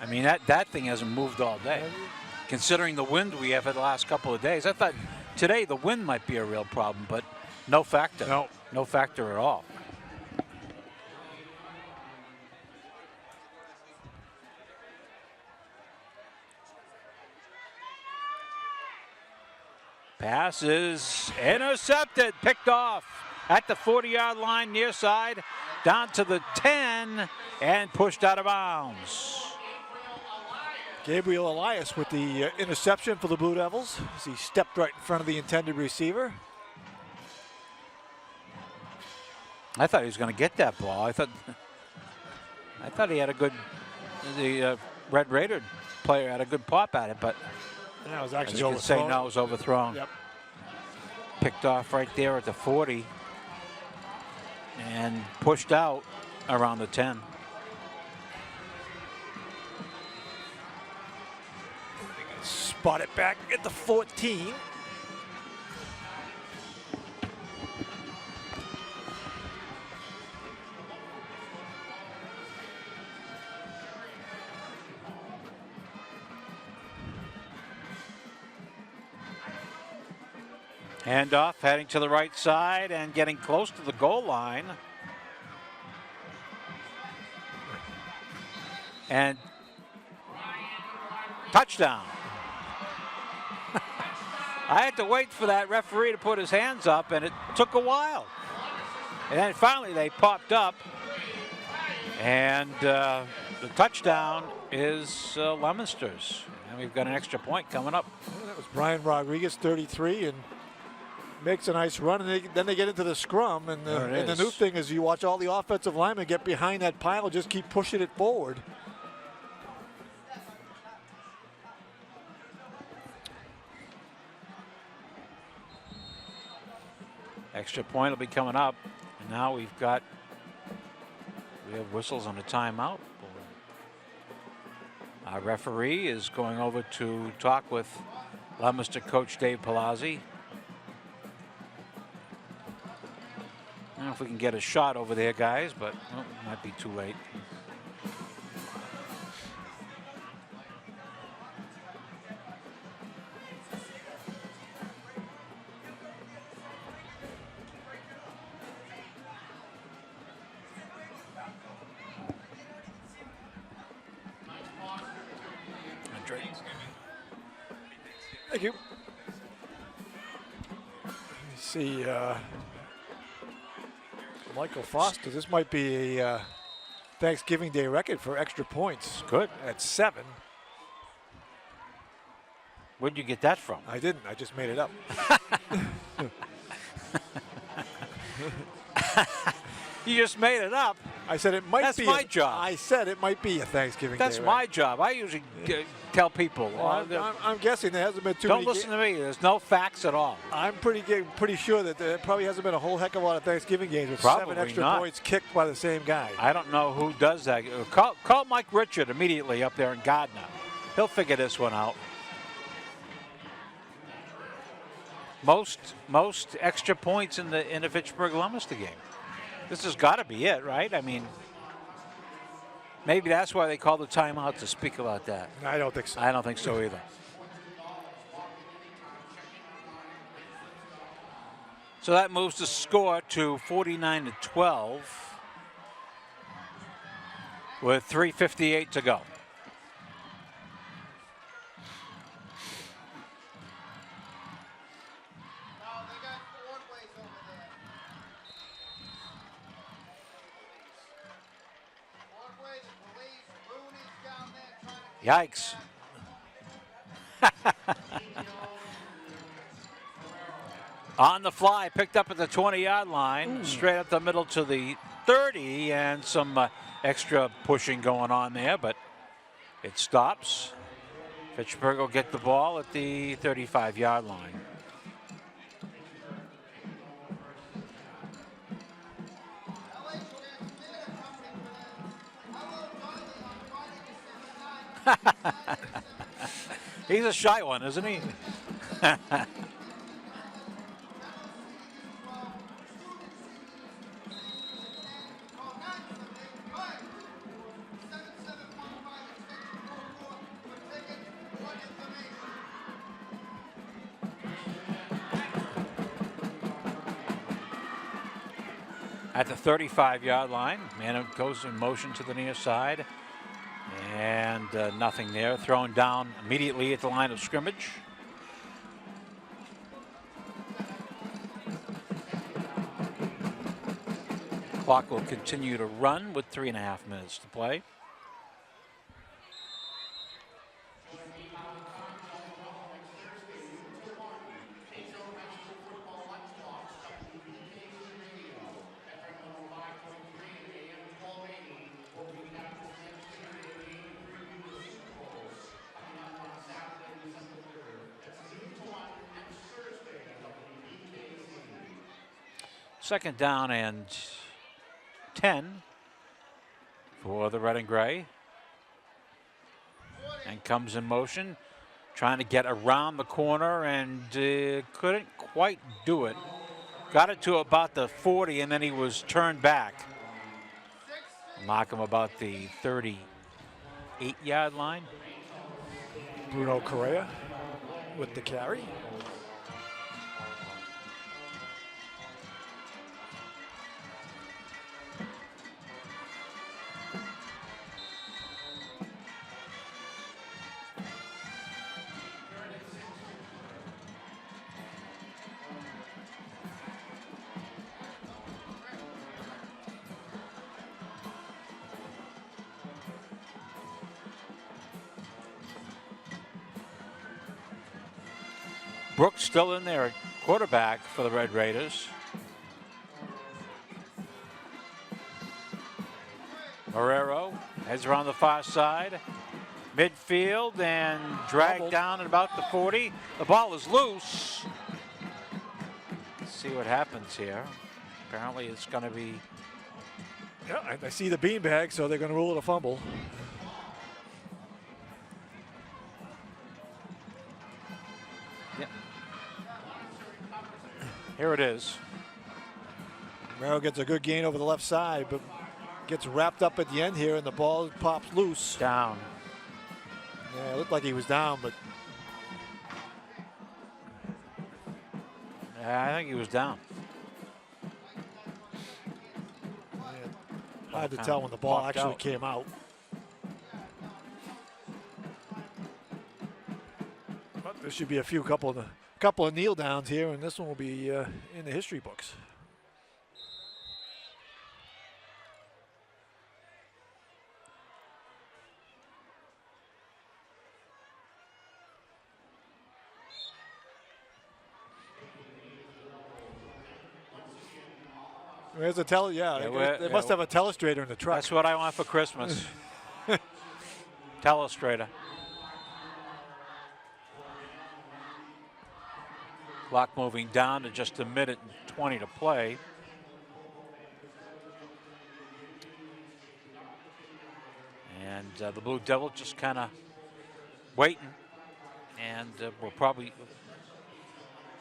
Speaker 1: I mean, that thing hasn't moved all day. Considering the wind we have for the last couple of days, I thought today the wind might be a real problem, but no factor. No factor at all. Pass is intercepted, picked off at the 40-yard line near side, down to the 10, and pushed out of bounds.
Speaker 2: Gabriel Elias with the interception for the Blue Devils as he stepped right in front of the intended receiver.
Speaker 1: I thought he was going to get that ball. I thought he had a good, the Red Raider player had a good pop at it, but
Speaker 2: that was actually
Speaker 1: overthrown. Say no, it was overthrown.
Speaker 2: Yep.
Speaker 1: Picked off right there at the 40 and pushed out around the 10.
Speaker 2: Spot it back at the 14.
Speaker 1: Handoff heading to the right side and getting close to the goal line. And touchdown. I had to wait for that referee to put his hands up, and it took a while. And then finally they popped up And the touchdown is Leominster's. And we've got an extra point coming up.
Speaker 2: Yeah, that was Brian Rodriguez, 33, and makes a nice run. And then they get into the scrum. And the new thing is you watch all the offensive linemen get behind that pile, just keep pushing it forward.
Speaker 1: Extra point will be coming up. And now we have whistles on a timeout. Our referee is going over to talk with Leominster coach Dave Palazzi. I don't know if we can get a shot over there, guys, but it might be too late.
Speaker 2: Thank you. Let me see. Michael Foster, this might be a Thanksgiving Day record for extra points.
Speaker 1: Good.
Speaker 2: At 7.
Speaker 1: Where'd you get that from?
Speaker 2: I didn't. I just made it up.
Speaker 1: You just made it up.
Speaker 2: I said it might be.
Speaker 1: That's my job.
Speaker 2: I said it might be a Thanksgiving Day.
Speaker 1: That's my job. I usually tell people.
Speaker 2: Well, I'm guessing there hasn't been too many.
Speaker 1: Don't listen to me. There's no facts at all.
Speaker 2: I'm pretty sure that there probably hasn't been a whole heck of a lot of Thanksgiving games with
Speaker 1: Probably
Speaker 2: 7 extra
Speaker 1: not.
Speaker 2: points kicked by the same guy.
Speaker 1: I don't know who does that. Call Mike Richard immediately up there in Gardner. He'll figure this one out. Most extra points in the Fitchburg Leominster game. This has got to be it, right? I mean, maybe that's why they called the timeout to speak about that.
Speaker 2: I don't think so.
Speaker 1: I don't think so either. So that moves the score to 49-12 with 3:58 to go. Yikes. On the fly, picked up at the 20-yard line, straight up the middle to the 30, and some extra pushing going on there, but it stops. Fitchburg will get the ball at the 35-yard line. He's a shy one, isn't he? At the 35-yard line, man goes in motion to the near side. And nothing there. Thrown down immediately at the line of scrimmage. Clock will continue to run with 3.5 minutes to play. Second down and 10 for the red and gray. And comes in motion, trying to get around the corner and couldn't quite do it. Got it to about the 40 and then he was turned back. Knock him about the 38-yard line.
Speaker 2: Bruno Correa with the carry.
Speaker 1: Brooks still in there at quarterback for the Red Raiders. Marrero heads around the far side. Midfield and dragged down at about the 40. The ball is loose. Let's see what happens here. Apparently it's going to be...
Speaker 2: Yeah, I see the beanbag, so they're going to rule it a fumble.
Speaker 1: Yeah. Here it is.
Speaker 2: Merrill gets a good gain over the left side, but gets wrapped up at the end here, and the ball pops loose.
Speaker 1: Down.
Speaker 2: Yeah, it looked like he was down, but...
Speaker 1: Yeah, I think he was down.
Speaker 2: Hard to tell when the ball actually came out. But there should be a couple of kneel downs here, and this one will be in the history books. There's a they must have a telestrator in the truck.
Speaker 1: That's what I want for Christmas. Telestrator. Clock moving down to just a minute and 20 to play. And the Blue Devils just kind of waiting. And we'll probably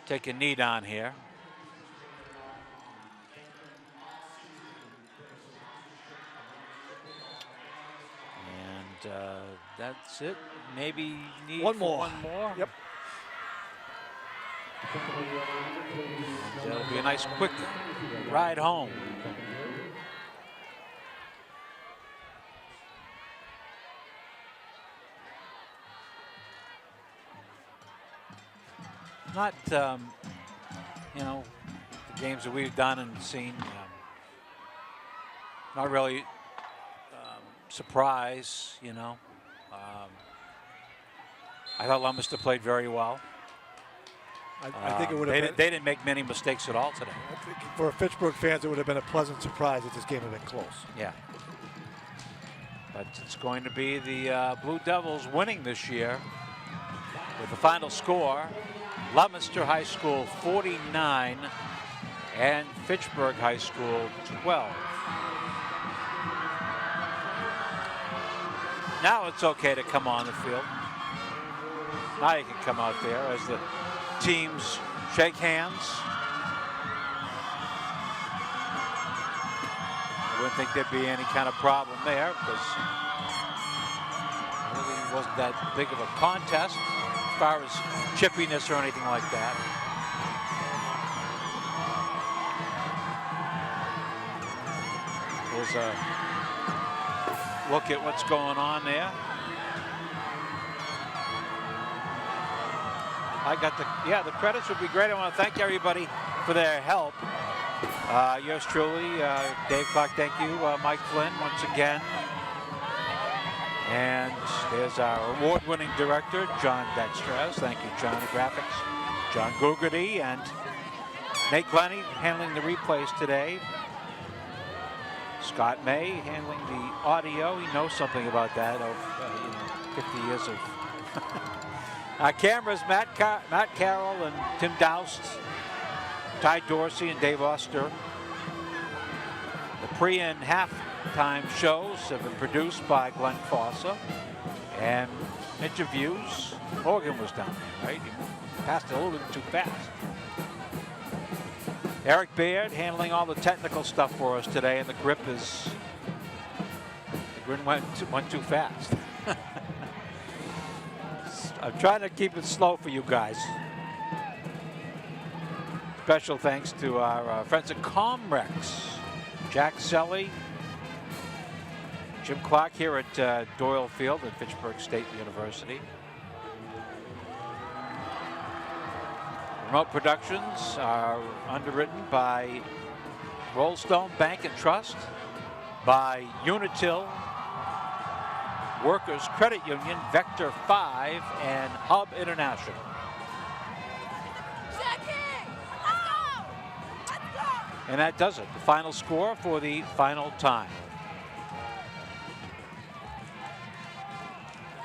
Speaker 1: take a knee down here. That's it. Maybe need
Speaker 2: one more. Yep.
Speaker 1: And it'll be a nice quick ride home. Not, you know, the games that we've done and seen, not really surprise, you know. I thought Leominster played very well.
Speaker 2: I think it would have been.
Speaker 1: They didn't make many mistakes at all today.
Speaker 2: I think for Fitchburg fans, it would have been a pleasant surprise if this game had been close.
Speaker 1: Yeah. But it's going to be the Blue Devils winning this year with the final score, Leominster High School 49 and Fitchburg High School 12. Now it's okay to come on the field. Now you can come out there as the teams shake hands. I wouldn't think there'd be any kind of problem there because it really wasn't that big of a contest as far as chippiness or anything like that. There's a look at what's going on there. The credits would be great. I want to thank everybody for their help. Yours truly, Dave Clark, thank you. Mike Flynn, once again. And there's our award-winning director, John Dextras. Thank you, John, the graphics. John Gugarty and Nate Glennie handling the replays today. Scott May handling the audio. He knows something about that of 50 years of... Our cameras, Matt Carroll and Tim Doust, Ty Dorsey and Dave Oster. The pre and halftime shows have been produced by Glenn Fossa. And interviews, Morgan was down there, right? He passed it a little bit too fast. Eric Baird handling all the technical stuff for us today, and the grip went too fast. I'm trying to keep it slow for you guys. Special thanks to our friends at Comrex. Jack Selly, Jim Clark here at Doyle Field at Fitchburg State University. Remote Productions are underwritten by Rollstone Bank and Trust, by Unitil, Workers Credit Union, Vector 5, and Hub International. And that does it. The final score for the final time.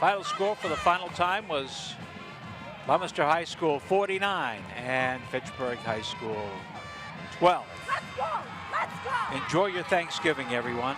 Speaker 1: Final score for the final time was Leominster High School 49 and Fitchburg High School 12. Enjoy your Thanksgiving, everyone.